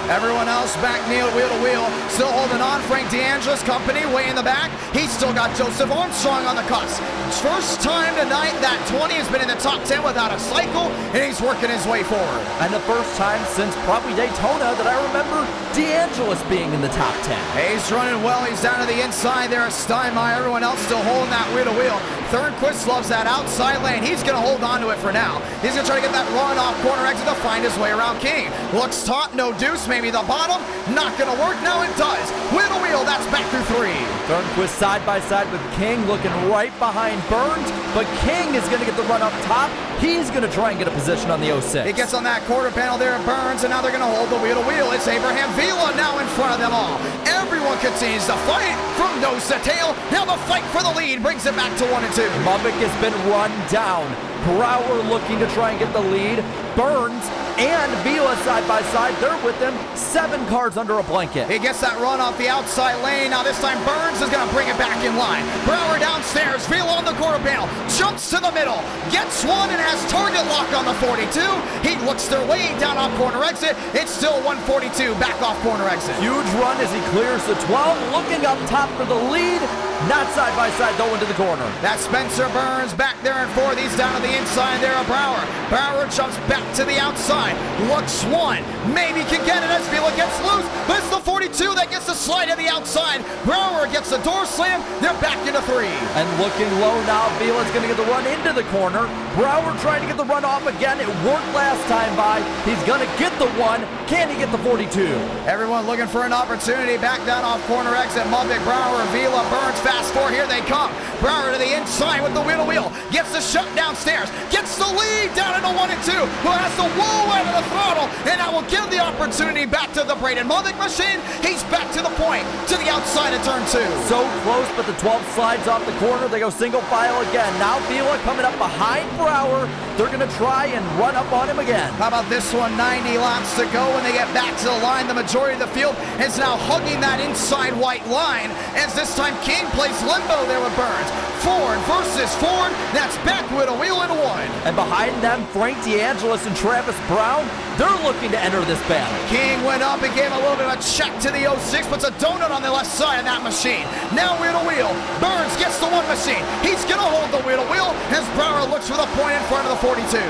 Everyone else back near wheel to wheel, still holding on. Frank DeAngelis company way in the back. He's still got Joseph Armstrong on the cuts. First time tonight that 20 has been in the top 10 without a cycle, and he's working his way forward. And the first time since probably Daytona that I remember DeAngelis being in the top 10. Hey, he's running well. He's down to the inside there. Steinmeier, everyone else still holding that wheel to wheel. Thornquist loves that outside lane. He's going to hold on to it for now. He's going to try to get that run off corner exit to find his way around King. Looks top, no deuce, maybe the bottom. Not going to work. Now it does. Wheel to wheel, that's back through 3. Thornquist side by side with King, looking right behind Burns, but King is going to get the run up top. He's going to try and get a position on the 06. He gets on that quarter panel there at Burns, and now they're going to hold the wheel to wheel. It's Abraham Vila now in front of them all. Everyone continues to fight from nose to tail. Now the fight for the lead brings it back to 1 and 2. Mubbick has been run down. Brower looking to try and get the lead. Burns and Vila side by side. They're with him. 7 cars under a blanket. He gets that run off the outside lane. Now this time Burns is going to bring it back in line. Brower downstairs. Vila on the quarter panel. Jumps to the middle. Gets one and has target lock on the 42. He looks their way down off corner exit. It's still 142 back off corner exit. Huge run as he clears the 12. Looking up top for the lead. Not side by side though into the corner. That's Spencer Burns back there in 4th. He's down to the inside there of Brower. Brower jumps back to the outside. Looks one. Maybe can get it as Vila gets loose. But it's the 42 that gets the slide to the outside. Brower gets the door slam. They're back into 3. And looking low now. Vila's going to get the run into the corner. Brower trying to get the run off again. It worked last time by. He's going to get the 1. Can he get the 42? Everyone looking for an opportunity. Back down off corner exit. Mubbick, Brower, Vila, Burns fast four. Here they come. Brower to the inside with the wheel to wheel. Gets the shut downstairs. Gets the lead down into 1 and 2. Who has to whoa out of the throttle. And that will give the opportunity back to the Braden Mulvick machine. He's back to the point. To the outside of turn 2. So close, but the 12 slides off the corner. They go single file again. Now Vila coming up behind Brower. They're going to try and run up on him again. How about this one? 90 laps to go when they get back to the line. The majority of the field is now hugging that inside white line. As this time King plays limbo there with Burns. Ford versus Ford. That's back with a wheel and one. And behind them, Frank DeAngelis and Travis Brown. They're looking to enter this battle. King went up and gave a little bit of a check to the 06. Puts a donut on the left side of that machine. Now wheel to wheel. Burns gets the one machine. He's going to hold the wheel to wheel as Brower looks for the point in front of the 42.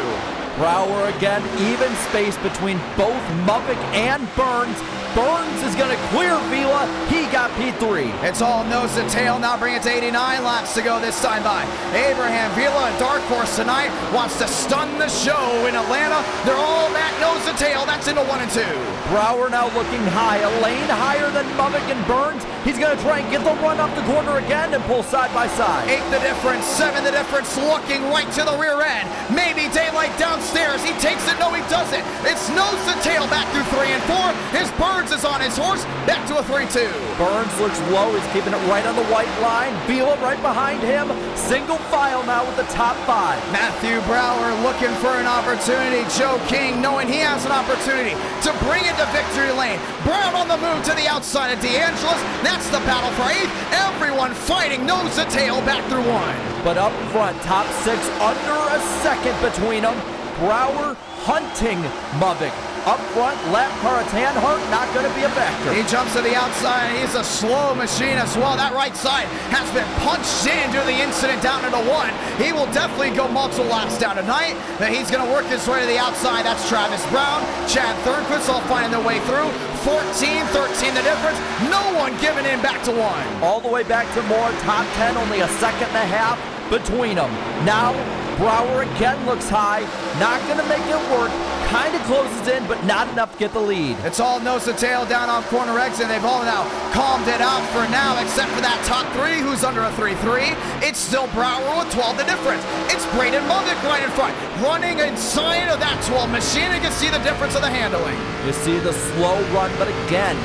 Brower again, even space between both Mulvick and Burns. Burns is going to clear Vila. He got P3. It's all nose to tail. Now bring it to 89 laps to go this time by Abraham Vila. A dark horse tonight wants to stun the show in Atlanta. They're all that nose to tail. That's into 1 and 2. Brower now looking high. A lane higher than Mulvick and Burns. He's going to try and get the run up the corner again and pull side by side. 8 the difference, 7 the difference, looking right to the rear end. Maybe daylight downstairs. He takes it. No, he doesn't. It's nose to tail back through 3 and 4. His Burns is on his horse, back to a 3-2. Burns looks low, he's keeping it right on the white line. Vila right behind him, single file now with the top 5. Matthew Brower looking for an opportunity. Joe King knowing he has an opportunity to bring it to victory lane. Brown on the move to the outside of DeAngelis. That's the battle for 8th. Everyone fighting nose to tail back through 1. But up front, top 6 under a second between them. Brower hunting Mulvick. Up front, lap car, Tanhart not going to be a factor. He jumps to the outside. He's a slow machine as well. That right side has been punched in due to the incident down into 1. He will definitely go multiple laps down tonight. But he's going to work his way to the outside. That's Travis Brown, Chad Thurnquist all finding their way through. 14, 13 the difference. No one giving in back to 1. All the way back to more. Top 10, only a second and a half between them. Now, Brower again looks high. Not going to make it work. Kind of closes in, but not enough to get the lead. It's all nose to tail down off corner exit. They've all now calmed it out for now, except for that top 3 who's under a 3-3. It's still Brower with 12 the difference. It's Braden Mulvick right in front, running inside of that 12 machine. You can see the difference of the handling. You see the slow run, but again,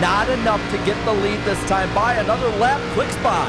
not enough to get the lead this time by. Another lap clicks by.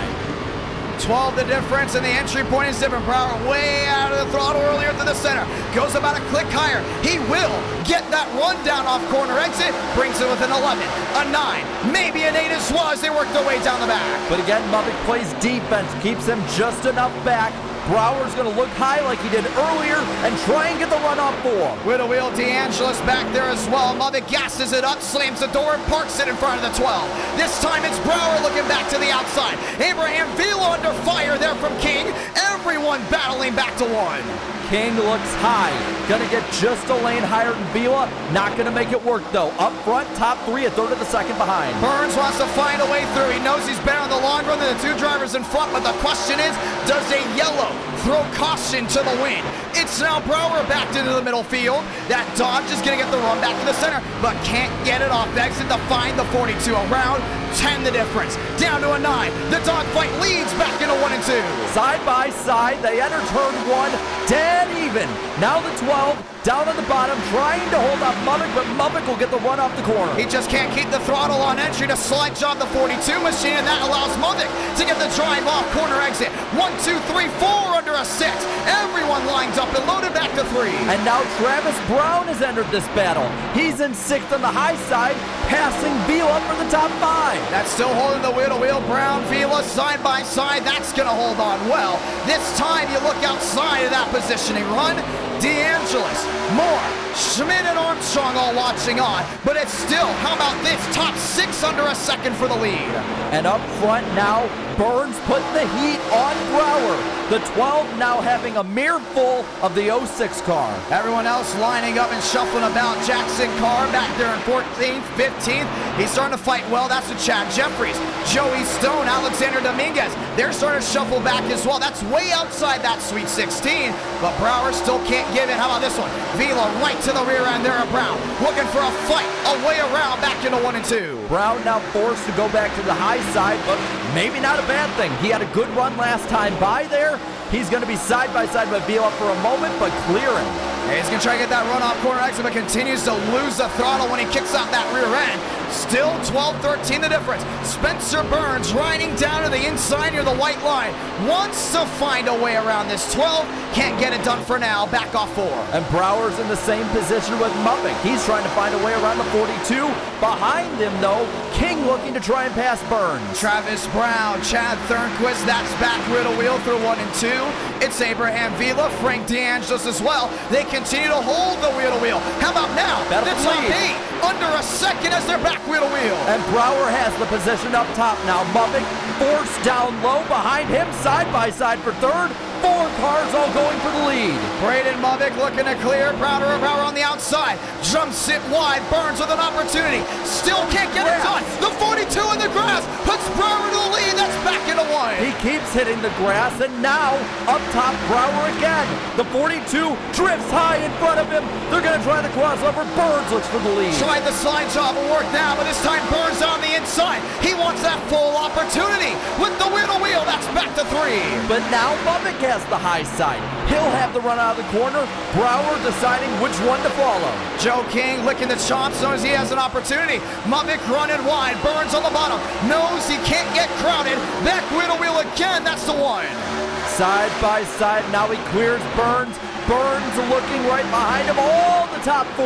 12 the difference, and the entry point is different. Brower way out of the throttle earlier to the center. Goes about a click higher. He will get that run down off corner exit. Brings it with an 11, a 9, maybe an 8 as well as they work their way down the back. But again, Mulvick plays defense, keeps him just enough back. Brower's going to look high like he did earlier and try and get the run off 4. With a wheel, DeAngelis back there as well. Mulvick gasses it up, slams the door, and parks it in front of the 12. This time it's Brower looking back to the outside. Abraham Vila under fire there from King. Everyone battling back to 1. King looks high. Gonna get just a lane higher than Vila. Not gonna make it work though. Up front, top 3, a third of the second behind. Burns wants to find a way through. He knows he's better on the long run than the 2 drivers in front, but the question is, does a yellow throw caution to the wind? It's now Brower backed into the middle field. That Dodge is gonna get the run back to the center, but can't get it off exit to find the 42 around. 10 the difference, down to a 9. The dogfight leads back into 1 and 2. Side by side, they enter turn 1, dead even. Now the 12 down at the bottom, trying to hold off Mulvick, but Mulvick will get the run off the corner. He just can't keep the throttle on entry to slide job the 42 machine, and that allows Mulvick to get the drive off corner exit. 1, 2, 3, 4 under a 6. Everyone lines up and loaded back to 3. And now Travis Brown has entered this battle. He's in 6th on the high side, passing Vila for the top 5. That's still holding the wheel to wheel. Brown, Vila, side by side. That's going to hold on well. This time you look outside of that positioning run. DeAngelis, Moore, Schmidt, and Armstrong all watching on. But it's still, how about this? Top 6 under a second for the lead. And up front now, Burns putting the heat on Brower. The 12 now having a mere full of the 06 car. Everyone else lining up and shuffling about. Jackson Carr back there in 14th, 15th. He's starting to fight well. That's with Chad Jeffries, Joey Stone, Alexander Dominguez. They're starting to shuffle back as well. That's way outside that Sweet 16. But Brower still can't give it. How about this one? Vila right to the rear end there of Brown. Looking for a fight, a way around back into 1 and 2. Brown now forced to go back to the high side, but maybe not a bad thing. He had a good run last time by there. He's going to be side by side with Vila for a moment, but clearing. He's going to try to get that run off corner exit, but continues to lose the throttle when he kicks out that rear end. Still 12-13 the difference. Spencer Burns riding down to the inside near the white line. Wants to find a way around this 12. Can't get it done for now. Back off 4. And Brower's in the same position with Muppet. He's trying to find a way around the 42. Behind him, though, King looking to try and pass Burns. Travis Brown, Chad Thornquist, that's back rear to wheel through 1 and 2. It's Abraham Vila, Frank DeAngelis as well. They continue to hold the wheel to wheel. How about now? Battle The for top lead. 8 under a second as they're back wheel to wheel. And Brower has the position up top now. Muppet forced down low behind him, side by side for third. 4 cars all going for the lead. Braden Movic looking to clear. Brower on the outside. Jumps it wide. Burns with an opportunity. Still can't get it done. The 42 in the grass puts Brower to the lead. That's back into 1. He keeps hitting the grass, and now up top, Brower again. The 42 drifts high in front of him. They're going to try the crossover. Burns looks for the lead. Tried the slide job, will work now, but this time Burns on the inside. He wants that full opportunity with the wheel to wheel. That's back to 3. But now Muppet has the high side. He'll have the run out of the corner. Brower deciding which one to follow. Joe King licking the chops, knows he has an opportunity. Muppet running wide. Burns on the bottom. Knows he can't get crowded. Back wheel to wheel again. That's the 1. Side by side, now he clears Burns. Burns looking right behind him. All the top 4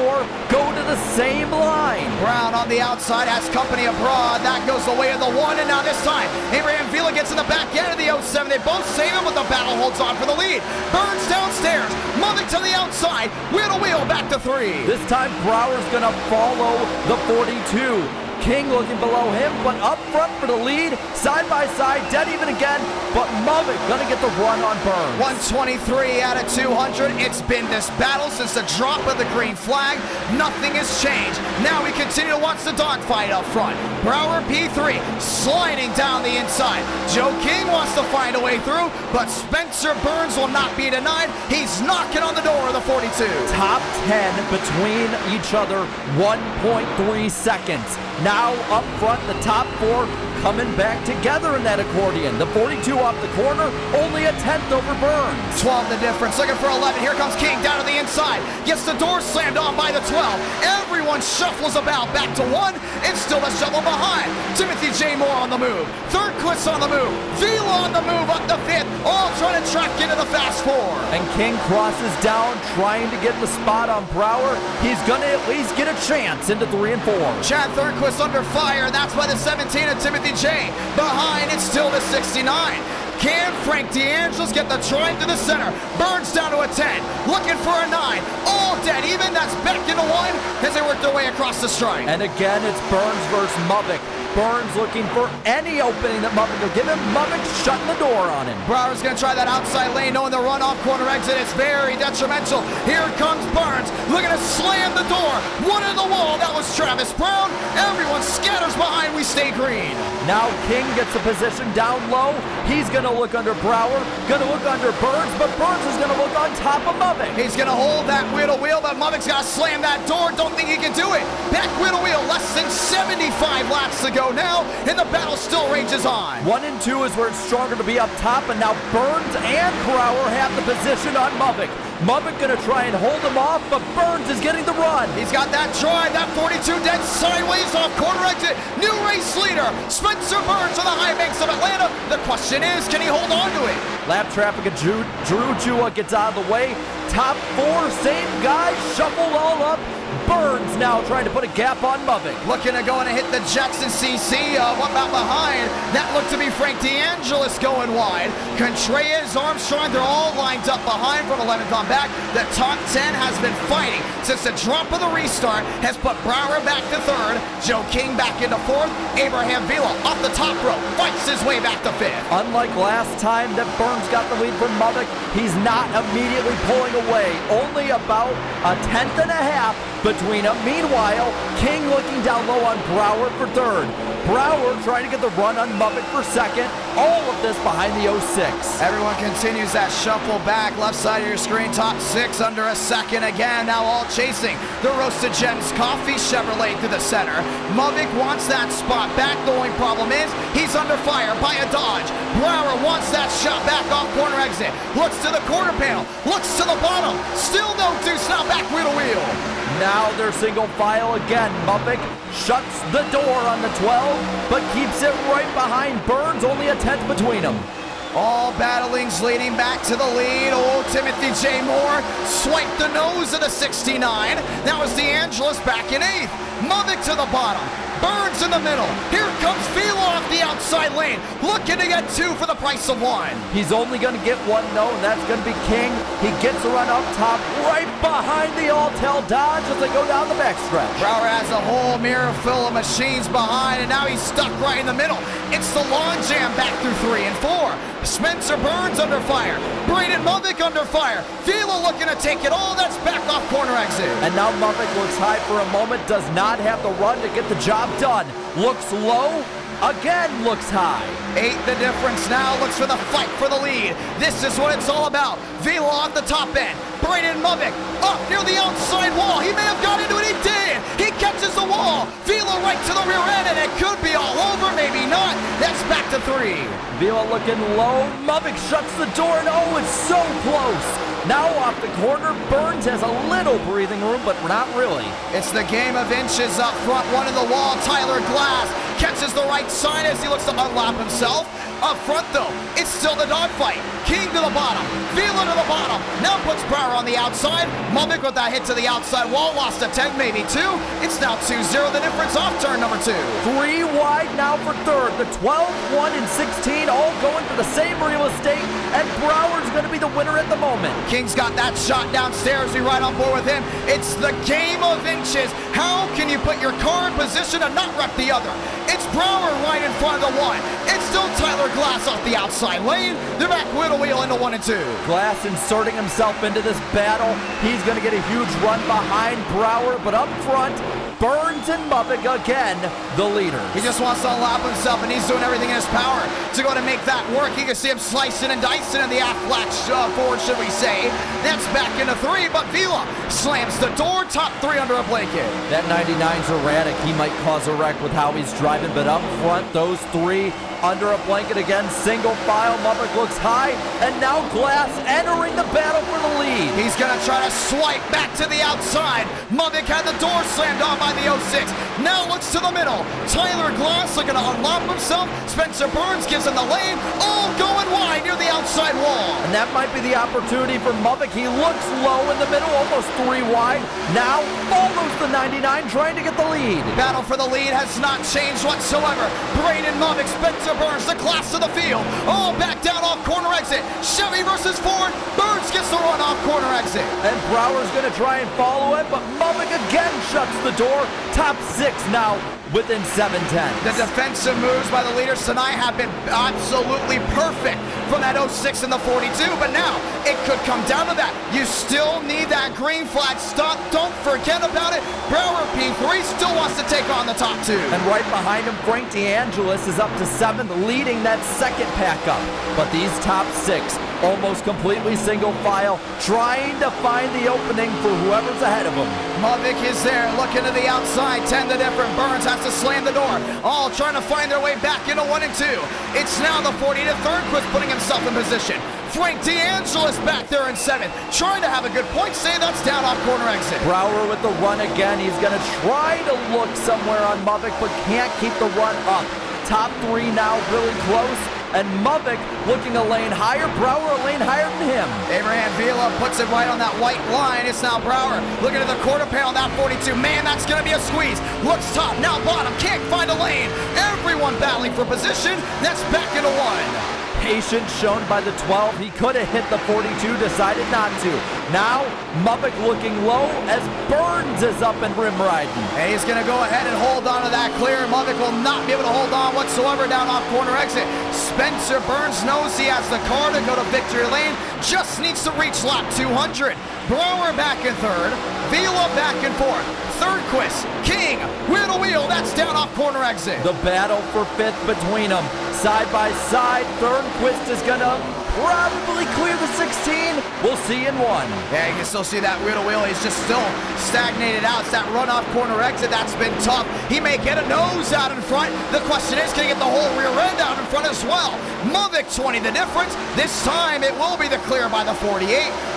go to the same line. Brown on the outside has company abroad. That goes the way of the 1, and now this time Abraham Vila gets in the back end of the 07. They both save him, but the battle holds on for the lead. Burns downstairs, Muvic to the outside, wheel to wheel back to 3. This time Brower's gonna follow the 42. King looking below him, but up front for the lead. Side by side, dead even again, but Muvic gonna get the run on Burns. 123 out of 200. It's been this battle since the drop of the green flag. Nothing has changed. Now we continue to watch the dogfight up front. Brower P3 sliding down the inside. Joe King wants to find a way through, but Spencer Burns will not be denied. He's knocking on the door of the 42. Top 10 between each other, 1.3 seconds. Now up front, the top 4 coming back together in that accordion. The 42 off the corner, only a 10th over Burns. 12 the difference, looking for 11. Here comes King down to the inside. Gets the door slammed on by the 12. Everyone shuffles about back to 1. It's still a shovel behind. Timothy J. Moore on the move. Thornquist on the move. Vila on the move up the 5th. All trying to track into the fast 4. And King crosses down, trying to get the spot on Brower. He's going to at least get a chance into 3 and 4. Chad Thornquist under fire. That's by the 17 of Timothy J. Behind, it's still the 69. Can Frank DeAngelis get the drive to the center? Burns down to a 10. Looking for a 9. All dead even. That's back into 1 as they work their way across the stripe. And again, it's Burns versus Muvic. Burns looking for any opening that Muvic will give him. Muvic shutting the door on him. Brower's going to try that outside lane, knowing the runoff corner exit is very detrimental. Here comes Burns, looking to slam the door. One in the wall. That was Travis Brown. Everyone scatters behind. We stay green. Now King gets a position down low. He's going to look under Brower, going to look under Burns, but Burns is going to look on top of Muvic. He's going to hold that wheel to wheel, but Muvic's got to slam that door. Don't think he can do it. Back wheel to wheel. Less than 75 laps to go now, and the battle still rages on. 1 and 2 is where it's stronger to be up top, and now Burns and Brower have the position on Muvic. Muvic gonna try and hold him off, but Burns is getting the run. He's got that drive, that 42 dead sideways off corner exit. New race leader, Spencer Burns on the high banks of Atlanta. The question is, can he hold on to it? Lap traffic of Drew Jua gets out of the way. Top 4, same guys, shuffled all up. Burns now trying to put a gap on Muvic. Looking to go in and hit the Jackson CC. What about behind? That looked to be Frank DeAngelis going wide. Contreras, Armstrong, they're all lined up behind from 11th on back. The top 10 has been fighting since the drop of the restart has put Brower back to 3rd. Joe King back into 4th. Abraham Vila off the top rope fights his way back to 5th. Unlike last time that Burns got the lead from Muvic, he's not immediately pulling away. Only about a 10th and a half between them. Meanwhile, King looking down low on Brower for 3rd. Brower trying to get the run on Muppet for second. All of this behind the 06. Everyone continues that shuffle back. Left side of your screen, top 6 under a second again. Now all chasing the Roasted Gems Coffee Chevrolet through the center. Mavic wants that spot back. The only problem is he's under fire by a Dodge. Brower wants that shot back off corner exit. Looks to the quarter panel. Looks to the bottom. Still no deuce. Now back wheel to wheel. Now they're single file again. Muppet shuts the door on the 12, but keeps it right behind Burns, only a 10th between them. All battlings leading back to the lead. Oh, Timothy J. Moore swiped the nose of the 69. That was DeAngelis back in 8th. Muppet to the bottom. Burns in the middle. Here comes Fila off the outside lane. Looking to get 2 for the price of 1. He's only going to get 1 though, and that's going to be King. He gets a run up top, right behind the Alltel Dodge as they go down the backstretch. Brower has a whole mirror full of machines behind, and now he's stuck right in the middle. It's the long jam back through 3 and 4. Spencer Burns under fire. Braden Muvick under fire. Fila looking to take it all. That's back off corner exit. And now Muvick looks high for a moment, does not have the run to get the job done. Looks low, again looks high. 8 the difference now, looks for the fight for the lead. This is what it's all about. Vila on the top end. Braden Muvick up near the outside wall. He may have got into it, he did. He catches the wall. Vila right to the rear end, and it could be all over, maybe not. That's back to 3. Vila looking low. Muvick shuts the door, and oh, it's so close. Now off the corner, Burns has a little breathing room, but not really. It's the game of inches up front, one in the wall. Tyler Glass catches the right side as he looks to unlap himself. Up front, though, it's still the dogfight. King to the bottom, Vila to the bottom. Now puts Brower on the outside. Muvick with that hit to the outside wall, lost a 10, maybe 2. It's now 2-0, the difference off turn number 2. 3 wide now for third. The 12, 1, and 16 all going for the same real estate, and Brower's going to be the winner at the moment. King's got that shot downstairs. We right on board with him. It's the game of inches. How can you put your car in position and not wreck the other? It's Brower right in front of the 1. It's still Tyler Glass off the outside lane. They're back wheel into 1 and 2. Glass inserting himself into this battle. He's going to get a huge run behind Brower, but up front, Burns and Muvick again, the leaders. He just wants to unlap himself, and he's doing everything in his power to go to make that work. You can see him slicing and dicing in the Aflac forward, should we say. That's back into 3, but Vila slams the door, top 3 under a blanket. That 99's erratic. He might cause a wreck with how he's driving, but up front, those 3 under a blanket again, single file. Muvick looks high, and now Glass entering the battle for the lead. He's gonna try to swipe back to the outside. Muvick had the door slammed on by the 06. Now looks to the middle. Tyler Glass looking to unlock himself. Spencer Burns gives him the lane. All going wide near the outside wall. And that might be the opportunity for Muvick. He looks low in the middle, almost 3 wide. Now follows the 99, trying to get the lead. Battle for the lead has not changed whatsoever. Braden Muvick, Spencer Burns, the class of the field. All back down off corner exit. Chevy versus Ford. Burns gets the run off corner exit. And Brower's going to try and follow it, but Muvick again shuts the door. Top 6 now within 7/10. The defensive moves by the leaders tonight have been absolutely perfect from that 06 and the 42, but now it could come down to that. You still need that green flag stop. Don't forget about it. Brower P3 still wants to take on the top 2. And right behind him, Frank DeAngelis is up to 7th, leading that second pack up. But these top 6, almost completely single file, trying to find the opening for whoever's ahead of them. Muvick is there, looking to the outside, 10 the different. Burns has to slam the door. All trying to find their way back into 1 and 2. It's now the 40 to third, Chris putting himself in position. Frank DeAngelis back there in 7th, trying to have a good point save. That's down off corner exit. Brower with the run again. He's going to try to look somewhere on Muvick, but can't keep the run up. Top 3 now really close. And Muvick looking a lane higher, Brower a lane higher than him. Abraham Vila puts it right on that white line. It's now Brower looking at the quarter panel, that 42. Man, that's going to be a squeeze. Looks top, now bottom, can't find a lane. Everyone battling for position. That's back into 1. patience shown by the 12. He could have hit the 42, decided not to. Now, Mubik looking low as Burns is up and rim riding. And he's going to go ahead and hold on to that clear. Mubik will not be able to hold on whatsoever down off corner exit. Spencer Burns knows he has the car to go to victory lane. Just needs to reach lap 200. Brower back in third. Vila back and forth. Third-Quist, King, wheel to wheel, that's down off corner exit. The battle for fifth between them. Side by side, Thornquist is going to probably clear the 16. We'll see in one. Yeah, you can still see that wheel to wheel. He's just still stagnated out. It's that run-off corner exit. That's been tough. He may get a nose out in front. The question is, can he get the whole rear end out in front as well? Mubik 20 the difference. This time it will be the clear by the 48.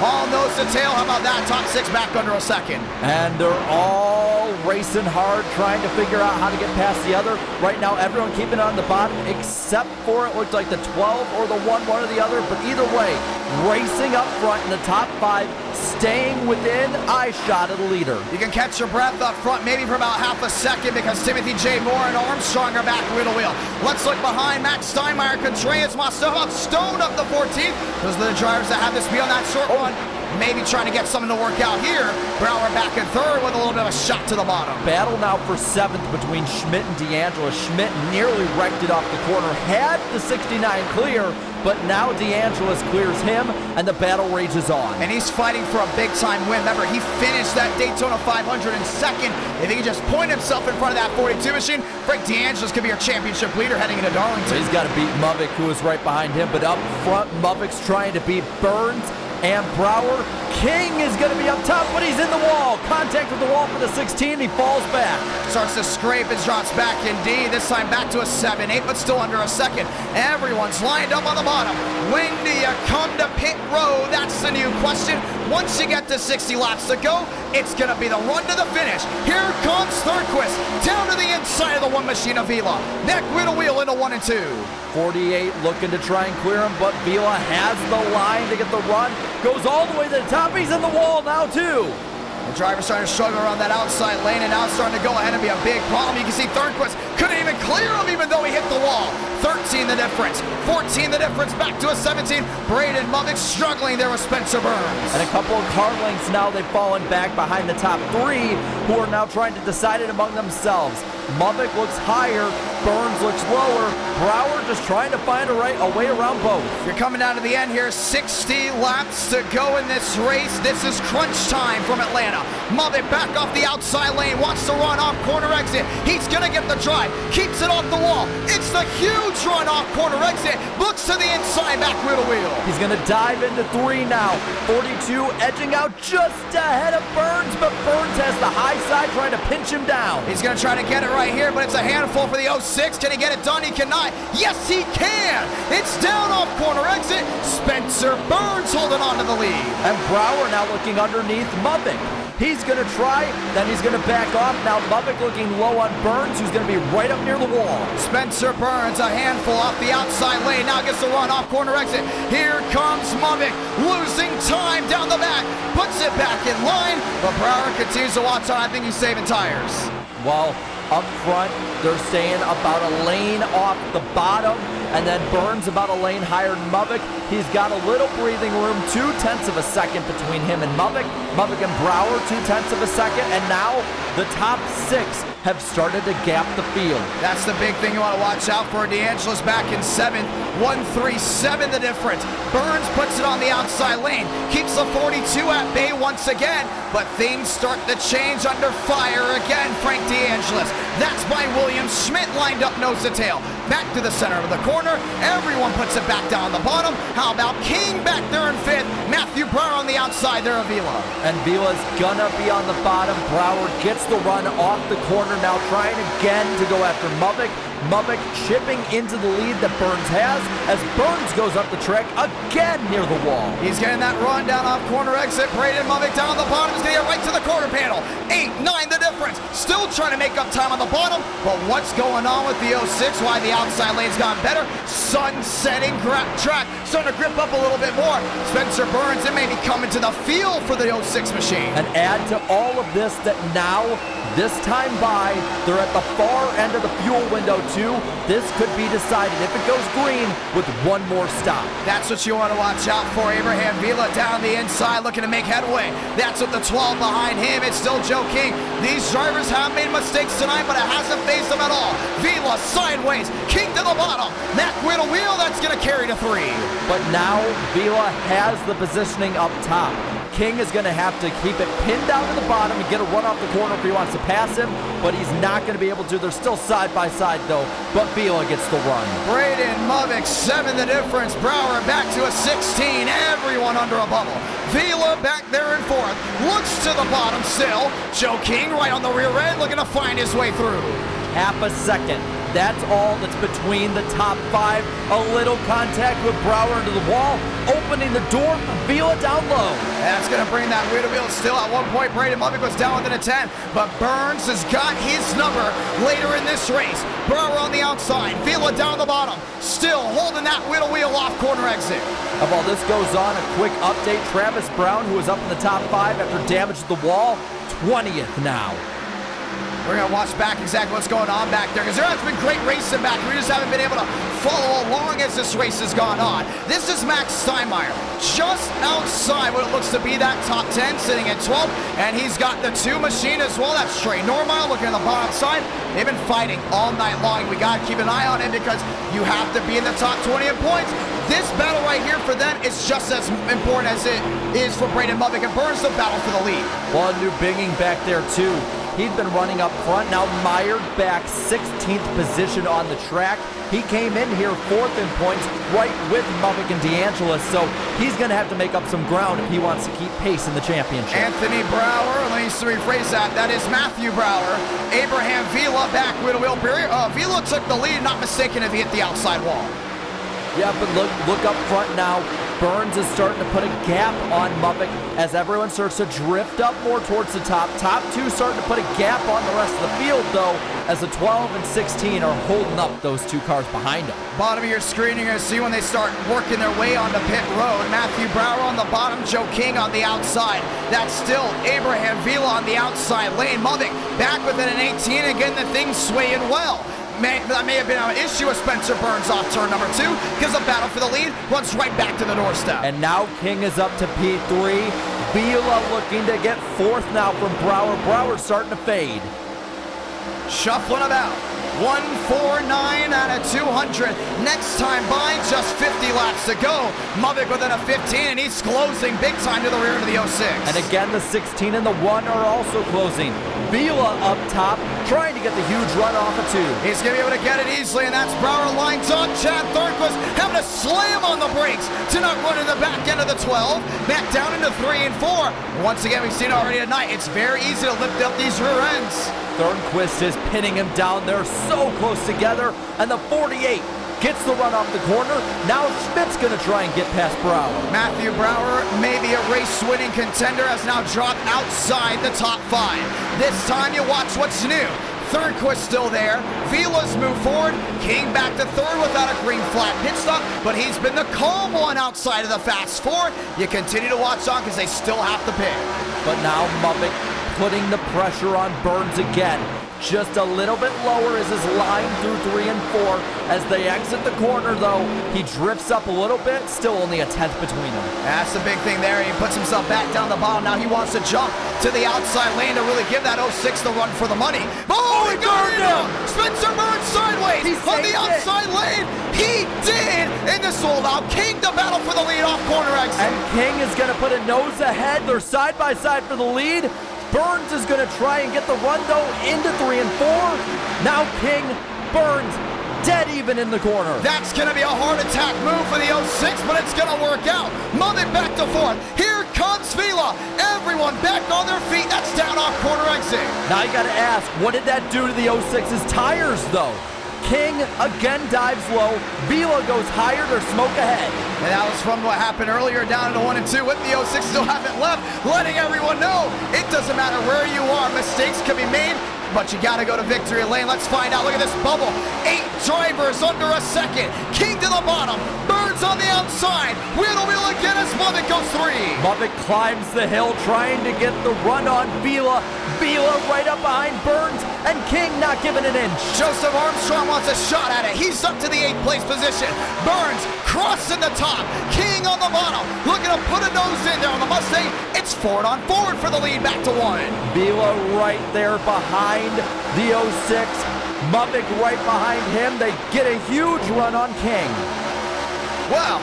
All nose to tail. How about that? Top six back under a second. And they're all racing hard, trying to figure out how to get past the other. Right now, everyone keeping it on the bottom, except for it looked like the 12 or the 1 or the other. But either way, racing up front in the top 5, staying within eye shot of the leader. You can catch your breath up front maybe for about half a second because Timothy J. Moore and Armstrong are back wheel to wheel. Let's look behind Max Steinmeier, Contreras, Mastova, Stone up the 14th. Those are the drivers that have this speed on that short one. Maybe trying to get something to work out here. Brower back in third with a little bit of a shot to the bottom. Battle now for 7th between Schmidt and D'Angelo. Schmidt nearly wrecked it off the corner. Had the 69 clear, but now D'Angelis clears him, and the battle rages on. And he's fighting for a big-time win. Remember, he finished that Daytona 500 in second. If he can just point himself in front of that 42 machine, Frank D'Angelis could be your championship leader heading into Darlington. He's got to beat Mubik, who is right behind him, but up front, Mubik's trying to beat Burns and Brower. King is going to be up top, but he's in the wall. Contact with the wall for the 16. He falls back. Starts to scrape and drops back indeed. This time back to a 7-8, but still under a second. Everyone's lined up on the bottom. When do you come to pit road? That's the new question. Once you get to 60 laps to go, it's going to be the run to the finish. Here comes Thornquist down to the inside of the one machine of Vila. Neck wheel to wheel into 1 and 2. 48 looking to try and clear him, but Vila has the line to get the run. Goes all the way to the top. He's in the wall now, too. The driver's starting to struggle around that outside lane, and now it's starting to go ahead and be a big problem. You can see Thornquist couldn't even clear him even though he hit the wall. 13 the difference, 14 the difference, back to a 17. Braden Mubik struggling there with Spencer Burns. And a couple of car lengths now, they've fallen back behind the top 3, who are now trying to decide it among themselves. Mubik looks higher, Burns looks lower. Brower just trying to find a way around both. You're coming down to the end here. 60 laps to go in this race. This is crunch time from Atlanta. Mubik back off the outside lane, wants to run off corner exit. He's going to get the drive, keeps it off the wall. It's the huge run off corner exit. Looks to the inside, back wheel to wheel. He's going to dive into 3 now. 42 edging out just ahead of Burns, but Burns has the high side trying to pinch him down. He's going to try to get it right here, but it's a handful for the 06. Can he get it done? He cannot. Yes, he can. It's down off corner exit. Spencer Burns holding on to the lead. And Brower now looking underneath Mubik. He's going to try, then he's going to back off. Now Mubik looking low on Burns, who's going to be right up near the wall. Spencer Burns, a handful off the outside lane. Now gets the run off corner exit. Here comes Mubik, losing time down the back. Puts it back in line, but Brower continues to watch on. I think he's saving tires. Well, up front, they're staying about a lane off the bottom, and then Burns about a lane higher than Mubik. He's got a little breathing room, 0.2 of a second between him and Mubik. Mubik and Brower, 0.2 of a second, and now the top 6 have started to gap the field. That's the big thing you want to watch out for. D'Angelo's back in 7th, 137 the difference. Burns puts it on the outside lane, keeps the 42 at bay once again, but things start to change under fire again. Frank D'Angelis. That's by William Schmidt, lined up nose to tail. Back to the center of the corner. Everyone puts it back down the bottom. How about King back there in 5th? Matthew Brower on the outside there of Vila. And Vila's gonna be on the bottom. Brower gets the run off the corner now, trying again to go after Mubik. Mubik chipping into the lead that Burns has as Burns goes up the track again near the wall. He's getting that run down off corner exit. Braden Mubik down the bottom. He's going to get right to the quarter panel. 8-9 the difference. Still trying to make up time on the bottom. But what's going on with the 06? Why the outside lane's gone better? Sun setting track. Starting to grip up a little bit more. Spencer Burns, it may be coming to the field for the 06 machine. And add to all of this that now This time by, they're at the far end of the fuel window too. This could be decided if it goes green with one more stop. That's what you want to watch out for. Abraham Vila down the inside looking to make headway. That's with the 12 behind him. It's still Joe King. These drivers have made mistakes tonight, but it hasn't phased them at all. Vila sideways, King to the bottom. Matt with a wheel, that's going to carry to 3. But now Vila has the positioning up top. King is going to have to keep it pinned down to the bottom and get a run off the corner if he wants to pass him, but he's not going to be able to. They're still side by side though, but Vila gets the run. Braden Movick, 7 the difference. Brower back to a 16. Everyone under a bubble. Vila back there in 4th. Looks to the bottom still. Joe King right on the rear end looking to find his way through. Half a second. That's all that's between the top 5. A little contact with Brower into the wall, opening the door for Vila down low. That's going to bring that rear wheel still. At one point, Braden Movick was down within a 10, but Burns has got his number later in this race. Brower on the outside, Vila down the bottom, still holding that wheel off corner exit. And while this goes on, a quick update. Travis Brown, who was up in the top 5 after damage to the wall, 20th now. We're going to watch back exactly what's going on back there, because there has been great racing back. We just haven't been able to follow along as this race has gone on. This is Max Steinmeier, just outside what it looks to be that top 10, sitting at 12, and he's got the 2 machine as well. That's Trey Normile looking at the bottom side. They've been fighting all night long. We got to keep an eye on him because you have to be in the top 20 in points. This battle right here for them is just as important as it is for Braden Movick and Burns, the battle for the lead. Well, New Binging back there too. He'd been running up front. Now mired back 16th position on the track. He came in here 4th in points right with Movick and DeAngelis, so he's going to have to make up some ground if he wants to keep pace in the championship. Anthony Brower, let me rephrase that. That is Matthew Brower. Abraham Vila back with a wheel. Vila took the lead, not mistaken if he hit the outside wall. Yeah, but look up front now. Burns is starting to put a gap on Movick as everyone starts to drift up more towards the top. Top 2 starting to put a gap on the rest of the field, though, as the 12 and 16 are holding up those 2 cars behind them. Bottom of your screen, you're going to see when they start working their way onto pit road. Matthew Brower on the bottom, Joe King on the outside. That's still Abraham Vila on the outside lane. Movick back within an 18, again the thing's swaying well. That may have been an issue with Spencer Burns off turn number 2, because the battle for the lead runs right back to the doorstep. And now King is up to P3. Vila looking to get 4th now from Brower. Brower's starting to fade. Shuffling about. 149 out of 200. Next time by, just 50 laps to go. Movick within a 15, and he's closing big time to the rear of the 06. And again, the 16 and the 1 are also closing. Vila up top, trying to get the huge run off of 2. He's going to be able to get it easily, and that's Brower lines up. Chad Thornquist having to slam on the brakes to not run in the back end of the 12. Back down into 3 and 4. Once again, we've seen already tonight, it's very easy to lift up these rear ends. Thornquist is pinning him down there so close together, and the 48 gets the run off the corner. Now Schmidt's going to try and get past Brower. Matthew Brower, maybe a race-winning contender, has now dropped outside the top 5. This time you watch what's new. Thornquist still there. Vila's moved forward. King back to 3rd without a green flag pit stop, but he's been the calm one outside of the fast 4. You continue to watch on because they still have to pit. But now Movick putting the pressure on Burns again. Just a little bit lower is his line through 3 and 4. As they exit the corner, though, he drifts up a little bit, still only a 10th between them. That's the big thing there. He puts himself back down the bottom. Now he wants to jump to the outside lane to really give that 06 the run for the money. Oh, he got him! Spencer Burns sideways on the outside lane. He did! And this will allow King to battle for the lead off corner exit. And King is going to put a nose ahead. They're side by side for the lead. Burns is going to try and get the run, though, into 3 and 4. Now King, Burns, dead even in the corner. That's going to be a heart attack move for the 06, but it's going to work out. Movick back to 4th. Here comes Vila. Everyone back on their feet. That's down off corner exit. Now you got to ask, what did that do to the 06's tires, though? King again dives low. Vila goes higher. There's smoke ahead. And that was from what happened earlier down to 1 and 2 with the 06. Still haven't left, letting everyone know it doesn't matter where you are. Mistakes can be made, but you got to go to victory lane. Let's find out. Look at this bubble. 8 drivers under a second. King to the bottom. Burns on the outside. Wheel to wheel again as Movick goes 3. Movick climbs the hill trying to get the run on Vila. Vila right up behind Burns, and King not giving an inch. Joseph Armstrong wants a shot at it. He's up to the 8th place position. Burns crossing the top. King on the bottom. Looking to put a nose in there on the Mustang. It's forward on forward for the lead, back to 1. Vila right there behind the 06. Mubik right behind him. They get a huge run on King. Well,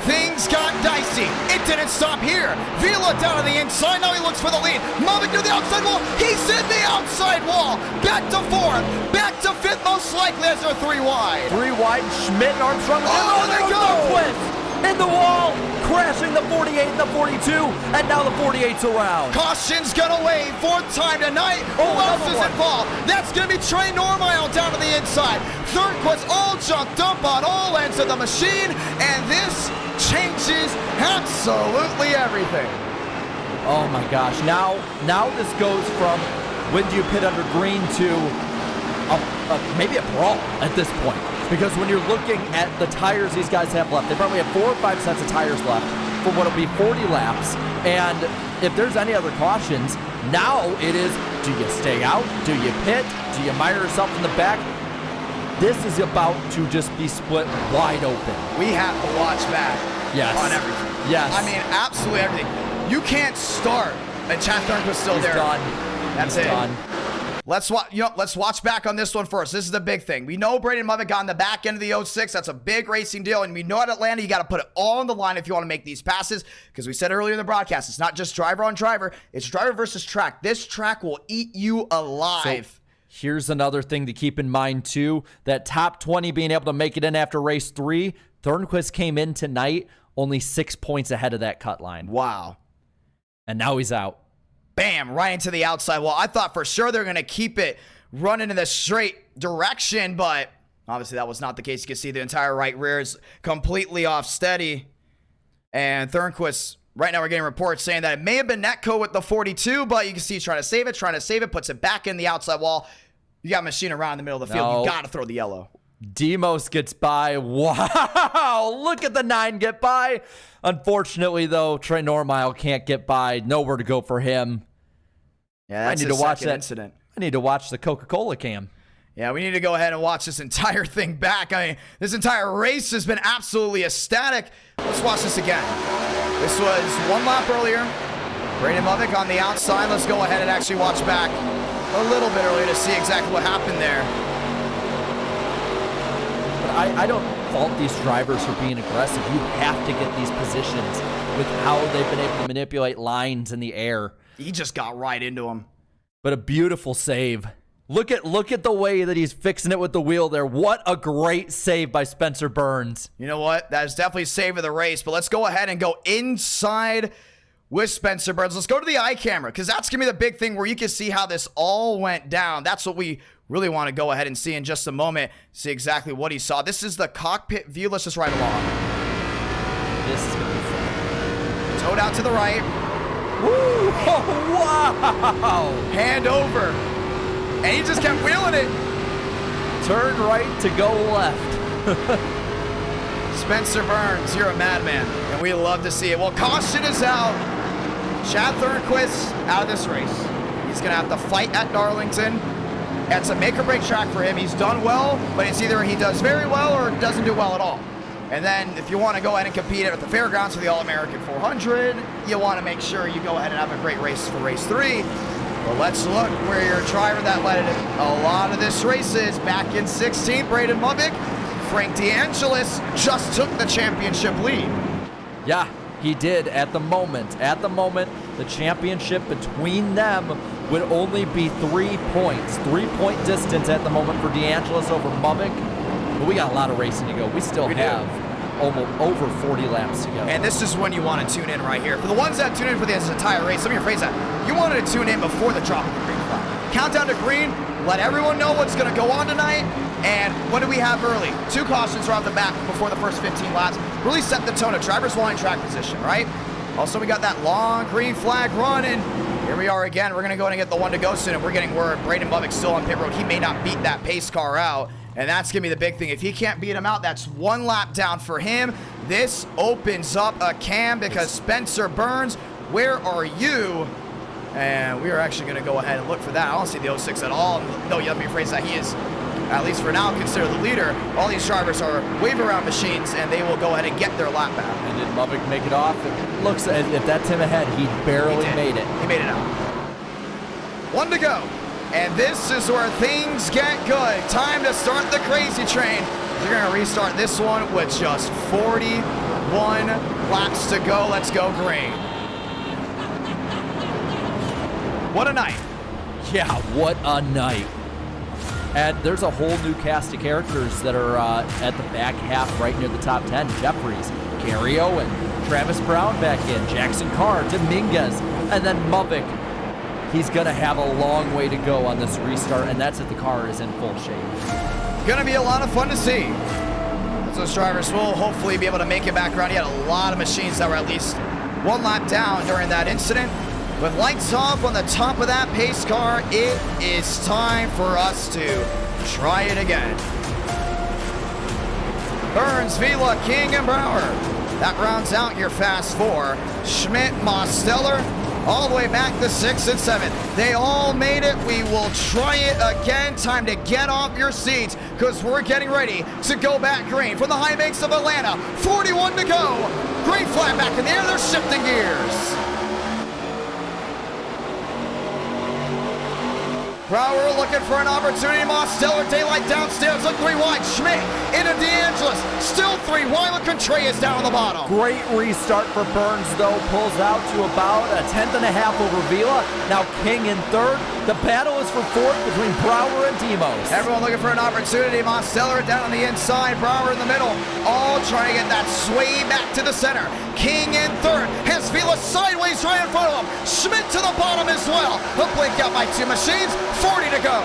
things got dicey. It didn't stop here. Vila down on the inside. Now he looks for the lead. Mubik to the outside wall. He's in the outside wall. Back to 4th. Back to 5th most likely as they're 3 wide. 3 wide. Schmidt and Armstrong. Oh, there goes they go. Lundqvist in the wall. Crashing the 48 and the 42. And now the 48's around. Caution's gonna wave. 4th time tonight. Who else is involved? That's gonna be Trey Normile down to the inside. Thornquist all jumped up on all ends of the machine. And this changes absolutely everything. Oh my gosh. Now this goes from when do you pit under green to maybe a brawl at this point. Because when you're looking at the tires these guys have left, they probably have 4 or 5 sets of tires left for what will be 40 laps. And if there's any other cautions, now it is, do you stay out? Do you pit? Do you mire yourself in the back? This is about to just be split wide open. We have to watch back on everything. Yes. I mean, absolutely everything. You can't start and Chad Thornquist still He's there. done. That's He's it. done. Let's watch back on this one first. This is the big thing. We know Braden Mubik got on the back end of the 06. That's a big racing deal. And we know at Atlanta, you got to put it all on the line if you want to make these passes. Because we said earlier in the broadcast, it's not just driver on driver. It's driver versus track. This track will eat you alive. So here's another thing to keep in mind, too. That top 20 being able to make it in after race 3. Thornquist came in tonight only 6 points ahead of that cut line. Wow. And now he's out. Bam, right into the outside wall. I thought for sure they're going to keep it running in the straight direction, but obviously that was not the case. You can see the entire right rear is completely off steady. And Thornquist, right now we're getting reports saying that it may have been Netco with the 42, but you can see he's trying to save it, puts it back in the outside wall. You got a machine around in the middle of the field. You got to throw the yellow. Demos gets by. Wow, look at the 9 get by. Unfortunately, though, Trey Normile can't get by. Nowhere to go for him. Yeah, that's I need to watch that incident. I need to watch the Coca-Cola cam. Yeah, we need to go ahead and watch this entire thing back. I mean, this entire race has been absolutely ecstatic. Let's watch this again. This was 1 lap earlier. Braden Mubik on the outside. Let's go ahead and actually watch back a little bit earlier to see exactly what happened there. But I don't fault these drivers for being aggressive. You have to get these positions with how they've been able to manipulate lines in the air. He just got right into him. But a beautiful save. Look at the way that he's fixing it with the wheel there. What a great save by Spencer Burns. You know what? That is definitely save of the race. But let's go ahead and go inside with Spencer Burns. Let's go to the eye camera, because that's going to be the big thing where you can see how this all went down. That's what we really want to go ahead and see in just a moment. See exactly what he saw. This is the cockpit view. Let's just ride along. This is going to be fun. Towed out to the right. Woo! Oh, wow! Hand over. And he just kept wheeling it. Turn right to go left. Spencer Burns, you're a madman. And we love to see it. Well, caution is out. Chad Thornquist out of this race. He's going to have to fight at Darlington. It's a make or break track for him. He's done well, but it's either he does very well or doesn't do well at all. And then if you want to go ahead and compete at the fairgrounds for the All-American 400, you want to make sure you go ahead and have a great race for race 3. Well, let's look where your driver that led a lot of this race is. Back in 16th, Braden Mubik. Frank DeAngelis just took the championship lead. Yeah, he did at the moment. At the moment, the championship between them would only be 3 points. 3-point distance at the moment for DeAngelis over Mubik. But we got a lot of racing to go. We still have almost over 40 laps to go. And this is when you want to tune in right here. For the ones that tune in for this entire race, let me rephrase that. You wanted to tune in before the drop of the green flag. Countdown to green, let everyone know what's going to go on tonight. And what do we have early? 2 cautions right off the bat before the first 15 laps. Really set the tone of driver's line track position, right? Also, we got that long green flag run, and here we are again. We're going to go and get the one to go soon, and we're getting word Braden Mubik's still on pit road. He may not beat that pace car out, and that's going to be the big thing. If he can't beat him out, that's 1 lap down for him. This opens up a cam because Spencer Burns, where are you? And we are actually going to go ahead and look for that. I don't see the 06 at all. No, let me rephrase that. He is, at least for now, considered the leader. All these drivers are wave-around machines, and they will go ahead and get their lap back. And did Mubik make it off? It looks as if that's him ahead. He barely made it. He made it out. 1 to go. And this is where things get good. Time to start the crazy train. We're going to restart this one with just 41 laps to go. Let's go green. What a night. Yeah, what a night. And there's a whole new cast of characters that are at the back half right near the top 10. Jeffries, Gary Owen, Travis Brown back in, Jackson Carr, Dominguez, and then Mubik. He's going to have a long way to go on this restart, and that's if the car is in full shape. Going to be a lot of fun to see. Those drivers will hopefully be able to make it back around. He had a lot of machines that were at least 1 lap down during that incident. With lights off on the top of that pace car, it is time for us to try it again. Burns, Vila, King, and Brower. That rounds out your fast 4. Schmidt, Mosteller, all the way back to 6 and 7. They all made it. We will try it again. Time to get off your seats because we're getting ready to go back green from the high banks of Atlanta. 41 to go. Green flag back in the air. They're shifting gears. Brower looking for an opportunity. Mosteller, daylight downstairs, look 3 wide. Schmidt into DeAngelis, still 3 wide. Look, Contreras down on the bottom. Great restart for Burns, though. Pulls out to about a 10th and a half over Vila. Now King in 3rd. The battle is for 4th between Brower and Demos. Everyone looking for an opportunity. Mosteller down on the inside. Brower in the middle. All trying to get that sway back to the center. King in 3rd. Has Vila sideways right in front of him. Schmidt to the bottom as well. A blink out by 2 machines. 40 to go.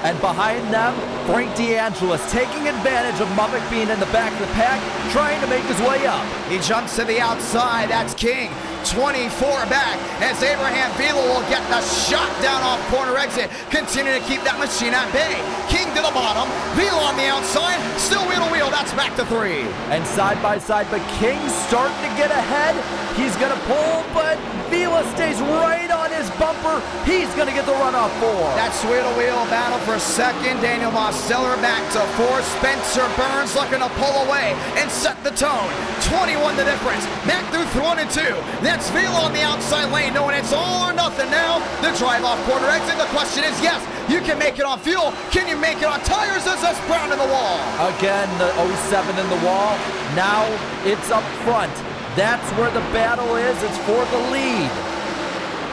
And behind them, Frank DeAngelis taking advantage of Mubik being in the back of the pack, trying to make his way up. He jumps to the outside. That's King. 24 back as Abraham Vila will get the shot down off corner exit. Continue to keep that machine at bay. King to the bottom. Vila on the outside. Still wheel to wheel. That's back to 3. And side by side, but King's starting to get ahead. He's going to pull, but Vila stays right on his bumper. He's going to get the runoff 4. That's wheel-to-wheel battle for 2nd. Daniel Mosteller back to 4. Spencer Burns looking to pull away and set the tone. 21 the difference. Back through 1 and 2. That's Vila on the outside lane, knowing it's all or nothing now. The drive-off corner exit. The question is, yes, you can make it on fuel. Can you make it on tires? As that's Brown in the wall. Again, the 07 in the wall. Now it's up front. That's where the battle is. It's for the lead.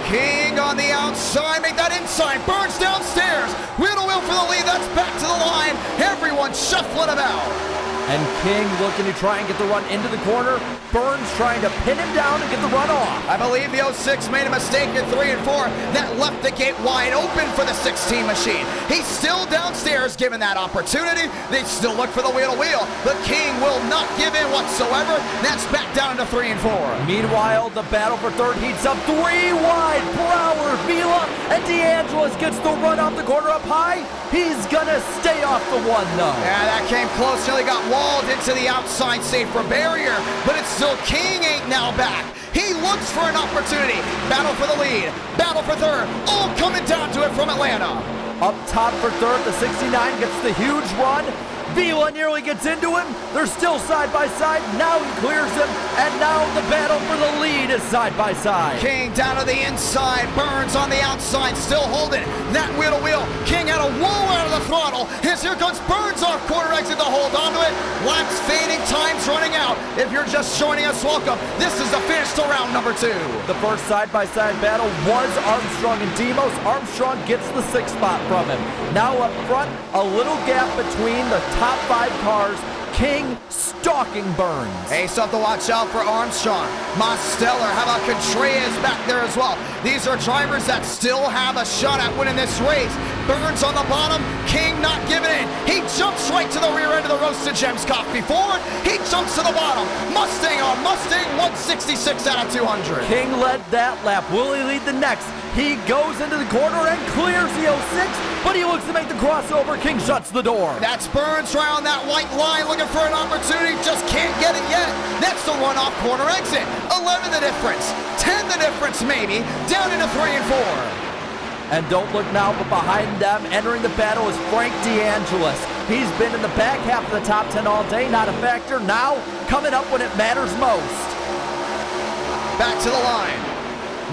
King on the outside, make that inside. Burns downstairs. Wheel to wheel for the lead. That's back to the line. Everyone shuffling about. And King looking to try and get the run into the corner. Burns trying to pin him down and get the run off. I believe the 06 made a mistake in 3 and 4. That left the gate wide open for the 16 machine. He's still downstairs given that opportunity. They still look for the wheel to wheel. The King will not give in whatsoever. That's back down into 3 and 4. Meanwhile, the battle for 3rd heats up 3 wide. Brower, Vila, and DeAngelis gets the run off the corner up high. He's gonna stay off the 1 though. Yeah, that came close. Nearly got walled into the outside, safe for barrier, but it's still King ain't now back. He looks for an opportunity. Battle for the lead, battle for 3rd, all coming down to it from Atlanta. Up top for 3rd, the 69 gets the huge run. Vila nearly gets into him. They're still side by side. Now he clears him, and now the battle for the lead is side by side. King down to the inside. Burns on the outside, still holding that wheel to wheel. King had a whoa out of the throttle. As here comes Burns off corner exit to hold on to it. Laps fading, time's running out. If you're just joining us, welcome. This is the finish to round number 2. The first side by side battle was Armstrong and Demos. Armstrong gets the 6th spot from him. Now up front, a little gap between the top 5 cars. King stalking Burns. Hey, something to watch out for Armstrong. Mosteller, how about Contreras back there as well? These are drivers that still have a shot at winning this race. Burns on the bottom, King not giving in. He jumps right to the rear end of the Roasted Gems coffee forward. He jumps to the bottom. Mustang on Mustang, 160 166 out of 200. King led that lap. Will he lead the next? He goes into the corner and clears the 06, but he looks to make the crossover. King shuts the door. That's Burns right on that white line, looking for an opportunity, just can't get it yet. That's the run-off corner exit. 11 the difference, 10 the difference maybe, down into 3 and 4. And don't look now, but behind them, entering the battle is Frank DeAngelis. He's been in the back half of the top 10 all day, not a factor. Now, coming up when it matters most. Back to the line.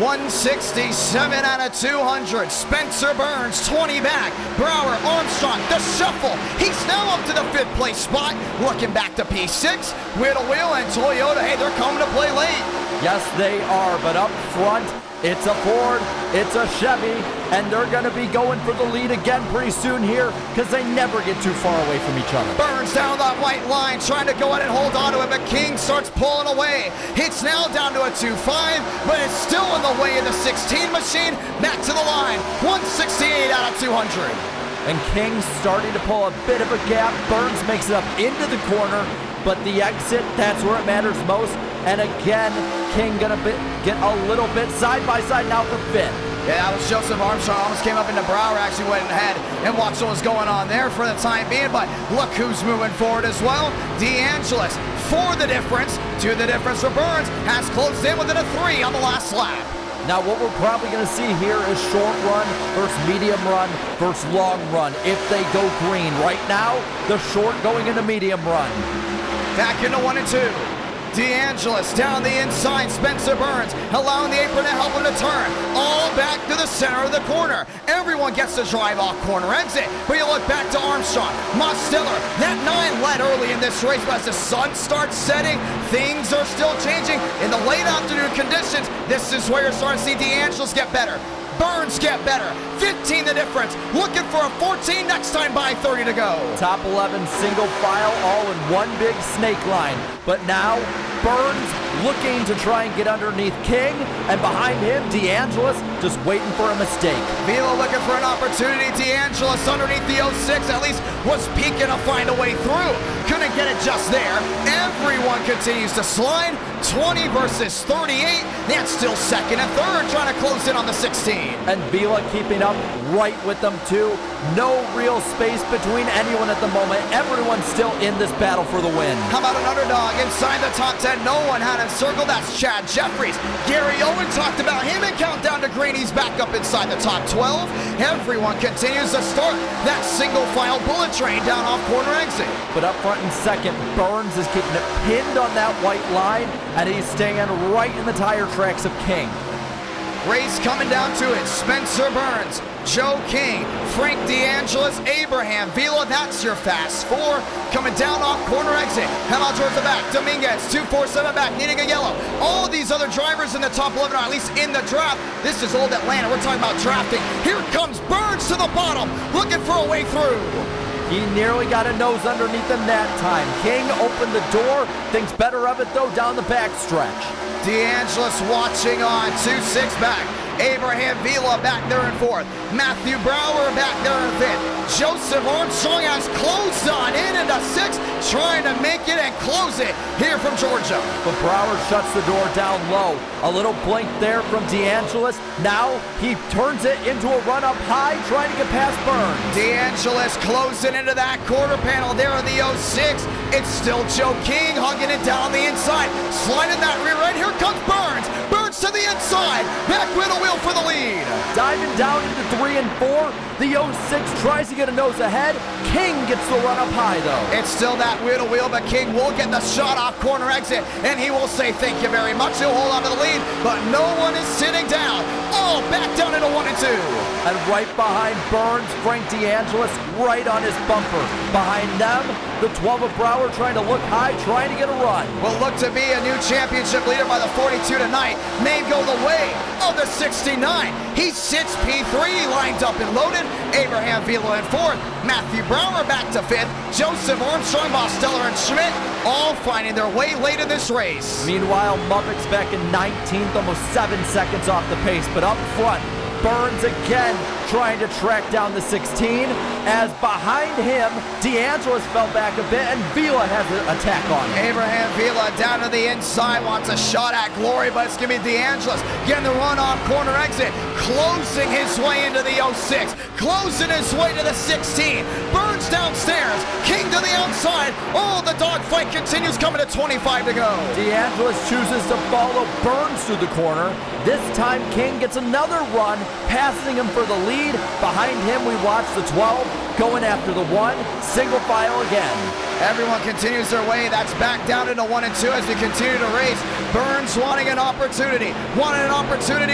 167 out of 200. Spencer Burns, 20 back. Brower, Armstrong, the shuffle. He's now up to the 5th place spot. Looking back to P6. Wheel to wheel and Toyota. Hey, they're coming to play late. Yes, they are, but up front, it's a Ford, it's a Chevy, and they're going to be going for the lead again pretty soon here because they never get too far away from each other. Burns down that white line, trying to go out and hold on to it, but King starts pulling away. It's now down to a 2.5, but it's still in the way of the 16 machine. Back to the line, 168 out of 200. And King's starting to pull a bit of a gap. Burns makes it up into the corner, but the exit, that's where it matters most. And again, King gonna get a little bit side by side now for 5th. Yeah, that was Joseph Armstrong. Almost came up into Brower, actually went ahead and watched what was going on there for the time being. But look who's moving forward as well. DeAngelis for the difference. 2 the difference for Burns. Has closed in within a 3 on the last lap. Now what we're probably going to see here is short run versus medium run versus long run if they go green. Right now, the short going into medium run. Back into 1 and 2. DeAngelis down the inside. Spencer Burns allowing the apron to help him to turn. All back to the center of the corner. Everyone gets to drive off corner exit. But you look back to Armstrong. Mosteller, that 9 led early in this race, but as the sun starts setting, things are still changing. In the late afternoon conditions, this is where you're starting to see DeAngelis get better. Burns get better. 15 the difference. Looking for a 14 next time by 30 to go. Top 11 single file all in one big snake line. But now Burns looking to try and get underneath King, and behind him DeAngelis just waiting for a mistake. Vila looking for an opportunity. DeAngelis underneath the 06 at least was peeking to find a way through. Couldn't get it just there. Everyone continues to slide. 20 versus 38. That's still 2nd and 3rd, trying to close in on the 16. And Vila keeping up right with them too. No real space between anyone at the moment. Everyone's still in this battle for the win. How about an underdog inside the top 10? No one had him circled. That's Chad Jeffries. Gary Owen talked about him in Countdown to Green. He's back up inside the top 12. Everyone continues to start that single file bullet train down off corner exit. But up front in 2nd, Burns is keeping it pinned on that white line, and he's staying right in the tire tracks of King. Race coming down to it. Spencer Burns, Joe King, Frank DeAngelis, Abraham Vila. That's your fast 4. Coming down off corner exit. How about towards the back? Dominguez, 247 back, needing a yellow. All of these other drivers in the top 11 are at least in the draft. This is old Atlanta. We're talking about drafting. Here comes Burns to the bottom, looking for a way through. He nearly got a nose underneath him that time. King opened the door, thinks better of it though down the backstretch. DeAngelis watching on, 2-6 back. Abraham Vila back there in 4th. Matthew Brower back there in 5th. Joseph Armstrong has closed on in into 6th, trying to make it and close it here from Georgia. But Brower shuts the door down low. A little blink there from DeAngelis. Now he turns it into a run up high, trying to get past Burns. DeAngelis closing into that quarter panel there in the 06. It's still Joe King hugging it down the inside. Sliding that rear end. Here comes Burns. Burns to the inside. Back with a wheel for the lead. Diving down into 3 and 4. The 06 tries to get a nose ahead. King gets the run up high though. It's still that wheel to wheel, but King will get the shot off corner exit, and he will say thank you very much. He'll hold on to the lead, but no one is sitting down. All back down into 1 and 2. And right behind Burns, Frank DeAngelis right on his bumper. Behind them, the 12 of Brower trying to look high, trying to get a run. Will look to be a new championship leader by the 42 tonight. May go the way of the 69. He sits P3, lined up and loaded. Abraham Vila in 4th. Matthew Brower back to 5th. Joseph Armstrong, Mosteller, and Schmidt all finding their way late in this race. Meanwhile, Muppets back in 19th, almost 7 seconds off the pace, but up front, Burns again trying to track down the 16, as behind him, DeAngelis fell back a bit, and Vila has an attack on him. Abraham Vila down to the inside, wants a shot at glory, but it's going to be DeAngelis getting the run off corner exit, closing his way into the 06, closing his way to the 16. Burns downstairs, King to the outside. Oh, the dogfight continues, coming to 25 to go. DeAngelis chooses to follow Burns through the corner. This time, King gets another run, passing him for the lead. Behind him, we watch the 12 going after the 1, single file again. Everyone continues their way. That's back down into 1 and 2 as we continue to race. Burns wanting an opportunity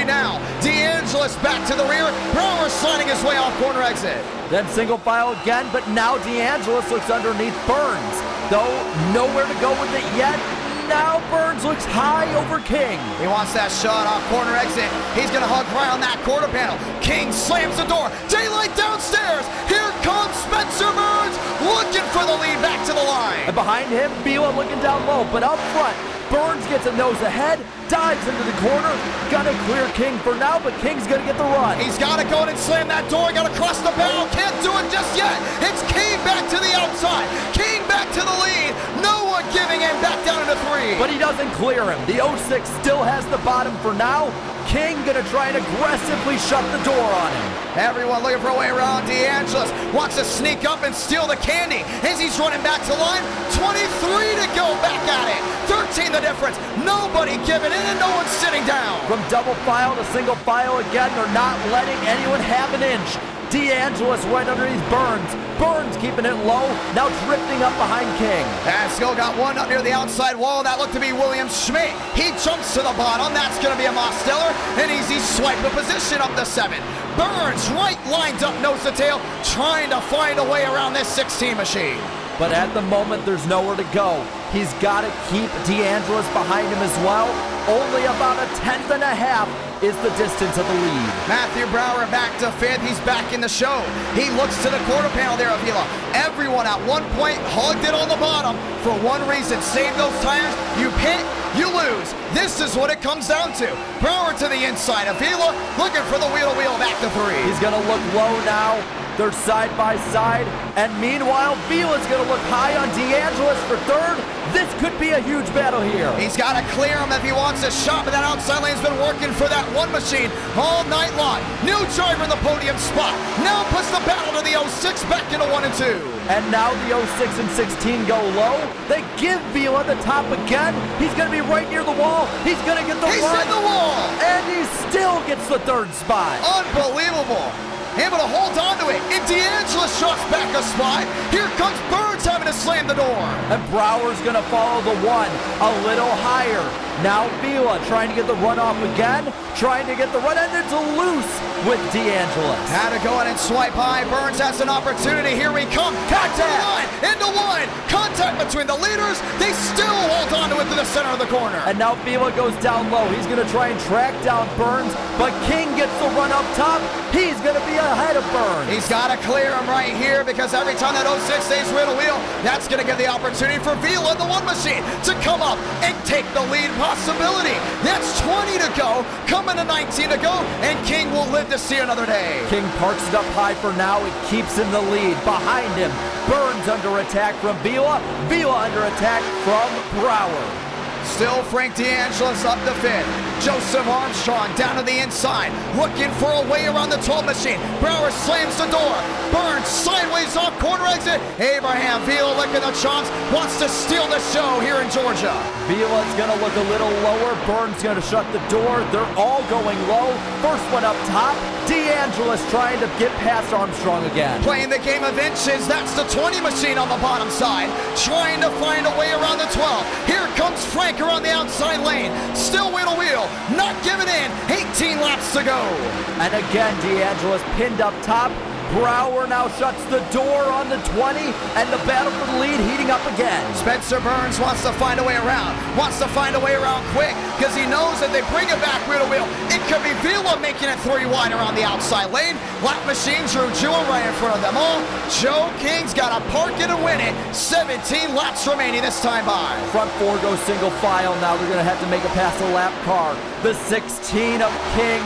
now. DeAngelis back to the rear. Brower sliding his way off corner exit. Then single file again, but now DeAngelis looks underneath Burns. Though nowhere to go with it yet. Now Burns looks high over King. He wants that shot off corner exit. He's going to hug right on that quarter panel. King slams the door. Daylight downstairs. Here comes Spencer Burns looking for the lead back to the line. And behind him, Vila looking down low, but up front, Burns gets a nose ahead, dives into the corner, gonna clear King for now, but King's gonna get the run. He's gotta go in and slam that door, gotta cross the bow, can't do it just yet. It's King back to the outside, King back to the lead, no one giving in, back down into 3. But he doesn't clear him. The 06 still has the bottom for now. King gonna try and aggressively shut the door on him. Everyone looking for a way around. DeAngelis wants to sneak up and steal the candy as he's running back to line. 23 to go, back at it. 13 the difference. Nobody giving in and no one's sitting down. From double file to single file again, they're not letting anyone have an inch. DeAngelis right underneath Burns. Burns keeping it low, now drifting up behind King. And still got one up near the outside wall. That looked to be William Schmidt. He jumps to the bottom. That's going to be a Mosteller. An easy swipe of position up the 7. Burns right lined up nose to tail, trying to find a way around this 16 machine. But at the moment, there's nowhere to go. He's got to keep DeAngelis behind him as well. Only about a 1/10 and a half is the distance of the lead. Matthew Brower back to 5th. He's back in the show. He looks to the quarter panel there, Avila. Everyone at one point hugged it on the bottom for one reason. Save those tires. You pit, you lose. This is what it comes down to. Brower to the inside. Avila looking for the wheel-to-wheel back to 3. He's going to look low now. They're side by side. And meanwhile, Vila's going to look high on DeAngelis for 3rd. This could be a huge battle here. He's got to clear him if he wants a shot, but that outside lane's been working for that 1 machine all night long. New driver in the podium spot. Now puts the battle to the 06 back into 1 and 2. And now the 06 and 16 go low. They give Vila the top again. He's going to be right near the wall. He's going to get the He's run. in the wall. And he still gets the 3rd spot. Unbelievable. Able to hold on to it. And DeAngelis shots back a spot. Here comes Burns having to slam the door. And Brower's going to follow the 1 a little higher. Now Vila trying to get the run off again. Trying to get the run, and it's loose with DeAngelis. Had to go in and swipe high. Burns has an opportunity. Here we come. Contact! Into 1. Contact between the leaders. They still hold on to it to the center of the corner. And now Vila goes down low. He's going to try and track down Burns, but King gets the run up top. He's going to be ahead of Burns. He's got to clear him right here because every time that 06 stays wheel to wheel, that's going to give the opportunity for Vila, the 1 machine, to come up and take the lead possibility. That's 20 to go, coming to 19 to go, and King will live to see another day. King parks it up high for now. It keeps in the lead. Behind him, Burns under attack from Vila. Vila under attack from Brower. Still Frank DeAngelis up the 5th. Joseph Armstrong down to the inside, looking for a way around the 12 machine. Brower slams the door. Burns sideways off corner exit. Abraham Vila licking the chops, wants to steal the show here in Georgia. Vila's going to look a little lower. Burns going to shut the door. They're all going low. First one up top. DeAngelis trying to get past Armstrong again. Playing the game of inches. That's the 20 machine on the bottom side, trying to find a way around the 12. Here comes Frank around the outside lane. Still wheel to wheel, not giving in. 18 laps to go. And again, DeAngelis pinned up top. Brower now shuts the door on the 20, and the battle for the lead heating up again. Spencer Burns wants to find a way around. Wants to find a way around quick because he knows that they bring it back wheel to wheel. It could be Vila making it 3 wide around the outside lane. Lap machine Drew Jewell right in front of them all. Joe King's got to park it and win it. 17 laps remaining this time by. Front 4 goes single file. Now they're going to have to make it past the lap car. The 16 of King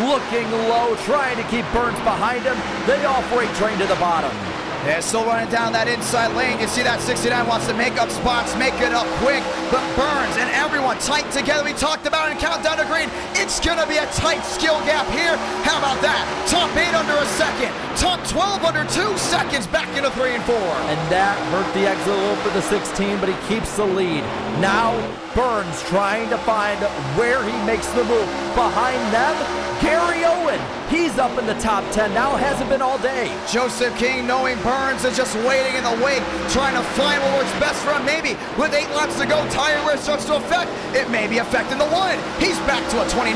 looking low, trying to keep Burns behind him. They all freight train to the bottom. They're still running down that inside lane. You see that 69 wants to make up spots, make it up quick, but Burns and everyone tight together. We talked about it in Countdown to Green. It's going to be a tight skill gap here. How about that? Top 8 under a second. Top 12 under 2 seconds, back into 3 and 4. And that hurt the exit a little for the 16, but he keeps the lead. Now Burns trying to find where he makes the move. Behind them, Gary Owen. He's up in the top 10 now, hasn't been all day. Joseph King, knowing Burns is just waiting in the wake, trying to find what works best for him. Maybe with 8 laps to go, tire wear starts to affect. It may be affecting the 1. He's back to a 29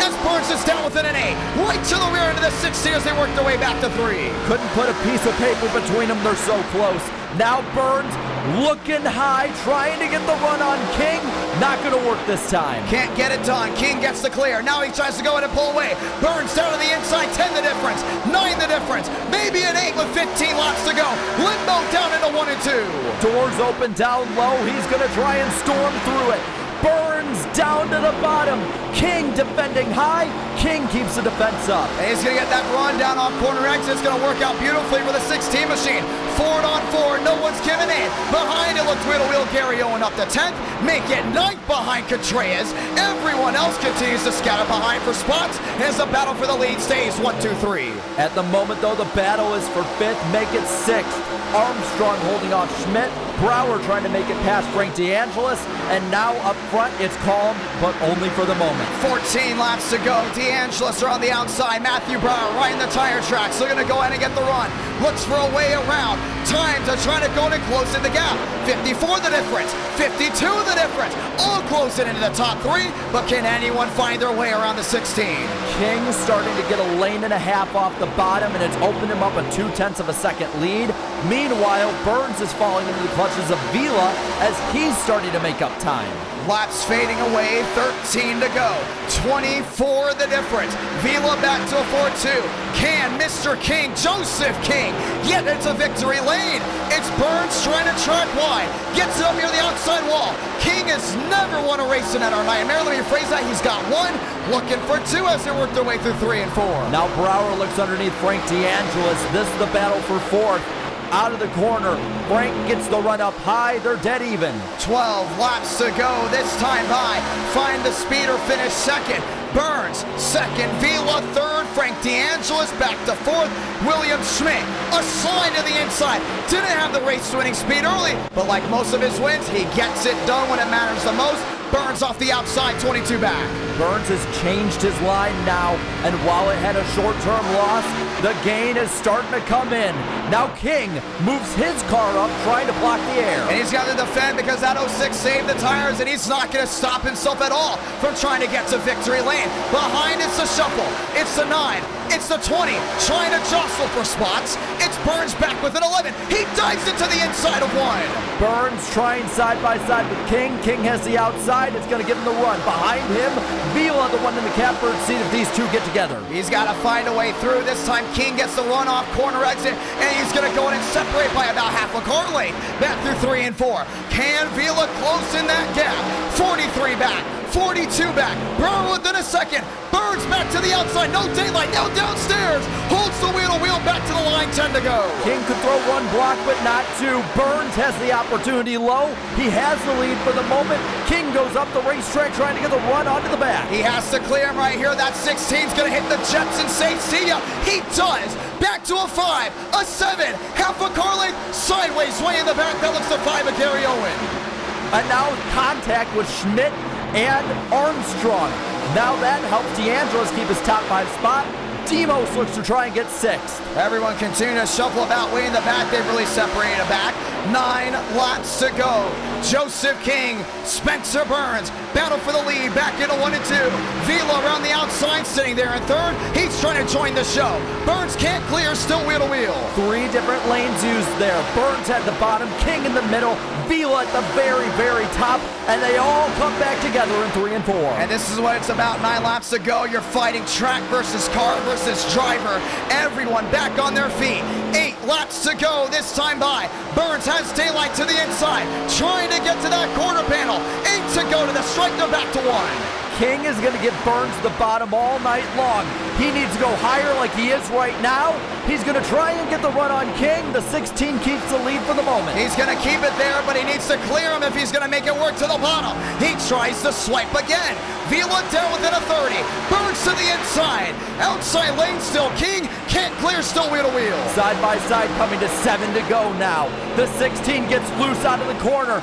as Burns is down within an 8. Right to the rear end of the 16 as they work their way back to 3. Couldn't put a piece of paper between them, they're so close. Now Burns looking high, trying to get the run on King. Not going to work this time. Can't get it done. King gets the clear. Now he tries to go in and pull away. Burns down to the inside. 10 the difference. 9 the difference. Maybe an 8 with 15 laps to go. Limbo down into 1 and 2. Doors open down low. He's going to try and storm through it. Burns down to the bottom. King defending high. King keeps the defense up. And he's going to get that run down on corner exit. It's going to work out beautifully for the 16 machine. Forward on forward. No one's giving in. Behind it looks wheel to wheel. Gary Owen up to 10th. Make it 9th behind Contreras. Everyone else continues to scatter behind for spots as the battle for the lead stays 1, 2, 3. At the moment, though, the battle is for 5th. Make it 6th. Armstrong holding off Schmidt. Brower trying to make it past Frank DeAngelis. And now up front, it's calm, but only for the moment. 14 laps to go. DeAngelis are on the outside. Matthew Brower right in the tire tracks. Looking to go in and get the run. Looks for a way around. Times are trying to go in and close in the gap. 54 the difference. 52 the difference. All closing into the top 3. But can anyone find their way around the 16? King starting to get a lane and a half off the bottom, and it's opened him up a 0.2 of a second lead. Meanwhile, Burns is falling into the clutches of Vila as he's starting to make up time. Laps fading away, 13 to go. 24 the difference. Vila back to a 4-2. Can Mr. King, Joseph King, get into victory lane? It's Burns trying to track wide. Gets it up near the outside wall. King has never won a race in NR Nightmare. Let me rephrase that. He's got 1. Looking for 2 as they work their way through 3 and 4. Now Brower looks underneath Frank DeAngelis. This is the battle for 4th. Out of the corner, Frank gets the run up high. They're dead even. 12 laps to go. This time by. Find the speeder, finish 2nd. Burns 2nd. Vila 3rd. Frank DeAngelis back to 4th. William Schmidt a slide to the inside. Didn't have the race winning speed early, but like most of his wins, he gets it done when it matters the most. Burns off the outside, 22 back. Burns has changed his line now, and while it had a short-term loss, the gain is starting to come in. Now King moves his car up, trying to block the air. And he's got to defend because that 06 saved the tires, and he's not going to stop himself at all from trying to get to victory lane. Behind it's the shuffle. It's the 9. It's the 20. Trying to jostle for spots. It's Burns back with an 11. He dives into the inside of 1. Burns trying side by side with King. King has the outside. It's going to give him the run. Behind him, Vila, the one in the catbird seat if these two get together. He's got to find a way through. This time King gets the run off corner exit, and he's going to go in and separate by about half a car length. Back through 3 and 4. Can Vila close in that gap? 43 back. 42 back. Brower within a second. Burns back to the outside. No daylight. Now downstairs. Holds the wheel to wheel back to the line. 10 to go. King could throw 1 block, but not 2. Burns has the opportunity low. He has the lead for the moment. King goes up the racetrack trying to get the run onto the back. He has to clear him right here. That 16's going to hit the jets and say, see ya. He does. Back to a 5, a 7, half a car length, sideways way in the back. That looks the 5 of Gary Owen. And now contact with Schmidt and Armstrong. Now that helps DeAngelis keep his top 5 spot. Demos looks to try and get 6th. Everyone continuing to shuffle about way in the back. They've really separated back. 9 laps to go. Joseph King, Spencer Burns, battle for the lead, back into 1 and 2. Vila around the outside, sitting there in 3rd. He's trying to join the show. Burns can't clear, still wheel to wheel. 3 different lanes used there. Burns at the bottom, King in the middle, Vila at the very, very top, and they all come back together in 3 and 4. And this is what it's about. 9 laps to go. You're fighting track versus car versus driver. Everyone back on their feet. 8 laps to go this time by. Burns has daylight to the inside, trying to get to that quarter panel. 8 to go to the stripe. They're back to 1. King is going to get Burns to the bottom all night long. He needs to go higher like he is right now. He's going to try and get the run on King. The 16 keeps the lead for the moment. He's going to keep it there, but he needs to clear him if he's going to make it work to the bottom. He tries to swipe again. Vila down within a 30. Burns to the inside. Outside lane still. King can't clear, still wheel to wheel. Side by side coming to 7 to go now. The 16 gets loose out of the corner,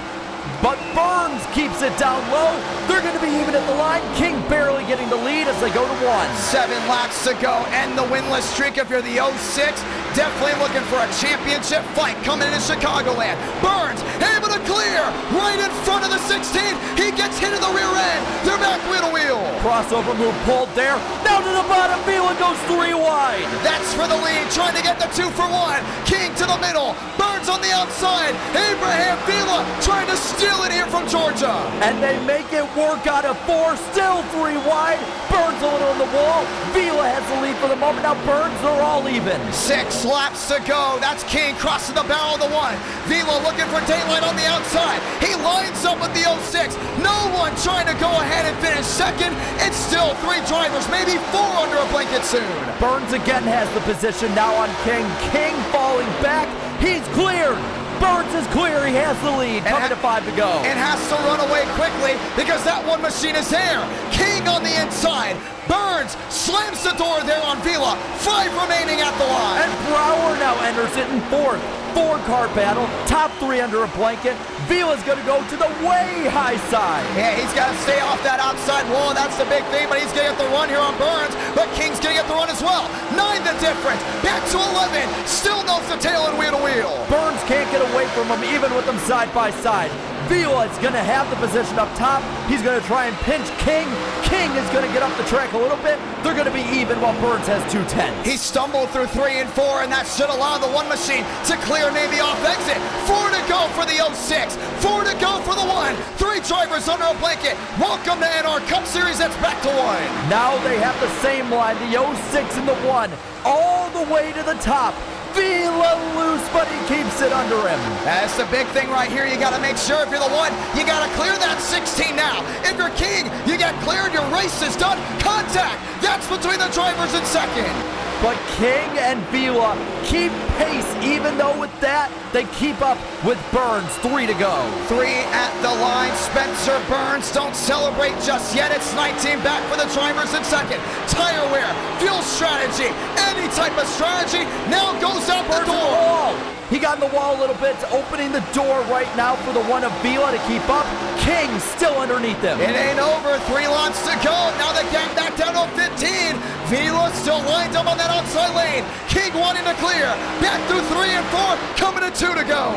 but Burns keeps it down low. They're going to be even at the line. King barely getting the lead as they go to 1. 7 laps to go. End the winless streak if you're the 06. Definitely looking for a championship fight coming into Chicagoland. Burns able to clear right in front of the 16. He gets hit in the rear end. They're back wheel to wheel. Crossover move pulled there. Down to the bottom. Vila goes 3 wide. That's for the lead. Trying to get the 2 for 1. King to the middle. Burns on the outside. Abraham Vila trying to steal it here from Georgia. And they make it work out of 4. Still 3 wide. Burns a little on the wall. Vila has the lead for the moment. Now Burns are all even. 6 laps to go. That's King crossing the barrel of the 1. Vila looking for daylight on the outside. He lines up with the 06. No one trying to go ahead and finish second. It's still 3 drivers, maybe 4 under a blanket soon. Burns again has the position now on King. King falling back. He's cleared. Burns is clear. He has the lead. Coming to 5 to go. And has to run away quickly because that one machine is there. King on the inside. Burns slams the door there on Vila. 5 remaining at the line. And Brower now enters it in 4th. 4-car battle. Top 3 under a blanket. Vila's going to go to the way high side. Yeah, he's got to stay off that outside wall. That's the big thing, but he's going to get the run here on Burns. But King's going to get the run as well. 9 the difference. Back to 11. Still knows the tail and wheel to wheel. Burns can't get away from him even with them side by side. Vila is going to have the position up top. He's going to try and pinch King. King is going to get up the track a little bit. They're going to be even while Burns has 2 tenths. He stumbled through 3 and 4, and that should allow the 1 machine to clear maybe off exit. 4 to go for the 06. 4 to go for the 1. 3 drivers under a blanket. Welcome to NASCAR Cup Series. That's back to 1. Now they have the same line, the 06 and the 1, all the way to the top. Vila loose, but he keeps it under him. That's the big thing right here. You got to make sure if you're the 1, you got to clear that 16 now. If you're King, you get cleared. Your race is done. Contact. That's between the drivers in second. But King and Vila keep pace, even though with that, they keep up with Burns. 3 to go. 3 at the line. Spencer Burns. Don't celebrate just yet. It's 19 back for the drivers in second. Tire wear, fuel strategy, any type of strategy now goes out the door. He got in the wall a little bit, opening the door right now for the 1 of Vila to keep up. King still underneath him. It ain't over. 3 laps to go. Now the gap back down to 15. Vila still lined up on that outside lane. King wanting to clear. Back through 3 and 4. Coming to 2 to go.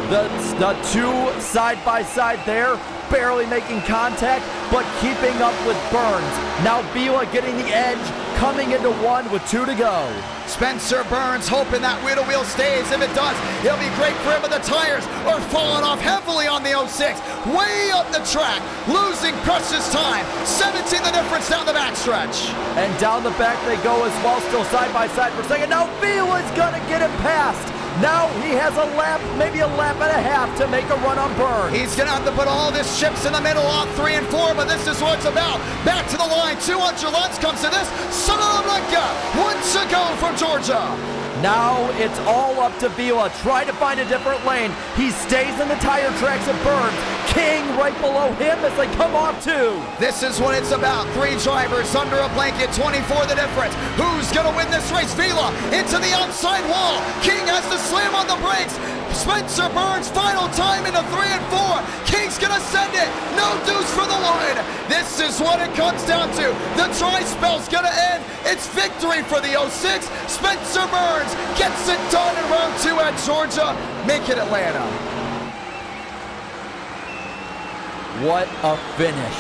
The 2 side by side there, barely making contact, but keeping up with Burns. Now Vila getting the edge, coming into 1 with 2 to go. Spencer Burns hoping that wheel to wheel stays. If it does, it'll be great for him, but the tires are falling off heavily on the 06. Way up the track, losing precious time. 17 the difference down the backstretch. And down the back they go as well, still side by side for a second. Now Vila's gonna get him past. Now he has a lap, maybe a lap and a half to make a run on Burns. He's going to have to put all of his chips in the middle on 3 and 4, but this is what it's about. Back to the line, 200 lengths comes to this. Santa Blanca, 1 to go from Georgia. Now it's all up to Vila. Try to find a different lane. He stays in the tire tracks of Burns. King right below him as they come off 2. This is what it's about. 3 drivers under a blanket, 24 the difference. Who's going to win this race? Vila into the outside wall. King has to slam on the brakes. Spencer Burns, final time in the 3 and 4. King's gonna send it. No deuce for the line. This is what it comes down to. The dry spell's gonna end. It's victory for the 06. Spencer Burns gets it done in round 2 at Georgia. Make it Atlanta. What a finish.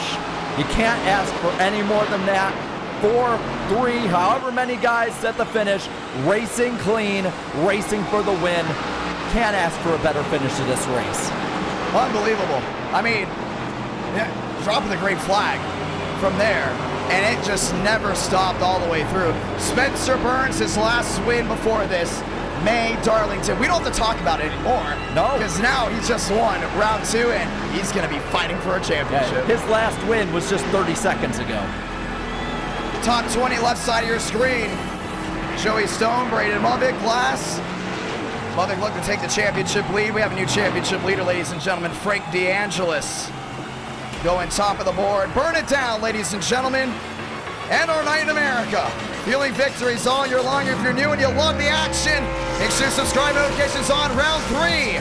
You can't ask for any more than that. 4, 3, however many guys at the finish, racing clean, racing for the win. Can't ask for a better finish to this race. Unbelievable. I mean, dropping the green flag from there, and it just never stopped all the way through. Spencer Burns, his last win before this, May Darlington. We don't have to talk about it anymore. No. Because now he just won round 2, and he's going to be fighting for a championship. His last win was just 30 seconds ago. Top 20 left side of your screen. Joey Stone, Braden Movick, Glass. Movick looking to take the championship lead. We have a new championship leader, ladies and gentlemen. Frank DeAngelis going top of the board. Burn it down, ladies and gentlemen. And our night in America. Fueling victories all year long. If you're new and you love the action, make sure to subscribe, notifications on. Round 3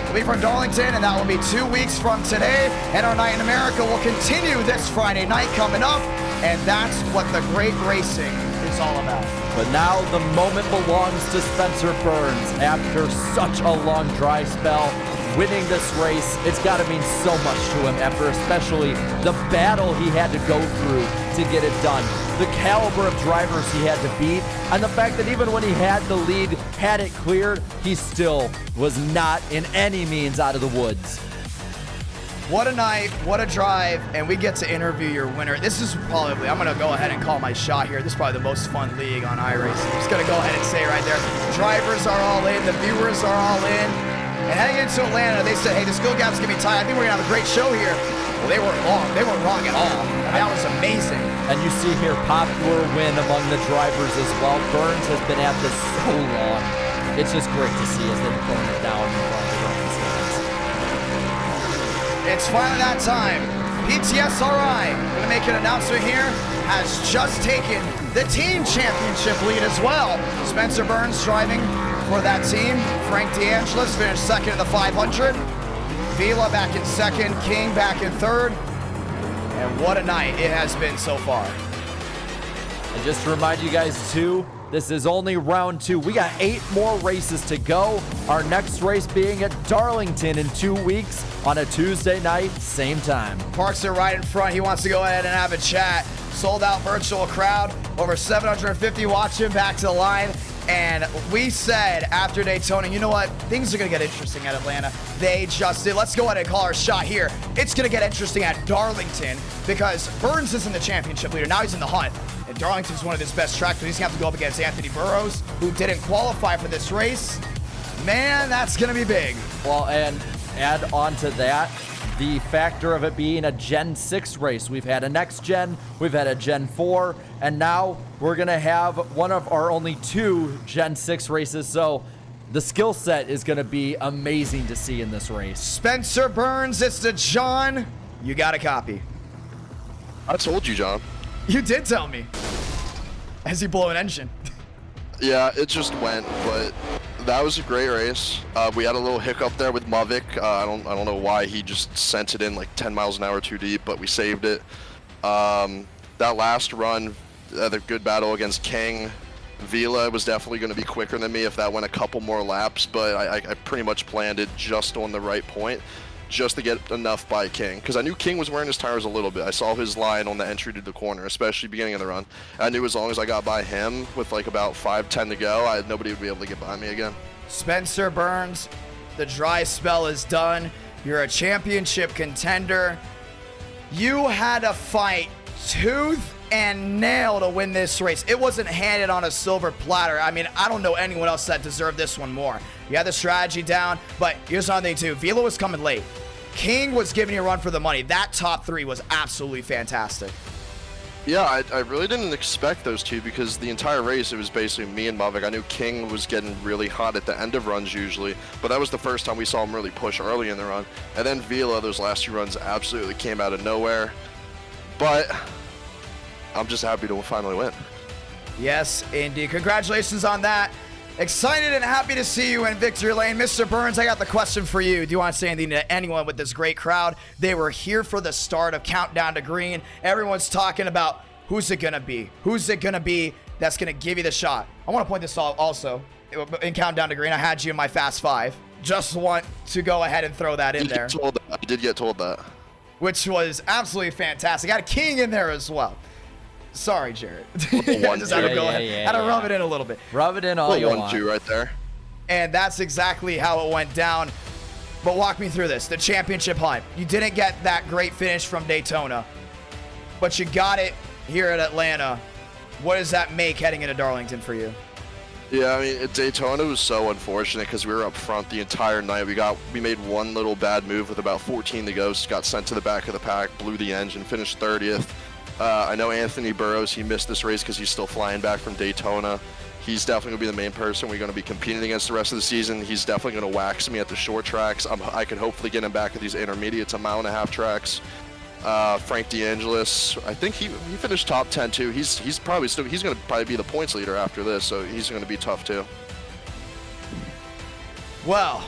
will be from Darlington, and that will be 2 weeks from today. And our night in America will continue this Friday night coming up. And that's what the great racing is all about. But now the moment belongs to Spencer Burns. After such a long dry spell, winning this race, it's got to mean so much to him after especially the battle he had to go through to get it done. The caliber of drivers he had to beat, and the fact that even when he had the lead, had it cleared, he still was not in any means out of the woods. What a night, what a drive, and we get to interview your winner. This is probably, I'm going to go ahead and call my shot here. This is probably the most fun league on iRacing. I'm just going to go ahead and say right there, drivers are all in, the viewers are all in. And heading into Atlanta, they said, hey, the skill gap's going to be tight. I think we're going to have a great show here. Well, they weren't wrong. They weren't wrong at all. That was amazing. And you see here, popular win among the drivers as well. Burns has been at this so long. It's just great to see as they burn it down in front of the grandstands. It's finally that time. PTSRI, going to make an announcement here, has just taken the team championship lead as well. Spencer Burns driving for that team. Frank DeAngelis finished second in the 500. Vila back in second. King back in third. And what a night it has been so far. And just to remind you guys too, this is only round 2. We got 8 more races to go. Our next race being at Darlington in 2 weeks on a Tuesday night, same time. Parks are right in front. He wants to go ahead and have a chat. Sold out virtual crowd. Over 750 watching back to the line. And we said after Daytona, you know what? Things are going to get interesting at Atlanta. They just did. Let's go ahead and call our shot here. It's going to get interesting at Darlington because Burns isn't the championship leader. Now he's in the hunt. And Darlington's one of his best tracks, but he's going to have to go up against Anthony Burrows, who didn't qualify for this race. Man, that's going to be big. Well, and add on to that, the factor of it being a Gen 6 race. We've had a next gen, we've had a Gen 4, and now we're going to have one of our only 2 Gen 6 races. So the skill set is going to be amazing to see in this race. Spencer Burns, it's the John. You got a copy. I told you, John. You did tell me. As he blow an engine. Yeah, it just went, but that was a great race. We had a little hiccup there with Movick. I don't know why he just sent it in like 10 miles an hour too deep, but we saved it. That last run, the good battle against King. Vila was definitely going to be quicker than me if that went a couple more laps, but I pretty much planned it just on the right point, just to get enough by King, because I knew King was wearing his tires a little bit. I saw his line on the entry to the corner, especially beginning of the run. I knew as long as I got by him with like about 5:10 to go, nobody would be able to get by me again. Spencer Burns, the dry spell is done. You're a championship contender. You had to fight tooth and nail to win this race. It wasn't handed on a silver platter. I mean, I don't know anyone else that deserved this one more. You had the strategy down, but here's another thing too. Vila was coming late. King was giving you a run for the money. That top 3 was absolutely fantastic. Yeah, I really didn't expect those two because the entire race, it was basically me and Movick. I knew King was getting really hot at the end of runs usually, but that was the first time we saw him really push early in the run. And then Vila, those last 2 runs absolutely came out of nowhere. But I'm just happy to finally win. Yes, indeed. Congratulations on that. Excited and happy to see you in victory lane. Mr. Burns, I got the question for you. Do you want to say anything to anyone with this great crowd? They were here for the start of Countdown to Green. Everyone's talking about who's it going to be? Who's it going to be that's going to give you the shot? I want to point this out also. In Countdown to Green, I had you in my Fast 5. Just want to go ahead and throw that in there. I did get told that. Which was absolutely fantastic. Got a king in there as well. Sorry, Jared. I just had to go ahead. Had to rub it in a little bit. Rub it in all you want. 1-2 right there. And that's exactly how it went down. But walk me through this. The championship hunt. You didn't get that great finish from Daytona, but you got it here at Atlanta. What does that make heading into Darlington for you? Yeah, I mean, Daytona was so unfortunate because we were up front the entire night. We made one little bad move with about 14 to go, got sent to the back of the pack, blew the engine, finished 30th. I know Anthony Burrows, he missed this race because he's still flying back from Daytona. He's definitely going to be the main person we're going to be competing against the rest of the season. He's definitely going to wax me at the short tracks. I could hopefully get him back at these intermediates, a mile-and-a-half tracks. Frank DeAngelis, I think he finished top 10 too. He's going to probably be the points leader after this, so he's going to be tough too. Well,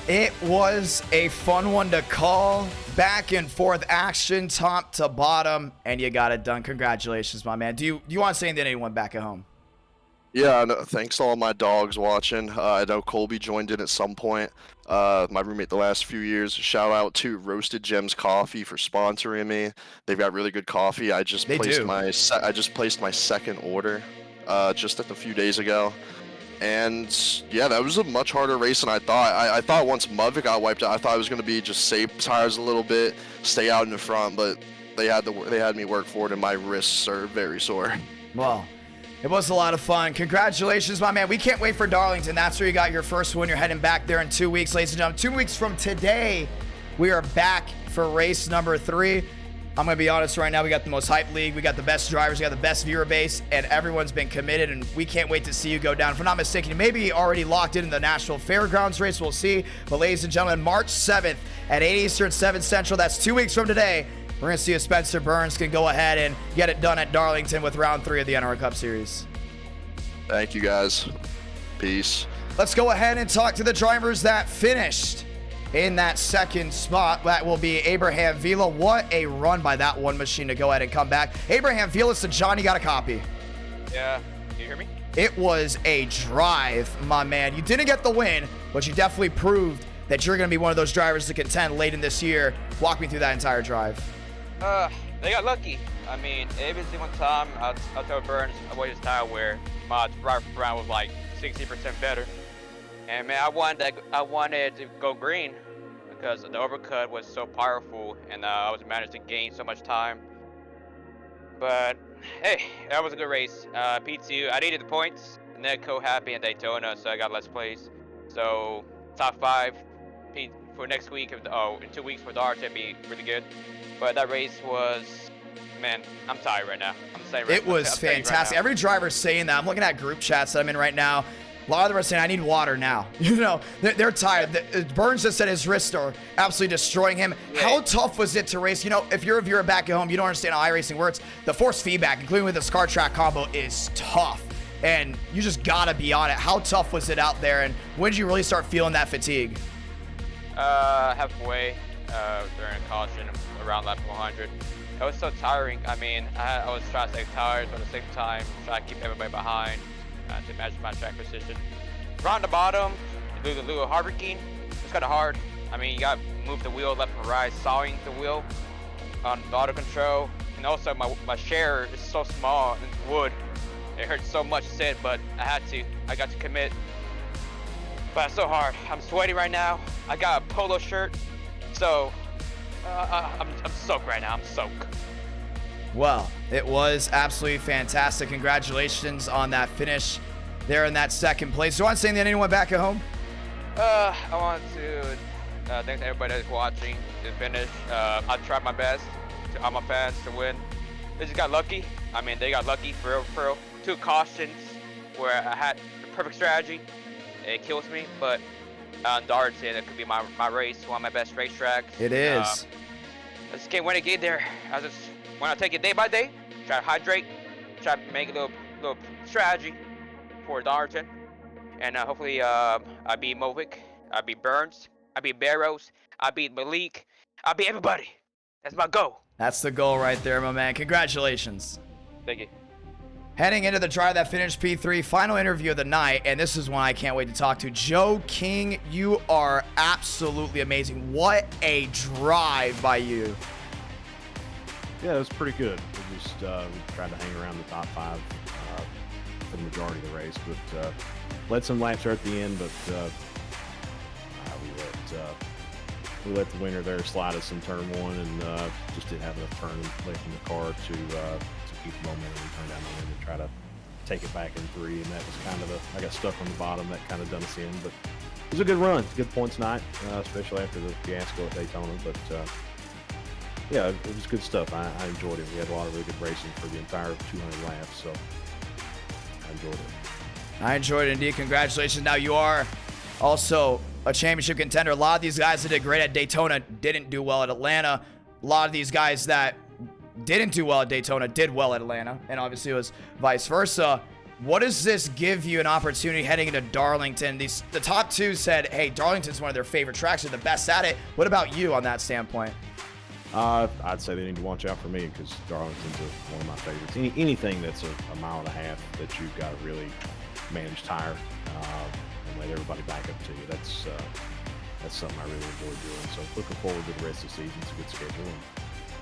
it was a fun one to call. Back and forth action, top to bottom, and you got it done. Congratulations, my man. Do you want to say anything to anyone back at home? Yeah, no, thanks to all my dogs watching. I know Colby joined in at some point. My roommate the last few years. Shout out to Roasted Gems Coffee for sponsoring me. They've got really good coffee. I just placed my second order just a few days ago. And yeah, that was a much harder race than I thought. I thought once Mudvik got wiped out, I thought it was going to be just save tires a little bit, stay out in the front, but they had me work for it, and my wrists are very sore. Well, it was a lot of fun. Congratulations, my man. We can't wait for Darlington. That's where you got your first win. You're heading back there in 2 weeks, ladies and gentlemen. 2 weeks from today, we are back for race number 3. I'm going to be honest right now, we got the most hyped league. We got the best drivers. We got the best viewer base, and everyone's been committed, and we can't wait to see you go down. If I'm not mistaken, you may be already locked in the National Fairgrounds race. We'll see. But ladies and gentlemen, March 7th at 8 Eastern, 7 Central. That's 2 weeks from today. We're going to see if Spencer Burns can go ahead and get it done at Darlington with round 3 of the NR Cup Series. Thank you, guys. Peace. Let's go ahead and talk to the drivers that finished in that second spot. That will be Abraham Vila. What a run by that one machine to go ahead and come back. Abraham Vila said, John, you got a copy. Yeah, can you hear me? It was a drive, my man. You didn't get the win, but you definitely proved that you're going to be one of those drivers to contend late in this year. Walk me through that entire drive. They got lucky. I mean, every single time I told Burns what his tire wear, my drive round was like 60% better. And man, I wanted to go green because the overcut was so powerful, and I was managed to gain so much time. But hey, that was a good race. P2, I needed the points, and then happy in Daytona, so I got less plays. So top 5 for next week. In 2 weeks for Darlington, be really good. But that race was, man, I'm tired right now. It was fantastic. Every driver's saying that. I'm looking at group chats that I'm in right now. A lot of them are saying, I need water now. You know, they're tired. Burns just said his wrists are absolutely destroying him. Yeah. How tough was it to race? You know, if you're a viewer back at home, you don't understand how iRacing works. The force feedback, including with the SCAR track combo, is tough. And you just got to be on it. How tough was it out there? And when did you really start feeling that fatigue? Halfway during a caution around lap 100. It was so tiring. I mean, I was trying to save tires, but at the same time, trying to keep everybody behind. To match my track position. Around the bottom, do the little harvesting. It's kind of hard. I mean, you got to move the wheel left and right, sawing the wheel on the auto control. And also, my share is so small in wood. It hurts so much to sit, but I had to. I got to commit. But it's so hard. I'm sweaty right now. I got a polo shirt, so I'm soaked right now. I'm soaked. Well, it was absolutely fantastic. Congratulations on that finish there in that second place. Do you want to say anything to anyone back at home? I want to thank everybody that's watching the finish. I tried my best to all my fans to win. They just got lucky. I mean, they got lucky for real. 2 cautions where I had the perfect strategy. It kills me, but Darlington, it could be my race, one of my best racetracks. It is. I just can't wait to get there. When I take it day by day, try to hydrate, try to make a little strategy for Darlington. and hopefully I beat Movic, I beat Burns, I beat Barrows, I beat Malik, I beat everybody. That's my goal. That's the goal right there, my man. Congratulations. Thank you. Heading into the drive that finished P3, final interview of the night, and this is one I can't wait to talk to. Joe King, you are absolutely amazing. What a drive by you. Yeah, it was pretty good. We just we tried to hang around the top 5 for the majority of the race, but led some laps there at the end, but we let the winner there slide us in turn 1, and just didn't have enough turn left in the car to keep the momentum and turn down the wind and try to take it back in 3, and that was kind of I got stuck on the bottom. That kind of done us in, but it was a good run. Good points night, especially after the fiasco at Daytona, but yeah, it was good stuff. I enjoyed it. We had a lot of really good racing for the entire 200 laps, so I enjoyed it. I enjoyed it indeed. Congratulations. Now you are also a championship contender. A lot of these guys that did great at Daytona didn't do well at Atlanta. A lot of these guys that didn't do well at Daytona did well at Atlanta, and obviously it was vice versa. What does this give you an opportunity heading into Darlington? The top 2 said, hey, Darlington's one of their favorite tracks. They're the best at it. What about you on that standpoint? I'd say they need to watch out for me because Darlington's one of my favorites. Anything that's a mile and a half that you've got to really manage tire and let everybody back up to you. That's something I really enjoy doing. So looking forward to the rest of the season. It's a good schedule, and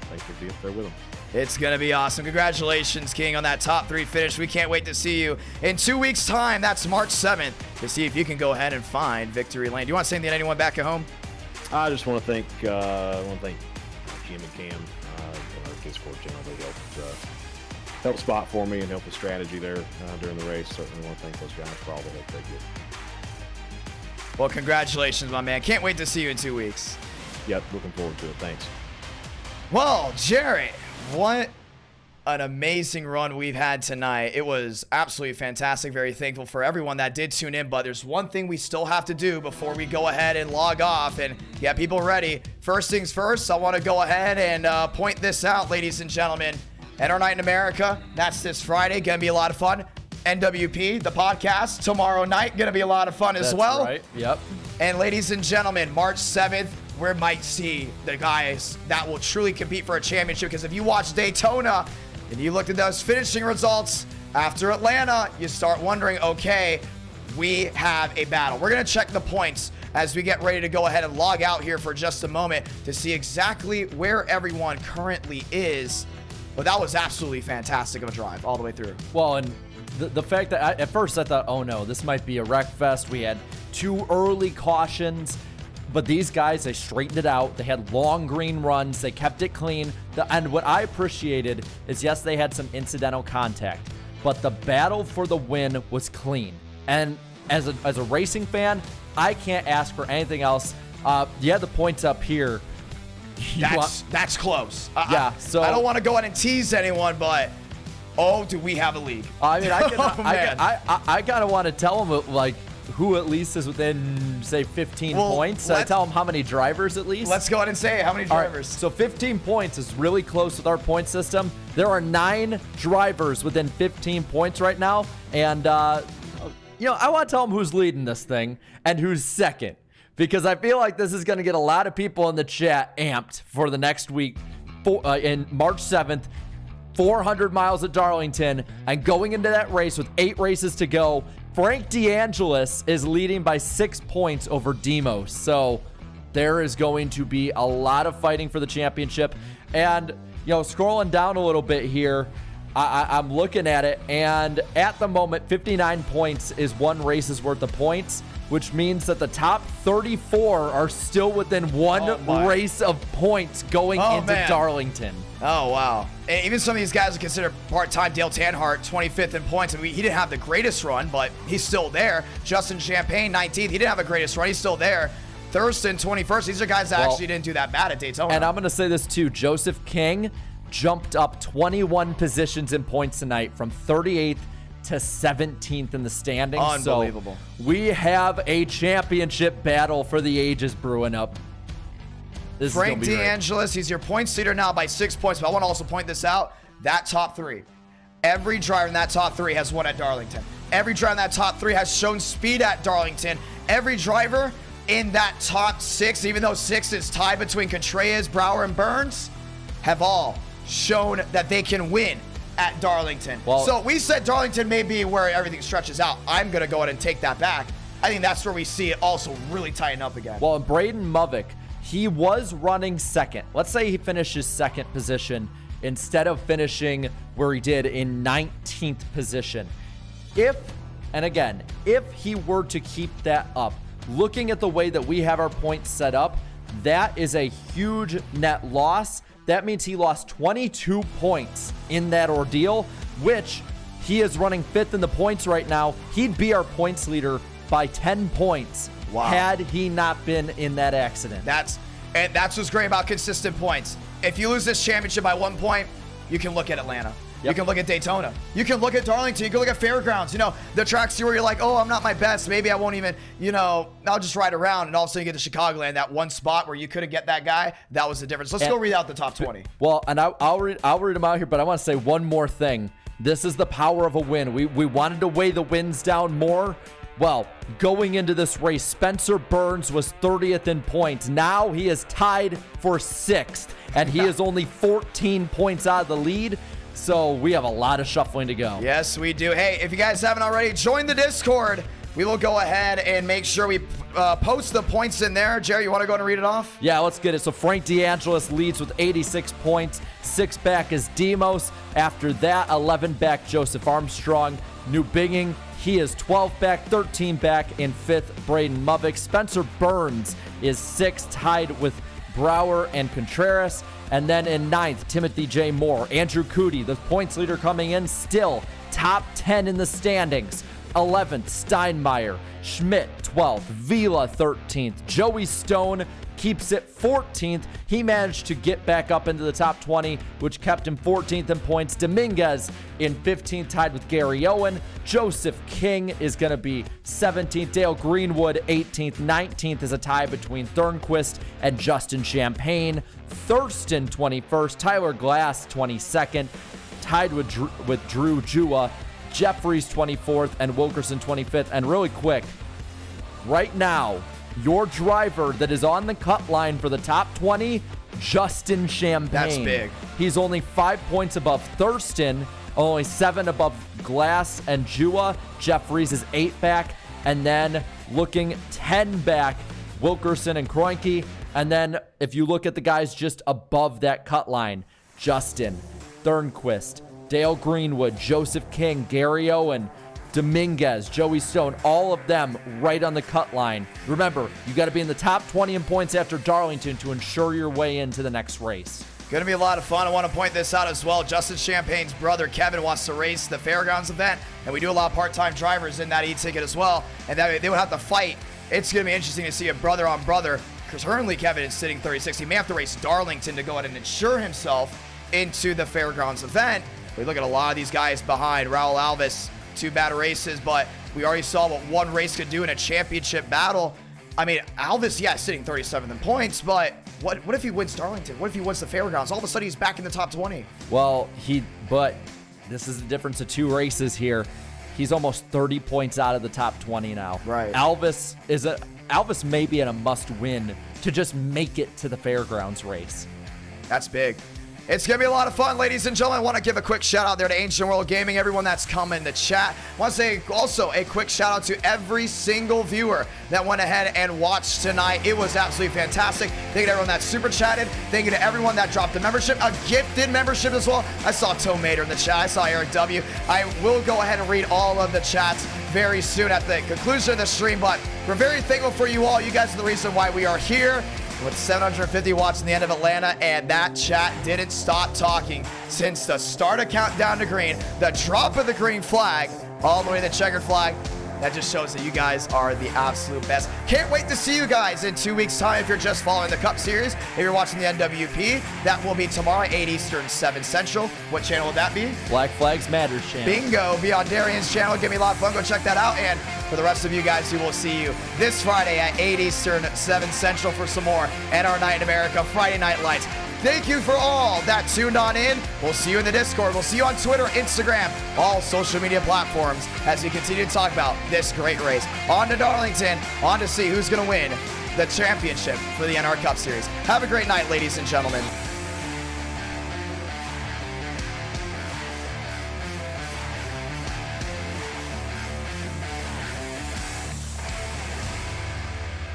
thanks for being up there with them. It's going to be awesome. Congratulations, King, on that top 3 finish. We can't wait to see you in 2 weeks' time. That's March 7th to see if you can go ahead and find victory lane. Do you want to say anything to anyone back at home? I just want to thank Jim and Cam, our Kids Sport channel. They helped spot for me and help with strategy there during the race. Certainly want to thank those guys for all the help they get. Well, congratulations, my man. Can't wait to see you in 2 weeks. Yep, looking forward to it. Thanks. Well, Jarrett, what an amazing run we've had tonight. It was absolutely fantastic. Very thankful for everyone that did tune in, but there's one thing we still have to do before we go ahead and log off and get people ready. First things first, I want to go ahead and point this out, ladies and gentlemen. NR Night in America, that's this Friday. Gonna be a lot of fun. NWP, the podcast, tomorrow night. Gonna be a lot of fun as well. Right. Yep. And ladies and gentlemen, March 7th, we might see the guys that will truly compete for a championship, because if you watch Daytona, if you looked at those finishing results after Atlanta, you start wondering, okay, we have a battle. We're going to check the points as we get ready to go ahead and log out here for just a moment to see exactly where everyone currently is. But that was absolutely fantastic of a drive all the way through. Well, and the fact that at first I thought, oh no, this might be a wreck fest. We had 2 early cautions. But these guys, they straightened it out. They had long green runs. They kept it clean. And what I appreciated is, yes, they had some incidental contact, but the battle for the win was clean. And as a racing fan, I can't ask for anything else. You had the points up here. That's close. So I don't want to go out and tease anyone, but oh, do we have a league? I mean, I kind of want to tell them, like, who at least is within, say, 15 points. I tell them how many drivers at least. Let's go ahead and say how many drivers. Right, so 15 points is really close with our point system. There are 9 drivers within 15 points right now. And, I want to tell them who's leading this thing and who's second, because I feel like this is going to get a lot of people in the chat amped for the next week in March 7th. 400 miles at Darlington, and going into that race with 8 races to go, Frank DeAngelis is leading by 6 points over Demos. So there is going to be a lot of fighting for the championship. And, scrolling down a little bit here, I'm looking at it, and at the moment, 59 points is 1 race's worth of points, which means that the top 34 are still within 1 race of points going into Darlington. Oh, wow. And even some of these guys are considered part-time. Dale Tanhart, 25th in points. I mean, he didn't have the greatest run, but he's still there. Justin Champagne, 19th. He didn't have the greatest run. He's still there. Thurston, 21st. These are guys that actually didn't do that bad at Daytona. And I'm going to say this, too. Joseph King jumped up 21 positions in points tonight from 38th to 17th in the standings. Unbelievable. So we have a championship battle for the ages brewing up. Frank DeAngelis, he's your points leader now by 6 points. But I want to also point this out. That top 3. Every driver in that top 3 has won at Darlington. Every driver in that top 3 has shown speed at Darlington. Every driver in that top 6, even though 6 is tied between Contreras, Brower, and Burns, have all shown that they can win at Darlington. Well, so we said Darlington may be where everything stretches out. I'm going to go ahead and take that back. I think that's where we see it also really tighten up again. Well, Braden Movick, he was running second. Let's say he finishes second position instead of finishing where he did in 19th position. If he were to keep that up, looking at the way that we have our points set up, that is a huge net loss. That means he lost 22 points in that ordeal, which he is running 5th in the points right now. He'd be our points leader by 10 points had he not been in that accident. That's what's great about consistent points. If you lose this championship by 1 point, you can look at Atlanta. You can look at Daytona. You can look at Darlington. You can look at Fairgrounds. You know, the tracks where you're like, oh, I'm not my best. Maybe I won't even, I'll just ride around. And all of a sudden you get to Chicagoland, that one spot where you couldn't get that guy. That was the difference. Let's go read out the top 20. Well, and I'll read them out here, but I want to say one more thing. This is the power of a win. We wanted to weigh the wins down more. Well, going into this race, Spencer Burns was 30th in points. Now he is tied for 6th, and he is only 14 points out of the lead. So we have a lot of shuffling to go. Yes, we do. Hey, if you guys haven't already, join the Discord. We will go ahead and make sure we post the points in there. Jerry, you want to go and read it off? Yeah, let's get it. So Frank DeAngelis leads with 86 points. 6 back is Demos. After that, 11 back Joseph Armstrong. New Bigging, he is 12 back, 13 back in 5th, Braden Movick. Spencer Burns is 6th, tied with Brower and Contreras. And then in 9th, Timothy J. Moore. Andrew Cootie, the points leader coming in, still top 10 in the standings. 11th, Steinmeier. Schmidt, 12th. Vila, 13th. Joey Stone keeps it 14th. He managed to get back up into the top 20, which kept him 14th in points. Dominguez in 15th, tied with Gary Owen. Joseph King is going to be 17th. Dale Greenwood, 18th. 19th is a tie between Thornquist and Justin Champagne. Thurston, 21st. Tyler Glass, 22nd. Tied with Drew Jua. Jeffries, 24th. And Wilkerson, 25th. And really quick, right now, your driver that is on the cut line for the top 20, Justin Champagne. That's big. He's only 5 points above Thurston, only 7 above Glass and Jua. Jeffries is 8 back. And then looking 10 back, Wilkerson and Kroenke. And then if you look at the guys just above that cut line, Justin, Thornquist, Dale Greenwood, Joseph King, Gary Owen, Dominguez, Joey Stone, all of them right on the cut line. Remember, you got to be in the top 20 in points after Darlington to ensure your way into the next race. Going to be a lot of fun. I want to point this out as well. Justin Champagne's brother, Kevin, wants to race the Fairgrounds event, and we do allow part-time drivers in that eTicket as well, and that they would have to fight. It's going to be interesting to see a brother on brother, because currently Kevin is sitting 36. He may have to race Darlington to go ahead and insure himself into the Fairgrounds event. We look at a lot of these guys behind. Raul Alves, 2 bad races, but we already saw what one race could do in a championship battle. I mean, Alves, yeah, sitting 37th in points, but what if he wins Darlington? What if he wins the Fairgrounds? All of a sudden, he's back in the top 20. Well, but this is the difference of 2 races here. He's almost 30 points out of the top 20 now. Right. Alves may be in a must-win to just make it to the Fairgrounds race. That's big. It's going to be a lot of fun, ladies and gentlemen. I want to give a quick shout out there to Ancient World Gaming, everyone that's come in the chat. I want to say also a quick shout out to every single viewer that went ahead and watched tonight. It was absolutely fantastic. Thank you to everyone that super chatted. Thank you to everyone that dropped a membership, a gifted membership as well. I saw Tomater in the chat. I saw Eric W. I will go ahead and read all of the chats very soon at the conclusion of the stream, but we're very thankful for you all. You guys are the reason why we are here. With 750 watts in the end of Atlanta, and that chat didn't stop talking since the start of Countdown to Green, the drop of the green flag, all the way to the checkered flag. That just shows that you guys are the absolute best. Can't wait to see you guys in 2 weeks' time if you're just following the Cup Series. If you're watching the NWP, that will be tomorrow, 8 Eastern, 7 Central. What channel will that be? Black Flags Matters channel. Bingo. Be on Darian's channel. Give me a lot of fun. Go check that out. And for the rest of you guys, we will see you this Friday at 8 Eastern, 7 Central for some more NR Night in America Friday Night Lights. Thank you for all that tuned on in. We'll see you in the Discord. We'll see you on Twitter, Instagram, all social media platforms as we continue to talk about this great race. On to Darlington, on to see who's going to win the championship for the NR Cup Series. Have a great night, ladies and gentlemen.